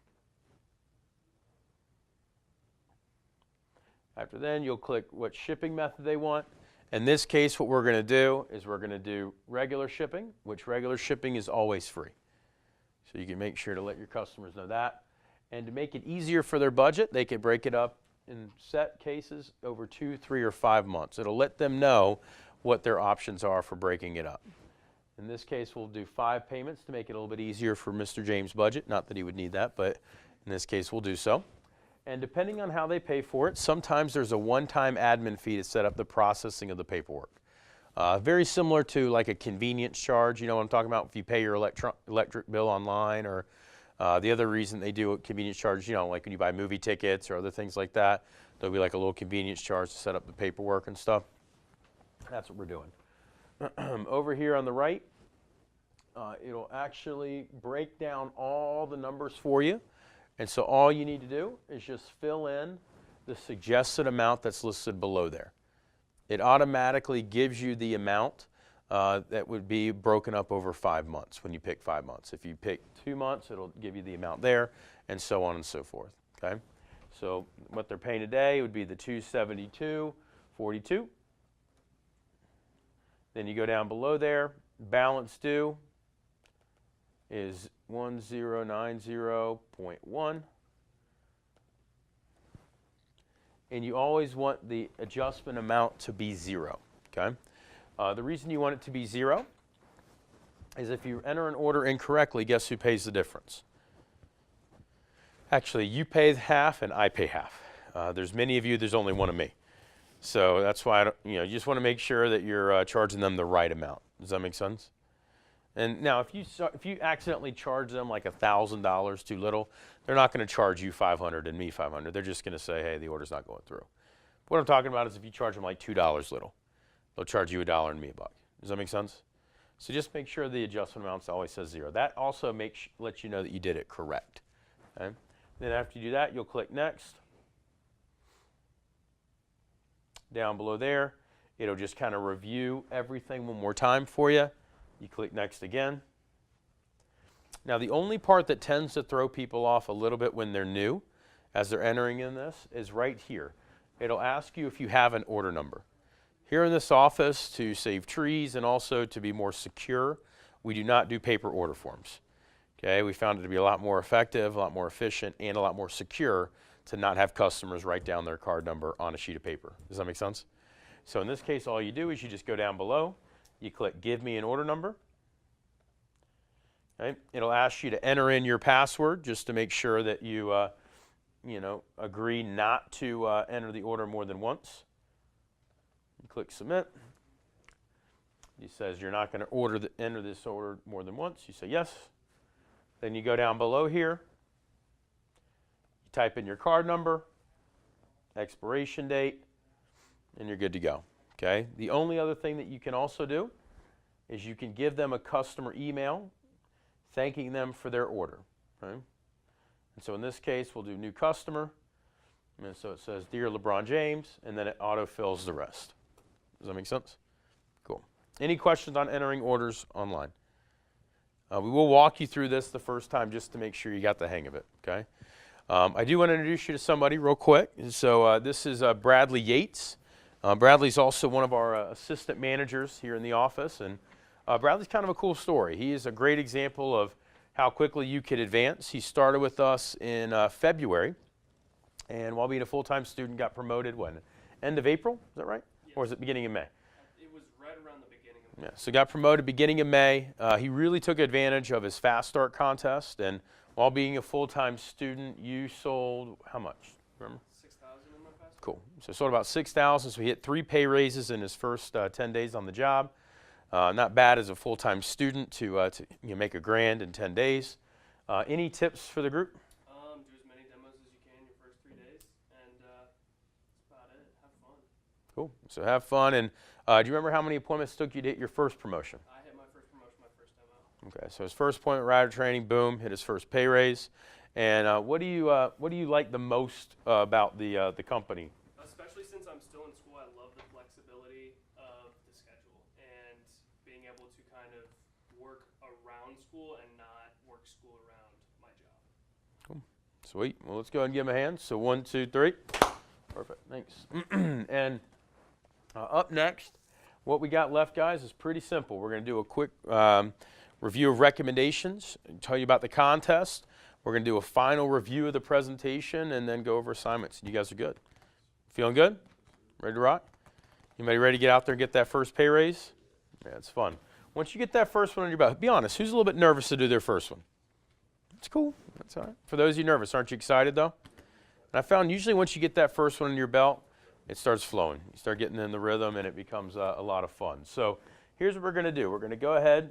After then, you'll click what shipping method they want. In this case, what we're going to do is we're going to do regular shipping, which regular shipping is always free. So you can make sure to let your customers know that. And to make it easier for their budget, they can break it up in set cases over 2, 3, or 5 months. It'll let them know what their options are for breaking it up. In this case, we'll do 5 payments to make it a little bit easier for Mr. James' budget. Not that he would need that, but in this case, we'll do so. And depending on how they pay for it, sometimes there's a one-time admin fee to set up the processing of the paperwork. Very similar to like a convenience charge, you know what I'm talking about? If you pay your electric bill online, or the other reason they do a convenience charge, like when you buy movie tickets or other things like that, there'll be like a little convenience charge to set up the paperwork and stuff. That's what we're doing. Over here on the right, it'll actually break down all the numbers for you. And so all you need to do is just fill in the suggested amount that's listed below there. It automatically gives you the amount that would be broken up over 5 months when you pick 5 months. If you pick 2 months, it'll give you the amount there, and so on and so forth. Okay? So what they're paying today would be the $272.42. Then you go down below there, balance due is 1090.1. And you always want the adjustment amount to be 0, okay? The reason you want it to be 0 is if you enter an order incorrectly, guess who pays the difference? Actually, you pay half and I pay half. There's many of you, there's only one of me. So that's why, you just want to make sure that you're charging them the right amount. Does that make sense? And now, if you accidentally charge them like $1,000 too little, they're not going to charge you $500 and me $500. They're just going to say, hey, the order's not going through. What I'm talking about is if you charge them like $2 little, they'll charge you $1 and me $1. Does that make sense? So just make sure the adjustment amount always says 0. That also lets you know that you did it correct. Okay? Then after you do that, you'll click next. Down below there, it'll just kind of review everything one more time for you. You click next again. Now the only part that tends to throw people off a little bit when they're new, as they're entering in this, is right here. It'll ask you if you have an order number. Here in this office, to save trees and also to be more secure, we do not do paper order forms. Okay, we found it to be a lot more effective, a lot more efficient, and a lot more secure to not have customers write down their card number on a sheet of paper. Does that make sense? So in this case, all you do is you just go down below, you click Give Me an Order Number. Okay. It'll ask you to enter in your password just to make sure that you, agree not to enter the order more than once. You click Submit. It says you're not going to enter this order more than once. You say yes. Then you go down below here. You type in your card number, expiration date, and you're good to go. Okay. The only other thing that you can also do is you can give them a customer email thanking them for their order. Right? And so in this case, we'll do new customer. And so it says, Dear LeBron James, and then it autofills the rest. Does that make sense? Cool. Any questions on entering orders online? We will walk you through this the first time just to make sure you got the hang of it. Okay. I do want to introduce you to somebody real quick. And so this is Bradley Yates. Bradley's also one of our assistant managers here in the office, and Bradley's kind of a cool story. He is a great example of how quickly you could advance. He started with us in February, and while being a full-time student, got promoted when? End of April, is that right? Yes. Or is it beginning of May? It was right around the beginning of Yeah, so got promoted beginning of May. He really took advantage of his Fast Start contest, and While being a full-time student, you sold how much? Remember? 6,000 in my fast. Cool. So sold about 6,000. So he hit 3 pay raises in his first 10 days on the job. Not bad as a full-time student to make a grand in 10 days. Any tips for the group? Do as many demos as you can your first 3 days, and that's about it. Have fun. Cool. So have fun. And do you remember how many appointments it took you to hit your first promotion? I hit my first promotion, my first demo. Okay. So his first appointment, rider training, boom, hit his first pay raise. And what do you like the most about the company? Especially since I'm still in school, I love the flexibility of the schedule and being able to kind of work around school and not work school around my job. Sweet. Well, let's go ahead and give him a hand. So 1, 2, 3. Perfect. Thanks. And up next, what we got left, guys, is pretty simple. We're going to do a quick review of recommendations, tell you about the contest. We're going to do a final review of the presentation and then go over assignments. You guys are good. Feeling good? Ready to rock? Anybody ready to get out there and get that first pay raise? Yeah, it's fun. Once you get that first one on your belt, be honest, who's a little bit nervous to do their first one? It's cool. That's all right. For those of you nervous, aren't you excited though? And I found usually once you get that first one in your belt, it starts flowing. You start getting in the rhythm and it becomes a lot of fun. So here's what we're going to do. We're going to go ahead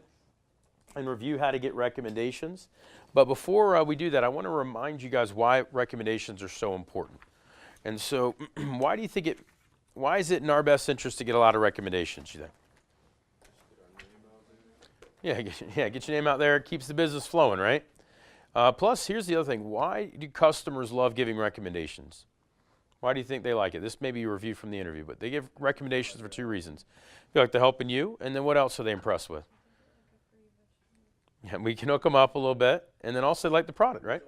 and review how to get recommendations. But before we do that, I want to remind you guys why recommendations are so important. And so why is it in our best interest to get a lot of recommendations, you think? Get your name out there. It keeps the business flowing, right? Plus, here's the other thing. Why do customers love giving recommendations? Why do you think they like it? This may be a review from the interview, but they give recommendations for 2 reasons. They like to helping you, and then what else are they impressed with? Yeah, we can hook them up a little bit, and then also they like the product, right?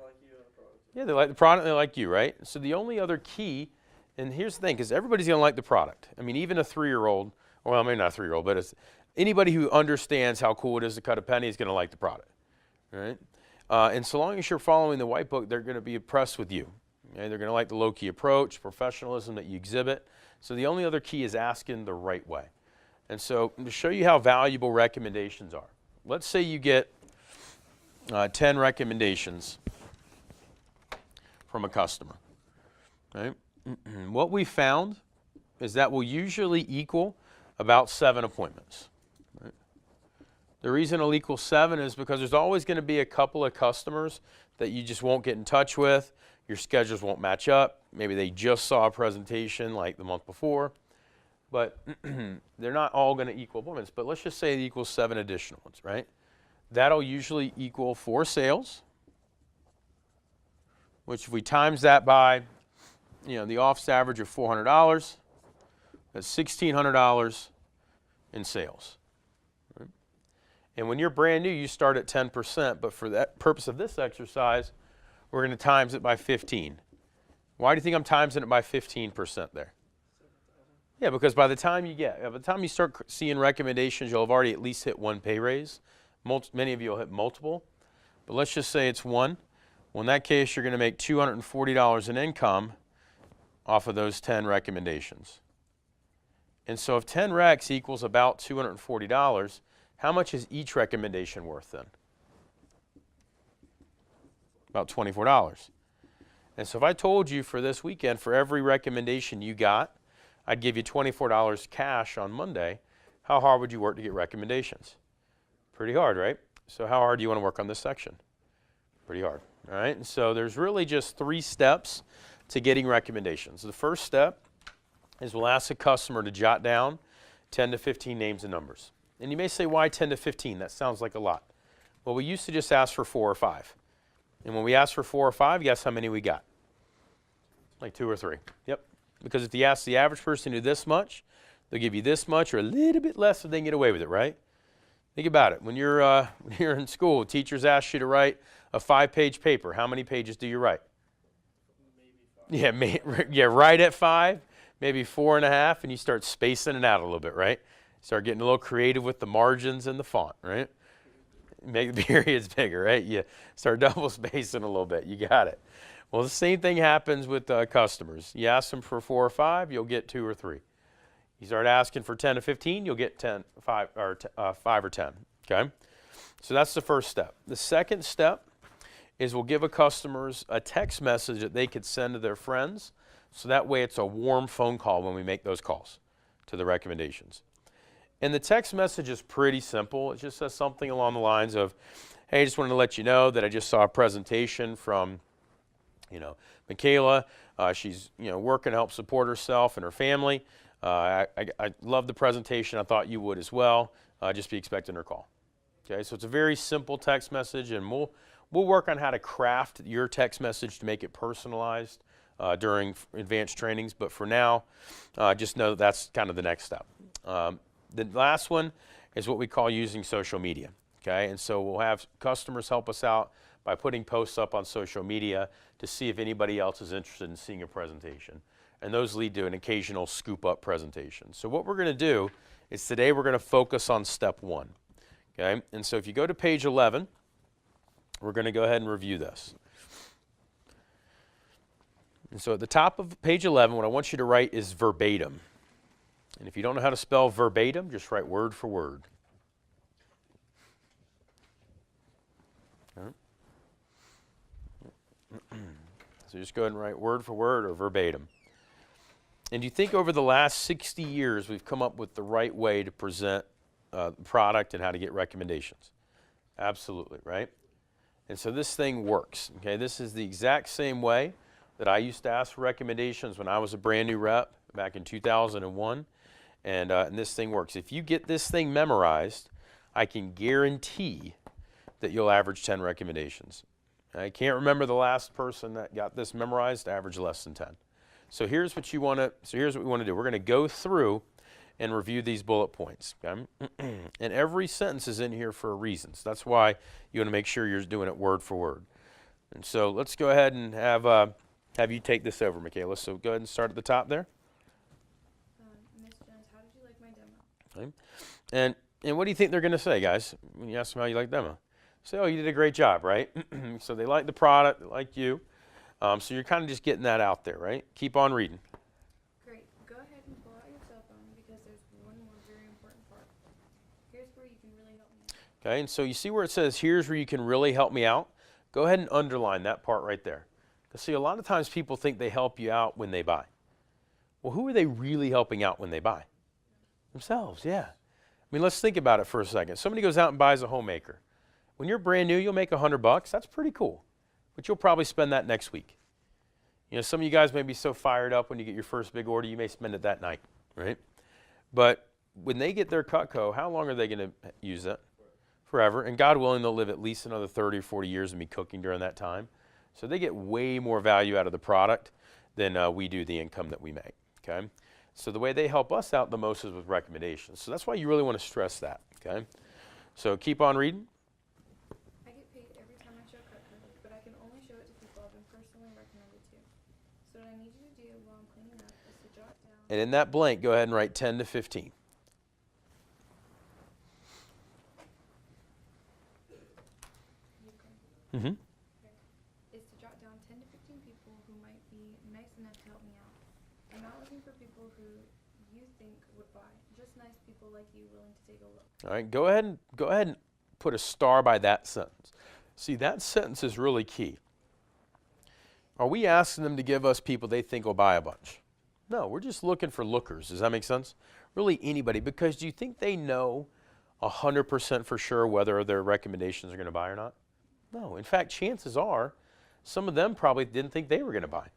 Yeah, they like the product, and they like you, right? So the only other key, and here's the thing, because everybody's going to like the product. I mean, even a 3-year-old, well, maybe not a 3-year-old, but it's anybody who understands how cool it is to cut a penny is going to like the product, right? And so long as you're following the white book, they're going to be impressed with you. Okay? They're going to like the low-key approach, professionalism that you exhibit. So the only other key is asking the right way. And so to show you how valuable recommendations are, let's say you get 10 recommendations from a customer. Right? What we found is that will usually equal about 7 appointments. Right? The reason it'll equal 7 is because there's always going to be a couple of customers that you just won't get in touch with. Your schedules won't match up. Maybe they just saw a presentation like the month before. But they're not all going to equal appointments. But let's just say it equals 7 additional ones, right? That'll usually equal 4 sales, which if we times that by, the office average of $400, that's $1,600 in sales. Right? And when you're brand new, you start at 10%, but for that purpose of this exercise, we're going to times it by 15. Why do you think I'm timesing it by 15% there? Yeah, because by the time you start seeing recommendations, you'll have already at least hit 1 pay raise. Many of you will hit multiple, but let's just say it's 1. Well, in that case, you're going to make $240 in income off of those 10 recommendations. And so if 10 recs equals about $240, how much is each recommendation worth then? About $24. And so if I told you for this weekend, for every recommendation you got, I'd give you $24 cash on Monday, how hard would you work to get recommendations? Pretty hard, right? So how hard do you want to work on this section? Pretty hard, all right? And so there's really just 3 steps to getting recommendations. The first step is we'll ask a customer to jot down 10 to 15 names and numbers. And you may say, why 10 to 15? That sounds like a lot. Well, we used to just ask for 4 or 5. And when we asked for 4 or 5, guess how many we got? Like 2 or 3. Yep. Because if you ask the average person to do this much, they'll give you this much or a little bit less if they can get away with it, right? Think about it. When you're in school, teachers ask you to write a 5-page paper. How many pages do you write? Maybe 5. Yeah, right at 5, maybe 4.5, and you start spacing it out a little bit, right? Start getting a little creative with the margins and the font, right? Make the periods bigger, right? You start double spacing a little bit. You got it. Well, the same thing happens with customers. You ask them for 4 or 5, you'll get 2 or 3. You start asking for 10 to 15, you'll get 5 or 10, okay? So that's the first step. The second step is we'll give a customers a text message that they could send to their friends. So that way it's a warm phone call when we make those calls to the recommendations. And the text message is pretty simple. It just says something along the lines of, hey, I just wanted to let you know that I just saw a presentation from, Michaela. She's, working to help support herself and her family. I love the presentation. I thought you would as well. Just be expecting her call. Okay, so it's a very simple text message, and we'll work on how to craft your text message to make it personalized during advanced trainings. But for now, just know that that's kind of the next step. The last one is what we call using social media. Okay, and so we'll have customers help us out by putting posts up on social media to see if anybody else is interested in seeing a presentation. And those lead to an occasional scoop up presentation. So what we're going to do is today we're going to focus on step 1. Okay, and so if you go to page 11, we're going to go ahead and review this. And so at the top of page 11, what I want you to write is verbatim. And if you don't know how to spell verbatim, just write word for word. Okay. So just go ahead and write word for word or verbatim. And do you think over the last 60 years we've come up with the right way to present the product and how to get recommendations? Absolutely, right? And so this thing works. Okay, this is the exact same way that I used to ask for recommendations when I was a brand new rep back in 2001. And this thing works. If you get this thing memorized, I can guarantee that you'll average 10 recommendations. I can't remember the last person that got this memorized, average less than 10. So here's what we want to do. We're going to go through and review these bullet points. Okay? And every sentence is in here for a reason. So that's why you want to make sure you're doing it word for word. And so let's go ahead and have you take this over, Michaela. So go ahead and start at the top there. Ms. Jones, how did you like my demo? Okay. And what do you think they're going to say, guys, when you ask them how you like the demo? Say, oh, you did a great job, right? So they like the product, they like you. So you're kind of just getting that out there, right? Keep on reading. Great. Go ahead and pull out your cell phone because there's one more very important part. Here's where you can really help me out. Okay, and so you see where it says, here's where you can really help me out? Go ahead and underline that part right there. Because see, a lot of times people think they help you out when they buy. Well, who are they really helping out when they buy? Themselves, yeah. I mean, let's think about it for a second. Somebody goes out and buys a homemaker. When you're brand new, you'll make $100. That's pretty cool. But you'll probably spend that next week. Some of you guys may be so fired up when you get your first big order, you may spend it that night, right? But when they get their Cutco, how long are they going to use it? Forever. And God willing, they'll live at least another 30 or 40 years and be cooking during that time. So they get way more value out of the product than we do the income that we make, okay? So the way they help us out the most is with recommendations. So that's why you really want to stress that, okay? So keep on reading. I get paid every time I show Cutco, but I can only show it to people I've been personally recommended to. So what I need you to do while I'm cleaning up is to jot down. And in that blank, go ahead and write 10 to 15. Mm-hmm. Is to jot down 10 to 15 people who might be nice enough to help me out. I'm not looking for people who you think would buy, just nice people like you willing to take a look. All right, go ahead and put a star by that sentence. See, that sentence is really key. Are we asking them to give us people they think will buy a bunch? No, we're just looking for lookers. Does that make sense? Really anybody, because do you think they know 100% for sure whether their recommendations are going to buy or not? No. In fact, chances are some of them probably didn't think they were going to buy.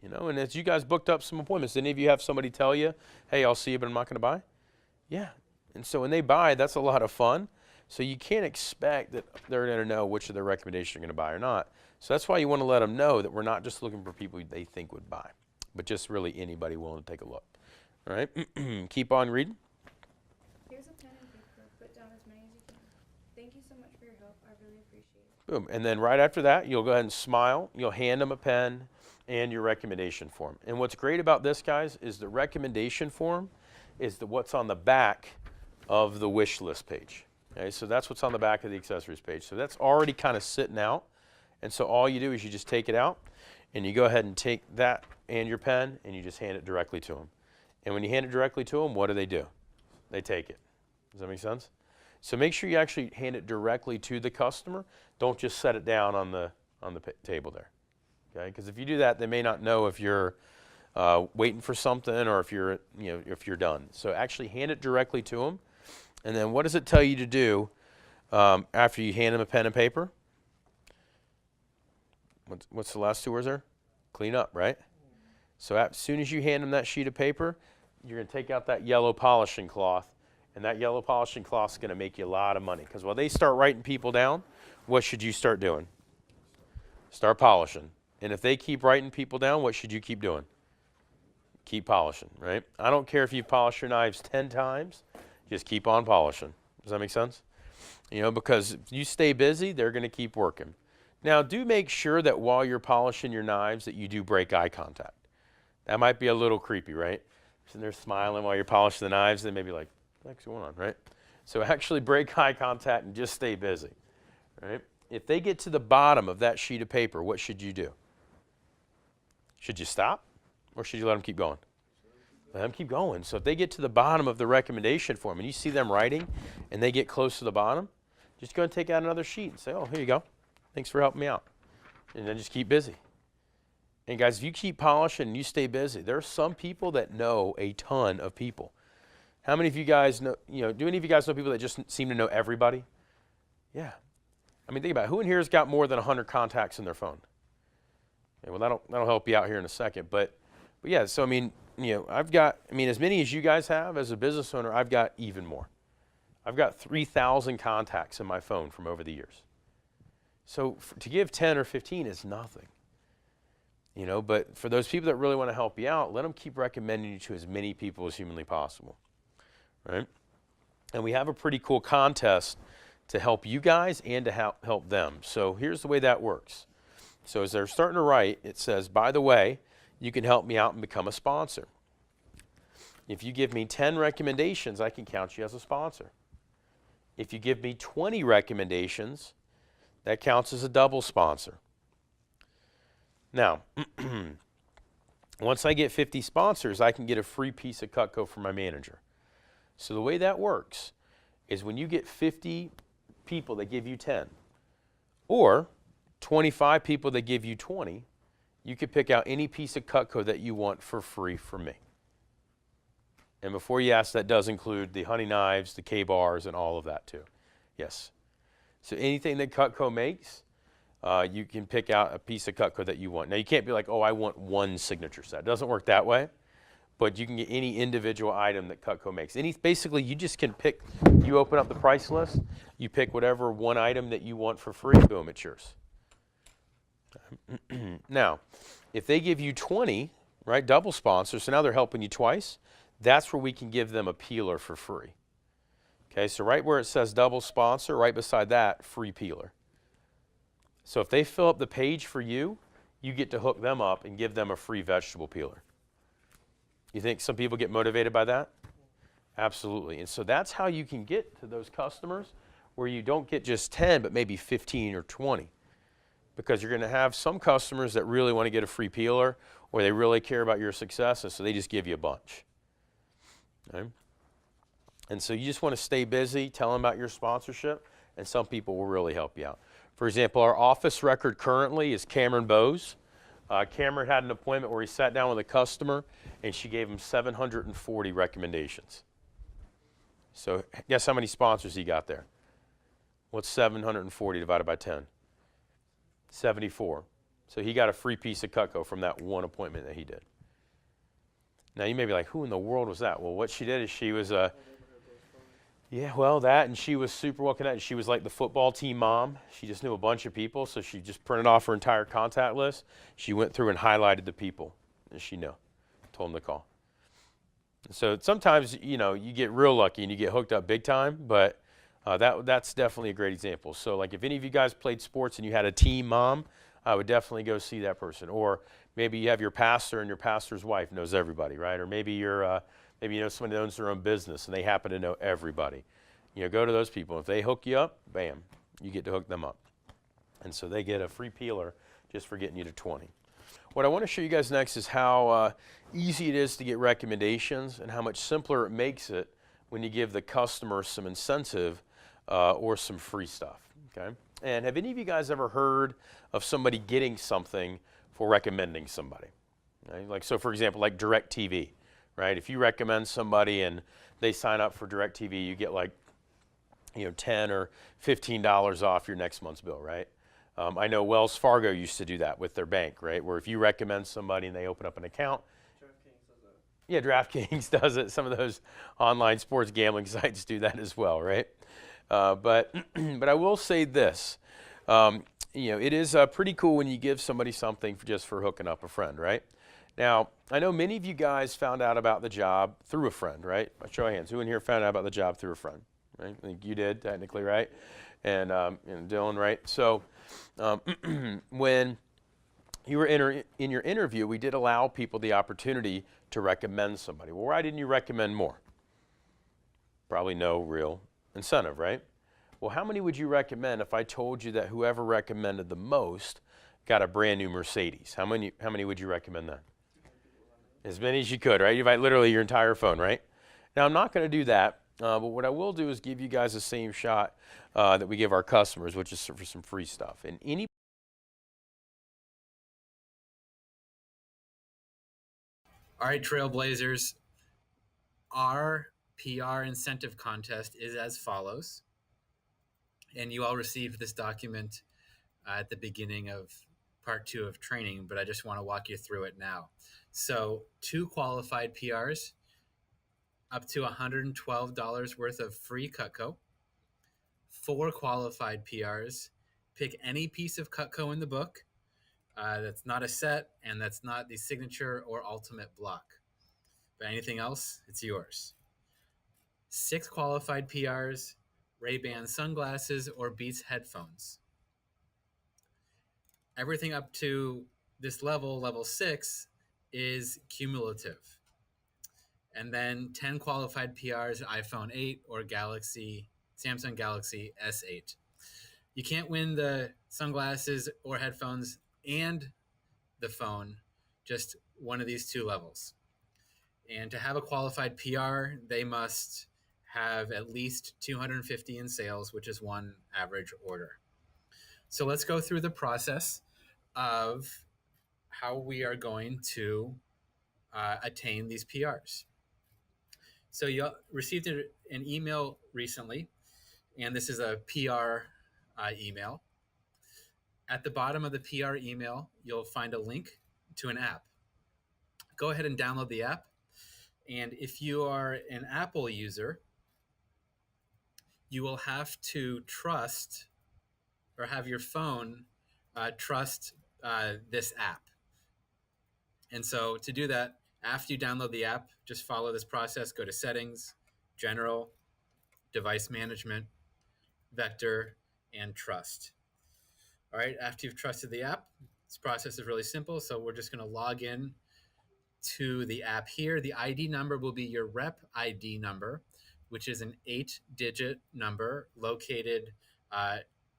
And as you guys booked up some appointments, did any of you have somebody tell you, hey, I'll see you, but I'm not going to buy? Yeah. And so when they buy, that's a lot of fun. So you can't expect that they're going to know which of their recommendations are going to buy or not. So that's why you want to let them know that we're not just looking for people they think would buy, but just really anybody willing to take a look. All right? Keep on reading. Here's a pen and paper. Put down as many as you can. Thank you so much for your help. I really appreciate it. Boom. And then right after that, you'll go ahead and smile. You'll hand them a pen and your recommendation form. And what's great about this, guys, is the recommendation form is what's on the back of the wish list page. Okay, so that's what's on the back of the accessories page. So that's already kind of sitting out. And so all you do is you just take it out and you go ahead and take that and your pen and you just hand it directly to them. And when you hand it directly to them, what do? They take it. Does that make sense? So make sure you actually hand it directly to the customer. Don't just set it down on the on the table there. Okay, because if you do that, they may not know if you're waiting for something or if you're, if you're done. So actually hand it directly to them. And then what does it tell you to do after you hand them a pen and paper? What's the last two words there? Clean up, right? So as soon as you hand them that sheet of paper, you're going to take out that yellow polishing cloth, and that yellow polishing cloth is going to make you a lot of money. Because while they start writing people down, what should you start doing? Start polishing. And if they keep writing people down, what should you keep doing? Keep polishing, right? I don't care if you polish your knives 10 times, just keep on polishing. Does that make sense? Because if you stay busy, they're going to keep working. Now, do make sure that while you're polishing your knives that you do break eye contact. That might be a little creepy, right? Sitting there smiling while you're polishing the knives, they may be like, what's going on, right? So actually break eye contact and just stay busy, right? If they get to the bottom of that sheet of paper, what should you do? Should you stop or should you let them keep going? Let them keep going. So if they get to the bottom of the recommendation form and you see them writing and they get close to the bottom, just go and take out another sheet and say, oh, here you go. Thanks for helping me out. And then just keep busy. And guys, if you keep polishing and you stay busy, there are some people that know a ton of people. How many of you guys know, do any of you guys know people that just seem to know everybody? Yeah. I mean, think about it. Who in here has got more than 100 contacts in their phone? Okay, well, that'll help you out here in a second. But yeah, so I mean, as many as you guys have as a business owner, I've got even more. I've got 3,000 contacts in my phone from over the years. So to give 10 or 15 is nothing. But for those people that really want to help you out, let them keep recommending you to as many people as humanly possible, right? And we have a pretty cool contest to help you guys and to help them. So here's the way that works. So as they're starting to write, it says, by the way, you can help me out and become a sponsor. If you give me 10 recommendations, I can count you as a sponsor. If you give me 20 recommendations, that counts as a double sponsor. Now, once I get 50 sponsors, I can get a free piece of Cutco from my manager. So the way that works is when you get 50 people that give you 10, or 25 people that give you 20, you could pick out any piece of Cutco that you want for free from me. And before you ask, that does include the honey knives, the K-bars, and all of that too. Yes. So anything that Cutco makes, you can pick out a piece of Cutco that you want. Now, you can't be like, oh, I want one signature set. It doesn't work that way. But you can get any individual item that Cutco makes. Basically, you just can pick, you open up the price list, you pick whatever one item that you want for free, boom, it's yours. Now, if they give you 20, right, double sponsors, so now they're helping you twice, that's where we can give them a peeler for free. Okay, so right where it says double sponsor, right beside that, free peeler. So if they fill up the page for you, you get to hook them up and give them a free vegetable peeler. You think some people get motivated by that? Absolutely. And so that's how you can get to those customers where you don't get just 10, but maybe 15 or 20. Because you're going to have some customers that really want to get a free peeler or they really care about your success, and so they just give you a bunch. Okay? And so you just want to stay busy, tell them about your sponsorship, and some people will really help you out. For example, our office record currently is Cameron Bowes. Cameron had an appointment where he sat down with a customer and she gave him 740 recommendations. So guess how many sponsors he got there? What's 740 divided by 10? 74. So he got a free piece of Cutco from that one appointment that he did. Now you may be like, who in the world was that? Well, what she did is she was and she was super well connected. She was like the football team mom. She just knew a bunch of people, so she just printed off her entire contact list. She went through and highlighted the people that she knew, told them to call. So sometimes, you get real lucky and you get hooked up big time, but that's definitely a great example. So like if any of you guys played sports and you had a team mom, I would definitely go see that person. Or maybe you have your pastor and your pastor's wife knows everybody, right? Or maybe you're maybe you know somebody that owns their own business and they happen to know everybody. Go to those people. If they hook you up, bam, you get to hook them up. And so they get a free peeler just for getting you to 20. What I want to show you guys next is how easy it is to get recommendations and how much simpler it makes it when you give the customer some incentive or some free stuff. Okay? And have any of you guys ever heard of somebody getting something for recommending somebody? Right? Like, so for example, like DirecTV, right? If you recommend somebody and they sign up for DirecTV, you get like, you know, $10 or $15 off your next month's bill, right? I know Wells Fargo used to do that with their bank, right? Where if you recommend somebody and they open up an account, DraftKings does that. yeah, DraftKings does it. Some of those online sports gambling sites do that as well, right? But but I will say this, you know, it is pretty cool when you give somebody something just for hooking up a friend, right? Now, I know many of you guys found out about the job through a friend, right? By show of hands, who in here found out about the job through a friend? Right? I think you did, technically, right? And Dylan, right? So when you were in your interview, we did allow people the opportunity to recommend somebody. Well, why didn't you recommend more? Probably no real incentive, right? Well, how many would you recommend if I told you that whoever recommended the most got a brand new Mercedes? How many would you recommend that? As many as you could, right? You invite literally your entire phone, right? Now, I'm not going to do that, but what I will do is give you guys the same shot that we give our customers, which is for some free stuff. And any All right, Trailblazers, our PR incentive contest is as follows. And you all received this document at the beginning of part 2 of training, but I just want to walk you through it now. So 2 qualified PRs, up to $112 worth of free Cutco. 4 qualified PRs, pick any piece of Cutco in the book. That's not a set, and that's not the signature or ultimate block. But anything else, it's yours. 6 qualified PRs, Ray-Ban sunglasses or Beats headphones. Everything up to this level, level 6, is cumulative. And then 10 qualified PRs, iPhone 8 or Samsung Galaxy S8. You can't win the sunglasses or headphones and the phone, just one of these 2 levels. And to have a qualified PR, they must have at least 250 in sales, which is 1 average order. So let's go through the process of how we are going to attain these PRs. So you received an email recently, and this is a PR email. At the bottom of the PR email, you'll find a link to an app. Go ahead and download the app. And if you are an Apple user, you will have to trust or have your phone trust this app. And so to do that, after you download the app, just follow this process. Go to Settings, General, Device Management, Vector, and Trust. All right, after you've trusted the app, this process is really simple. So we're just going to log in to the app here. The ID number will be your rep ID number, which is an 8-digit number located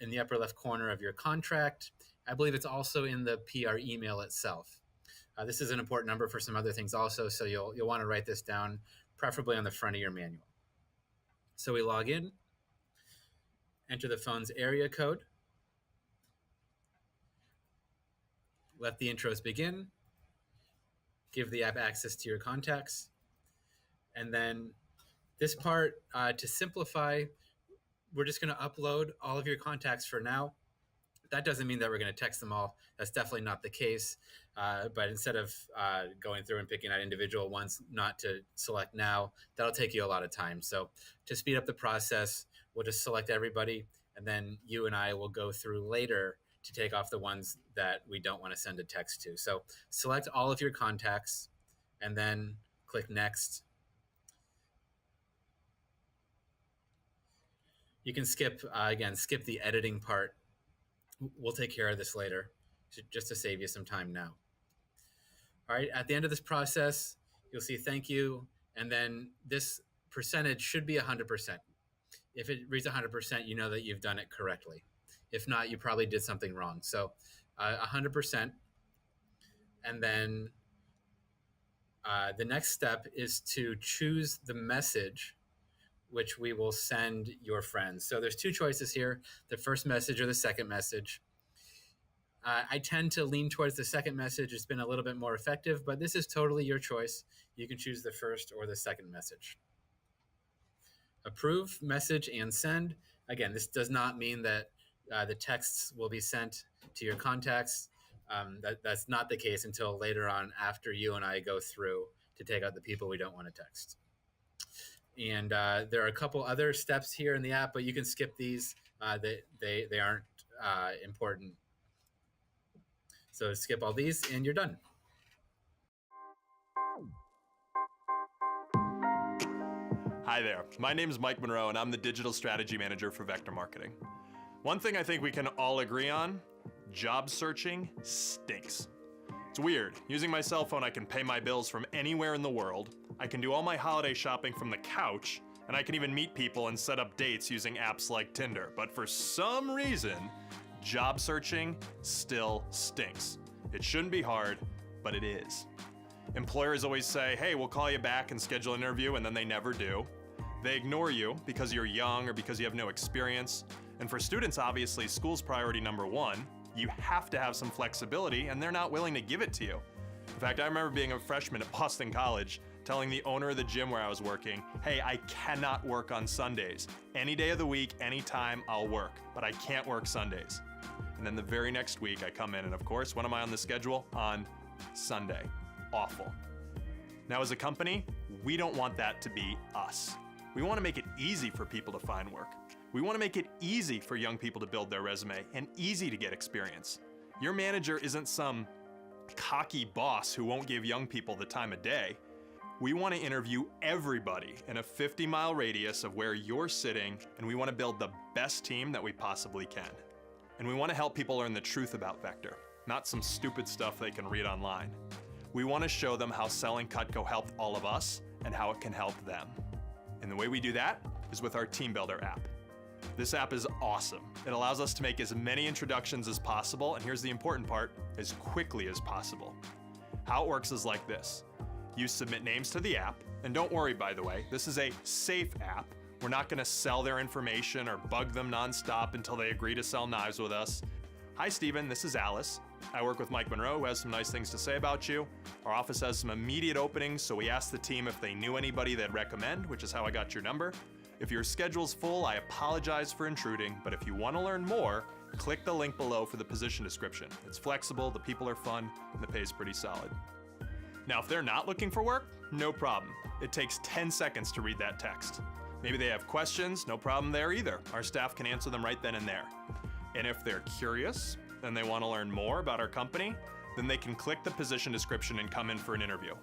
in the upper left corner of your contract. I believe it's also in the PR email itself. This is an important number for some other things also, so you'll want to write this down, preferably on the front of your manual. So we log in, enter the phone's area code, let the intros begin, give the app access to your contacts, and then this part, to simplify, we're just going to upload all of your contacts for now. That doesn't mean that we're going to text them all. That's definitely not the case. But instead of going through and picking out individual ones not to select now, that'll take you a lot of time. So to speed up the process, we'll just select everybody, and then you and I will go through later to take off the ones that we don't want to send a text to. So select all of your contacts, and then click Next. You can skip the editing part. We'll take care of this later, just to save you some time now. All right, at the end of this process, you'll see thank you, and then this percentage should be 100%. If it reads 100%, you know that you've done it correctly. If not, you probably did something wrong. So 100%. And then the next step is to choose the message which we will send your friends. So there's two choices here, the first message or the second message. I tend to lean towards the second message. It's been a little bit more effective, but this is totally your choice. You can choose the first or the second message. Approve, message, and send. Again, this does not mean that the texts will be sent to your contacts. That's not the case until later on after you and I go through to take out the people we don't want to text. And there are a couple other steps here in the app, but you can skip these. They aren't important. So skip all these and you're done. Hi there, my name is Mike Monroe and I'm the Digital Strategy Manager for Vector Marketing. One thing I think we can all agree on, job searching stinks. It's weird. Using my cell phone, I can pay my bills from anywhere in the world, I can do all my holiday shopping from the couch, and I can even meet people and set up dates using apps like Tinder. But for some reason, job searching still stinks. It shouldn't be hard, but it is. Employers always say, hey, we'll call you back and schedule an interview, and then they never do. They ignore you because you're young or because you have no experience. And for students, obviously, school's priority number one. You have to have some flexibility, and they're not willing to give it to you. In fact, I remember being a freshman at Boston College, telling the owner of the gym where I was working, hey, I cannot work on Sundays. Any day of the week, anytime, I'll work, but I can't work Sundays. And then the very next week, I come in, and of course, when am I on the schedule? On Sunday. Awful. Now, as a company, we don't want that to be us. We want to make it easy for people to find work. We want to make it easy for young people to build their resume and easy to get experience. Your manager isn't some cocky boss who won't give young people the time of day. We want to interview everybody in a 50-mile radius of where you're sitting, and we want to build the best team that we possibly can. And we want to help people learn the truth about Vector, not some stupid stuff they can read online. We want to show them how selling Cutco helped all of us and how it can help them. And the way we do that is with our Team Builder app. This app is awesome. It allows us to make as many introductions as possible, and here's the important part, as quickly as possible. How it works is like this. You submit names to the app, and don't worry, by the way, this is a safe app. We're not gonna sell their information or bug them nonstop until they agree to sell knives with us. Hi, Steven, this is Alice. I work with Mike Monroe, who has some nice things to say about you. Our office has some immediate openings, so we asked the team if they knew anybody they'd recommend, which is how I got your number. If your schedule's full, I apologize for intruding, but if you want to learn more, click the link below for the position description. It's flexible, the people are fun, and the pay's pretty solid. Now, if they're not looking for work, no problem. It takes 10 seconds to read that text. Maybe they have questions, no problem there either. Our staff can answer them right then and there. And if they're curious and they want to learn more about our company, then they can click the position description and come in for an interview.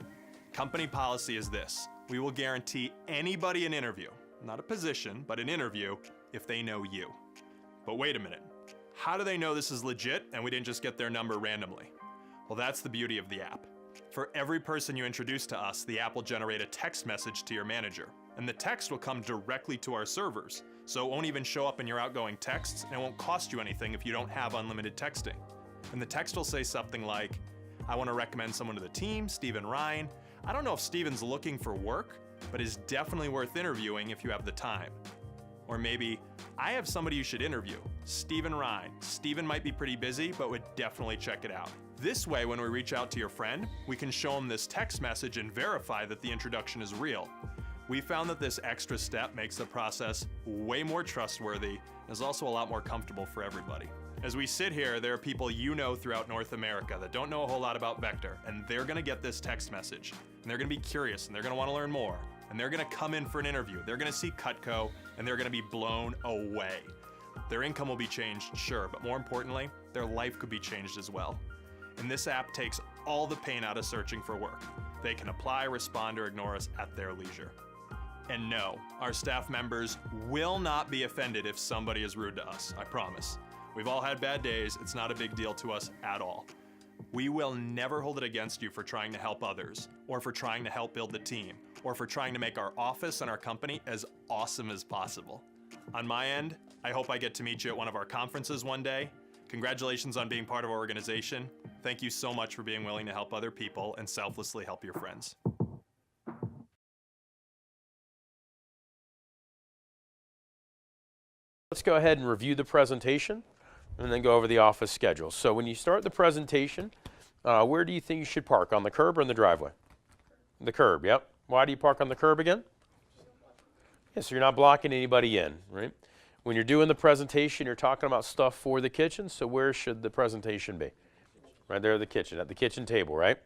Company policy is this: we will guarantee anybody an interview, not a position, but an interview, if they know you. But wait a minute, how do they know this is legit and we didn't just get their number randomly? Well, that's the beauty of the app. For every person you introduce to us, the app will generate a text message to your manager, and the text will come directly to our servers, so it won't even show up in your outgoing texts, and it won't cost you anything if you don't have unlimited texting. And the text will say something like, I want to recommend someone to the team, Steven Ryan. I don't know if Steven's looking for work, but is definitely worth interviewing if you have the time. Or maybe, I have somebody you should interview, Steven Ryan. Steven might be pretty busy, but would definitely check it out. This way, when we reach out to your friend, we can show them this text message and verify that the introduction is real. We found that this extra step makes the process way more trustworthy and is also a lot more comfortable for everybody. As we sit here, there are people you know throughout North America that don't know a whole lot about Vector, and they're gonna get this text message, and they're gonna be curious, and they're gonna wanna learn more, and they're gonna come in for an interview. They're gonna see Cutco, and they're gonna be blown away. Their income will be changed, sure, but more importantly, their life could be changed as well. And this app takes all the pain out of searching for work. They can apply, respond, or ignore us at their leisure. And no, our staff members will not be offended if somebody is rude to us, I promise. We've all had bad days, it's not a big deal to us at all. We will never hold it against you for trying to help others, or for trying to help build the team, or for trying to make our office and our company as awesome as possible. On my end, I hope I get to meet you at one of our conferences one day. Congratulations on being part of our organization. Thank you so much for being willing to help other people and selflessly help your friends. Let's go ahead and review the presentation and then go over the office schedule. So when you start the presentation, where do you think you should park, on the curb or in the driveway? The curb, yep. Why do you park on the curb again? Yeah, so you're not blocking anybody in, right? When you're doing the presentation, you're talking about stuff for the kitchen, so where should the presentation be? Right there at the kitchen, at the kitchen table, right?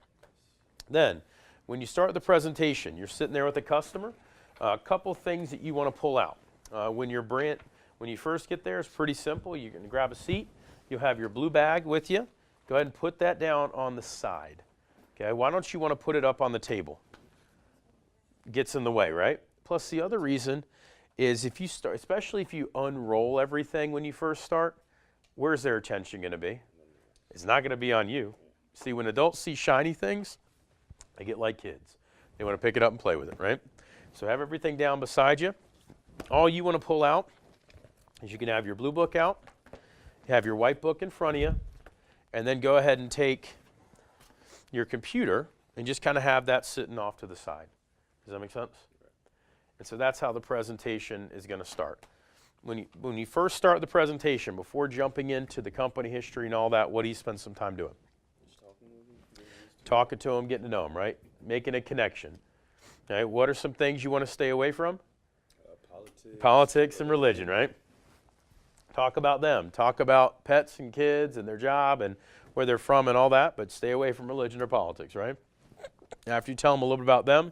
Then, when you start the presentation, you're sitting there with the customer. A couple things that you want to pull out. When you first get there, it's pretty simple. You're going to grab a seat. You'll have your blue bag with you. Go ahead and put that down on the side. Okay, why don't you want to put it up on the table? Gets in the way, right? Plus, the other reason is if you start, especially if you unroll everything when you first start, where's their attention going to be? It's not going to be on you. See, when adults see shiny things, they get like kids. They want to pick it up and play with it, right? So have everything down beside you. All you want to pull out is you can have your blue book out, you have your white book in front of you, and then go ahead and take your computer and just kind of have that sitting off to the side. Does that make sense? And so that's how the presentation is going to start. When you first start the presentation, before jumping into the company history and all that, what do you spend some time doing? Talking to them, getting to know them, right? Making a connection. Okay, what are some things you want to stay away from? Politics and religion, right? Talk about them. Talk about pets and kids and their job and where they're from and all that, but stay away from religion or politics, right? After you tell them a little bit about them,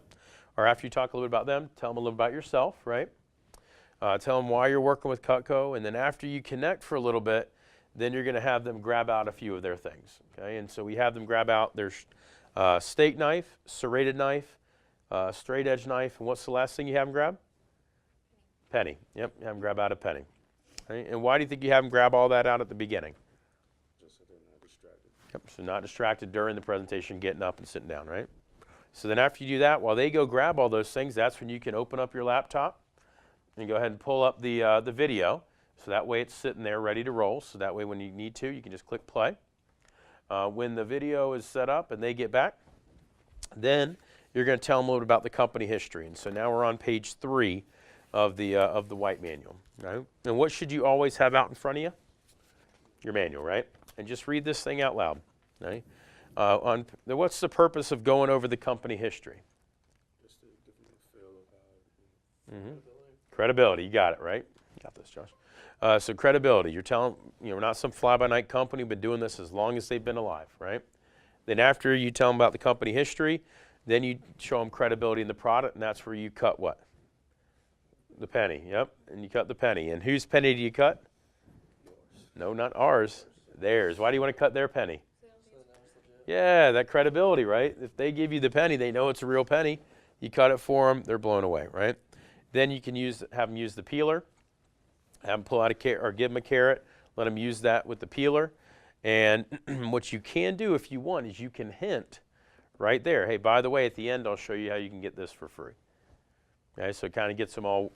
or after you talk a little bit about them, tell them a little about yourself, right? Tell them why you're working with Cutco, and then after you connect for a little bit, then you're going to have them grab out a few of their things, okay? And so we have them grab out their steak knife, serrated knife, straight edge knife, and what's the last thing you have them grab? Penny. Yep, you have them grab out a penny. Okay? And why do you think you have them grab all that out at the beginning? Just so they're not distracted. Yep, so not distracted during the presentation, getting up and sitting down, right? So then after you do that, while they go grab all those things, that's when you can open up your laptop and go ahead and pull up the video. So that way it's sitting there ready to roll. So that way when you need to, you can just click play. When the video is set up and they get back, then you're going to tell them a little about the company history. And so now we're on page 3 of the white manual. Right? And what should you always have out in front of you? Your manual, right? And just read this thing out loud. Right? What's the purpose of going over the company history? Just to give them a feel about Credibility, you got it, right? You got this, Josh. So credibility, you're telling, we're not some fly-by-night company, been doing this as long as they've been alive, right? Then after you tell them about the company history, then you show them credibility in the product, and that's where you cut what? The penny, yep, and you cut the penny. And whose penny do you cut? yours. No, not ours, theirs. Why do you want to cut their penny? Yeah, that credibility, right? If they give you the penny, they know it's a real penny. You cut it for them, they're blown away, right? Then you can have them use the peeler, have them pull out a carrot or give them a carrot, let them use that with the peeler. And what you can do if you want is you can hint right there, hey, by the way, at the end, I'll show you how you can get this for free. Okay, so it kind of gets them all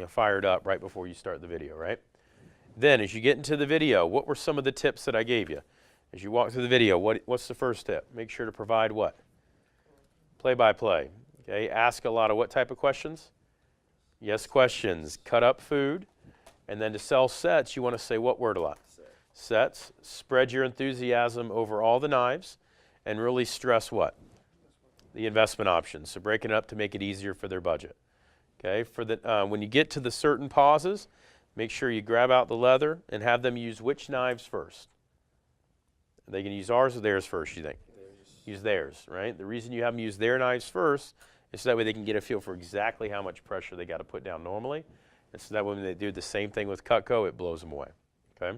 fired up right before you start the video, right? Then as you get into the video, what were some of the tips that I gave you? As you walk through the video, what's the first tip? Make sure to provide what? Play-by-play. Okay, ask a lot of what type of questions? Yes questions. Cut up food. And then to sell sets, you want to say what word a lot? Sets. Spread your enthusiasm over all the knives and really stress what? The investment options. So breaking it up to make it easier for their budget. Okay, when you get to the certain pauses, make sure you grab out the leather and have them use which knives first? They can use ours or theirs first, you think? Use theirs, right? The reason you have them use their knives first is so that way they can get a feel for exactly how much pressure they got to put down normally. And so that when they do the same thing with Cutco, it blows them away, okay?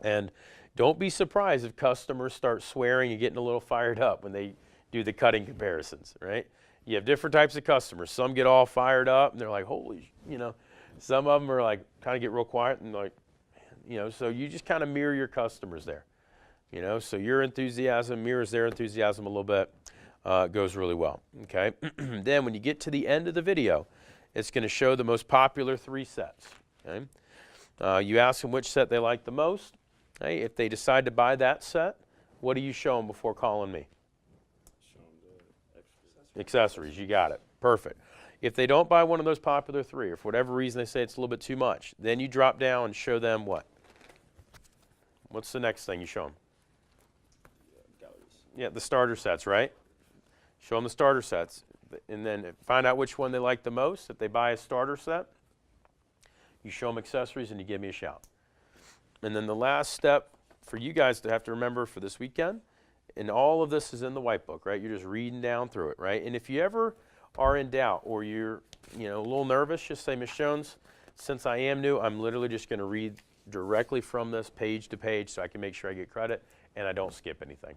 And don't be surprised if customers start swearing and getting a little fired up when they do the cutting comparisons, right? You have different types of customers. Some get all fired up and they're like, holy, some of them are like, kind of get real quiet and like, so you just kind of mirror your customers there. So your enthusiasm mirrors their enthusiasm a little bit. Goes really well, okay? Then when you get to the end of the video, it's going to show the most popular 3 sets, okay? You ask them which set they like the most. Okay? If they decide to buy that set, what do you show them before calling me? Show them the extras. Accessories, you got it. Perfect. If they don't buy one of those popular 3, or for whatever reason they say it's a little bit too much, then you drop down and show them what? What's the next thing you show them? Yeah, the starter sets, right? Show them the starter sets, and then find out which one they like the most. If they buy a starter set, you show them accessories and you give me a shout. And then the last step for you guys to have to remember for this weekend, and all of this is in the white book, right? You're just reading down through it, right? And if you ever are in doubt or you're a little nervous, just say, Ms. Jones, since I am new, I'm literally just going to read directly from this page to page so I can make sure I get credit and I don't skip anything.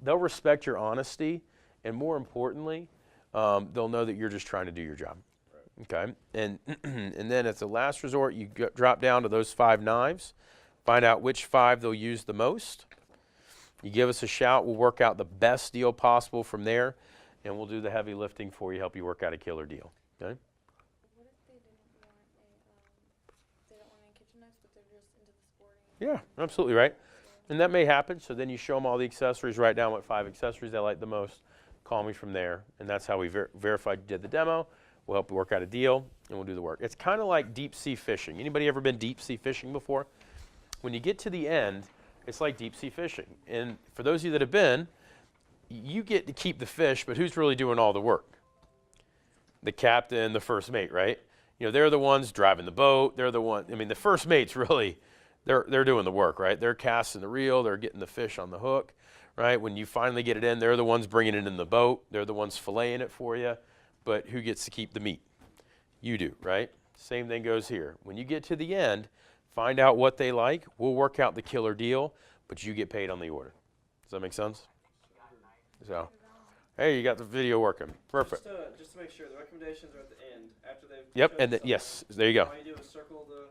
They'll respect your honesty, and more importantly, they'll know that you're just trying to do your job. Okay, and then as a last resort, you drop down to those 5 knives, find out which 5 they'll use the most. You give us a shout. We'll work out the best deal possible from there, and we'll do the heavy lifting for you, help you work out a killer deal. Okay. What if they don't want any kitchen knives, but they're just into the sporting? Yeah, absolutely right. And that may happen. So then you show them all the accessories, write down what 5 accessories they like the most, call me from there, and that's how we verified you did the demo. We'll help you work out a deal, and we'll do the work. It's kind of like deep sea fishing. Anybody ever been deep sea fishing before? When you get to the end, it's like deep sea fishing. And for those of you that have been, you get to keep the fish, but who's really doing all the work? The captain, the first mate, right? They're the ones driving the boat. They're the one. I mean, the first mate's really, they're doing the work, right? They're casting the reel. They're getting the fish on the hook, right? When you finally get it in, they're the ones bringing it in the boat. They're the ones filleting it for you. But who gets to keep the meat? You do, right? Same thing goes here. When you get to the end, find out what they like. We'll work out the killer deal, but you get paid on the order. Does that make sense? So, hey, you got the video working. Perfect. Just to make sure, the recommendations are at the end after they've. Yep, chosen and something. yes, there you go. All you do is circle the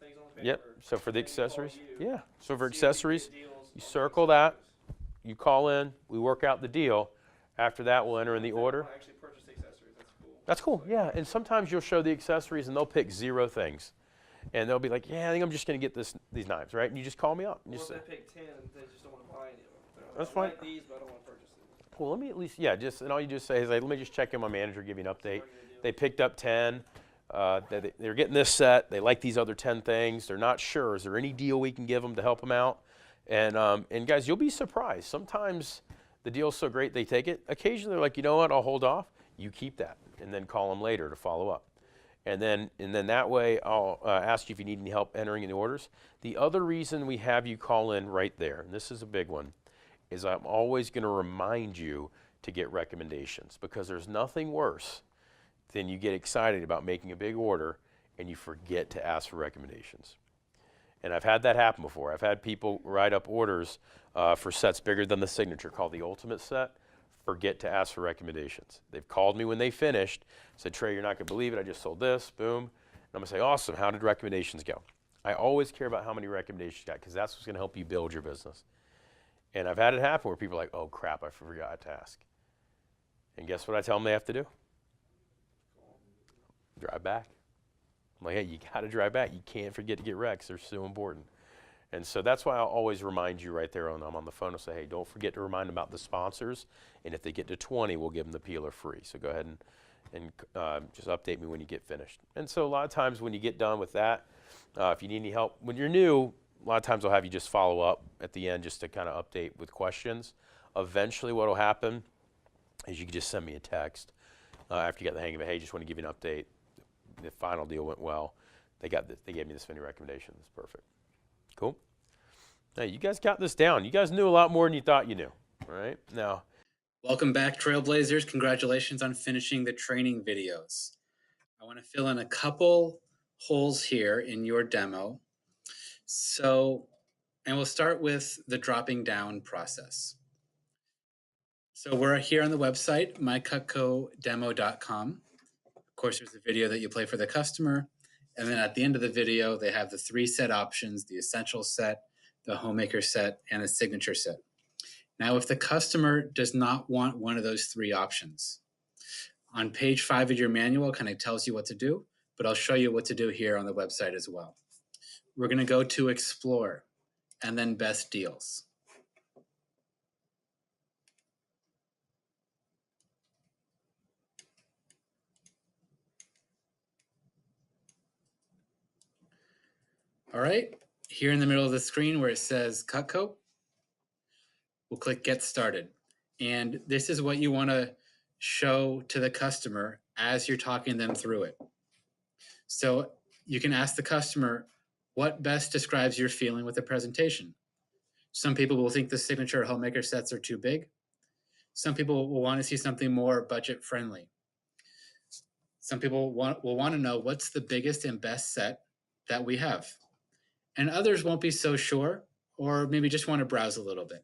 things on the paper. Yep. So for the then you call accessories, you, yeah. So for see if you can accessories, get deals you on the circle that. accessories. You call in. We work out the deal. After that, we'll enter in the If they order. wanna actually purchase the accessories, that's cool. That's cool, yeah. And sometimes you'll show the accessories and they'll pick 0 things. And they'll be like, yeah, I think I'm just going to get these knives, right? And you just call me up. And Or just if say, they pick 10 and they just don't want to buy any of them. They're like, That's I fine. like these, but I don't want to purchase these. well, let me at least, yeah, and all you just say is, like, let me just check in my manager, give you an update. Target a deal. They picked up 10. They're getting this set. They like these other 10 things. They're not sure. Is there any deal we can give them to help them out? And guys, you'll be surprised. Sometimes the deal's so great they take it. Occasionally they're like, you know what, I'll hold off. You keep that, and then call them later to follow up. And then that way I'll ask you if you need any help entering in the orders. The other reason we have you call in right there, and this is a big one, is I'm always going to remind you to get recommendations, because there's nothing worse than you get excited about making a big order and you forget to ask for recommendations. And I've had that happen before. I've had people write up orders for sets bigger than the signature, called the ultimate set, forget to ask for recommendations. They've called me when they finished, said, Trey, you're not going to believe it, I just sold this, boom. And I'm going to say, awesome, how did recommendations go? I always care about how many recommendations you got, because that's what's going to help you build your business. And I've had it happen where people are like, oh crap, I forgot to ask. And guess what I tell them they have to do? Drive back. I'm like, hey, you got to drive back. You can't forget to get recs. They're so important. And so that's why I'll always remind you right there when I'm on the phone. I'll say, hey, don't forget to remind them about the sponsors. And if they get to 20, we'll give them the peeler free. So go ahead and just update me when you get finished. And so a lot of times when you get done with that, if you need any help, when you're new, a lot of times I'll have you just follow up at the end just to kind of update with questions. Eventually what will happen is you can just send me a text after you got the hang of it. Hey, just want to give you an update. The final deal went well. They gave me this many recommendations. It's perfect. Cool. Hey, you guys got this down. You guys knew a lot more than you thought you knew. All right. Now, Welcome back, Trailblazers. Congratulations on finishing the training videos. I want to fill in a couple holes here in your demo. And we'll start with the dropping down process. So we're here on the website, mycutcodemo.com. Of course, there's a video that you play for the customer. And then at the end of the video, they have the 3 set options: the essential set, the homemaker set, and the signature set. Now, if the customer does not want one of those 3 options, on page 5 of your manual kind of tells you what to do, but I'll show you what to do here on the website as well. We're going to go to Explore and then Best Deals. All right, here in the middle of the screen where it says Cutco, we'll click Get Started. And this is what you want to show to the customer as you're talking them through it. So you can ask the customer what best describes your feeling with the presentation. Some people will think the signature homemaker sets are too big. Some people will want to see something more budget friendly. Some people will want to know what's the biggest and best set that we have. And others won't be so sure, or maybe just want to browse a little bit.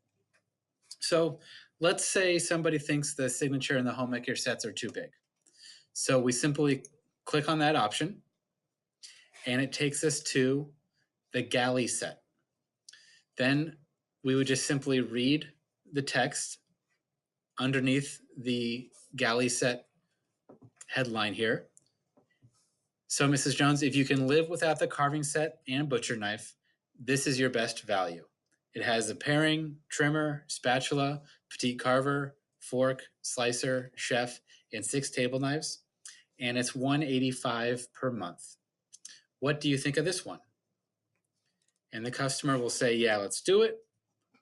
So let's say somebody thinks the signature and the homemaker sets are too big. So we simply click on that option, and it takes us to the galley set. Then we would just simply read the text underneath the galley set headline here. So Mrs. Jones, if you can live without the carving set and butcher knife, this is your best value. It has a paring, trimmer, spatula, petite carver, fork, slicer, chef, and 6 table knives, and it's $185 per month. What do you think of this one? And the customer will say, yeah, let's do it,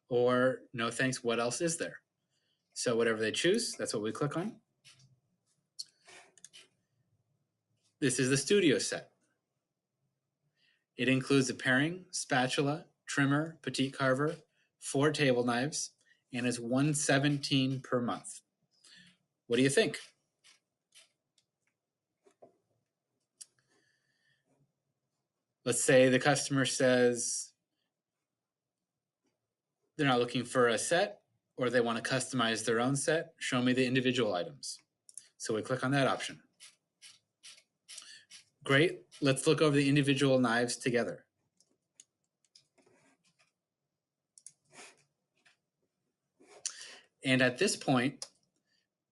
or no thanks, what else is there? So whatever they choose, that's what we click on. This is the studio set. It includes a paring, spatula, trimmer, petite carver, 4 table knives, and is $117 per month. What do you think? Let's say the customer says they're not looking for a set, or they want to customize their own set. Show me the individual items. So we click on that option. Great, let's look over the individual knives together. And at this point,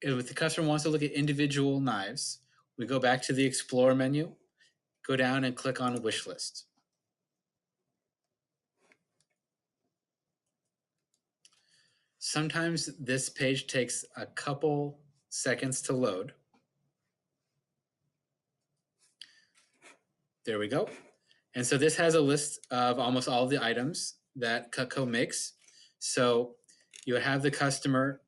if the customer wants to look at individual knives, we go back to the Explore menu, go down and click on Wish List. Sometimes this page takes a couple seconds to load. There we go. And so this has a list of almost all of the items that Cutco makes. So you have the customer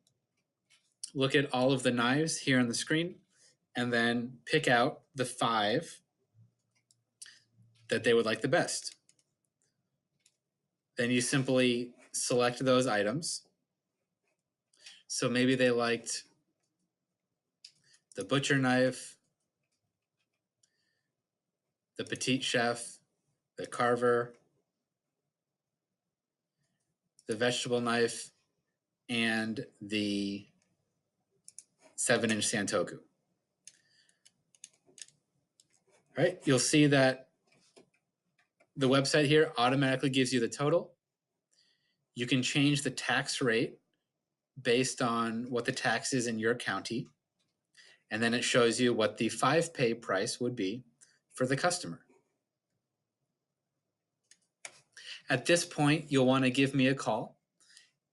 look at all of the knives here on the screen and then pick out the 5 that they would like the best. Then you simply select those items. So maybe they liked the butcher knife, the petite chef, the carver, the vegetable knife, and the 7-inch Santoku. All right, you'll see that the website here automatically gives you the total. You can change the tax rate based on what the tax is in your county. And then it shows you what the 5-pay price would be for the customer. At this point, you'll want to give me a call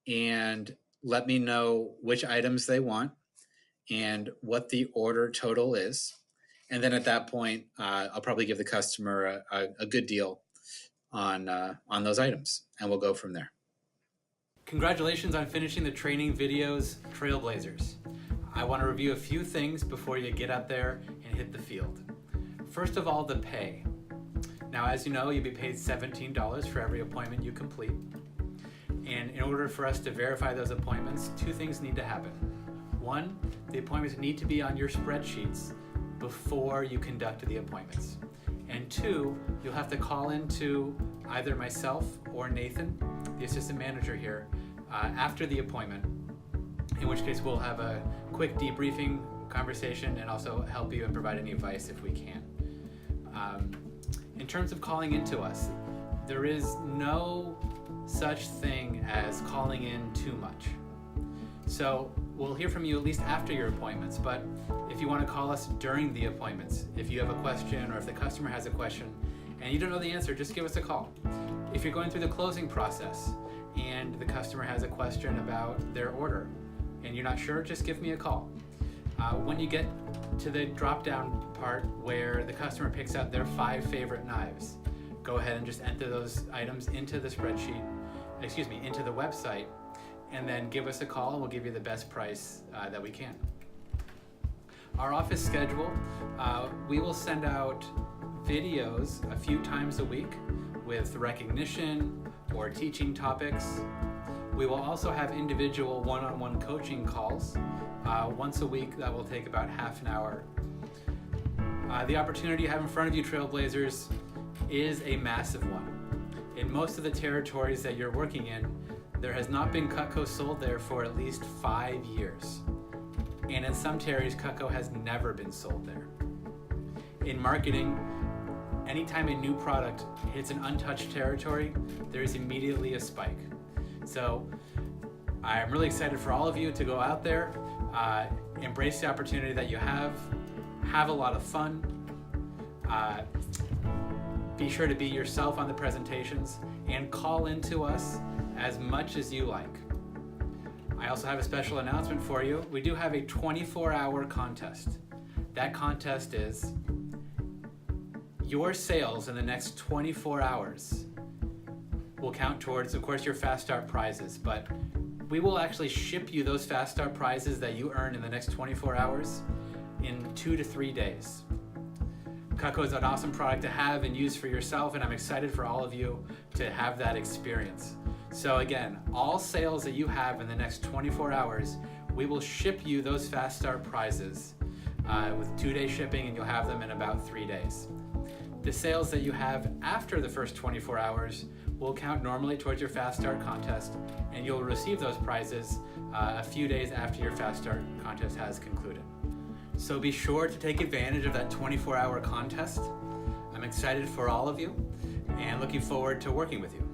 and let me know which items they want and what the order total is. And then at that point, I'll probably give the customer a good deal on those items, and we'll go from there. Congratulations on finishing the training videos, Trailblazers. I want to review a few things before you get out there and hit the field. First of all, the pay. Now, as you know, you'll be paid $17 for every appointment you complete. And in order for us to verify those appointments, 2 things need to happen. 1, the appointments need to be on your spreadsheets before you conduct the appointments. And 2, you'll have to call into either myself or Nathan, the assistant manager here, after the appointment, in which case we'll have a quick debriefing conversation and also help you and provide any advice if we can. In terms of calling into us, there is no such thing as calling in too much. So we'll hear from you at least after your appointments, but if you want to call us during the appointments, if you have a question or if the customer has a question and you don't know the answer, just give us a call. If you're going through the closing process and the customer has a question about their order and you're not sure, just give me a call. When you get to the drop-down part where the customer picks out their 5 favorite knives, go ahead and just enter those items into the spreadsheet, into the website, and then give us a call and we'll give you the best price that we can. Our office schedule, we will send out videos a few times a week with recognition or teaching topics. We will also have individual one-on-one coaching calls once a week that will take about half an hour. The opportunity you have in front of you, Trailblazers, is a massive one. In most of the territories that you're working in, there has not been Cutco sold there for at least 5 years. And in some territories, Cutco has never been sold there. In marketing, anytime a new product hits an untouched territory, there's immediately a spike. So I'm really excited for all of you to go out there, embrace the opportunity that you have a lot of fun, be sure to be yourself on the presentations, and call into us as much as you like. I also have a special announcement for you. We do have a 24-hour contest. That contest is your sales in the next 24 hours will count towards, of course, your Fast Start prizes, but we will actually ship you those Fast Start prizes that you earn in the next 24 hours in 2 to 3 days. Cutco is an awesome product to have and use for yourself, and I'm excited for all of you to have that experience. So again, all sales that you have in the next 24 hours, we will ship you those Fast Start prizes with 2-day shipping, and you'll have them in about 3 days. The sales that you have after the first 24 hours will count normally towards your Fast Start contest, and you'll receive those prizes a few days after your Fast Start contest has concluded. So be sure to take advantage of that 24-hour contest. I'm excited for all of you and looking forward to working with you.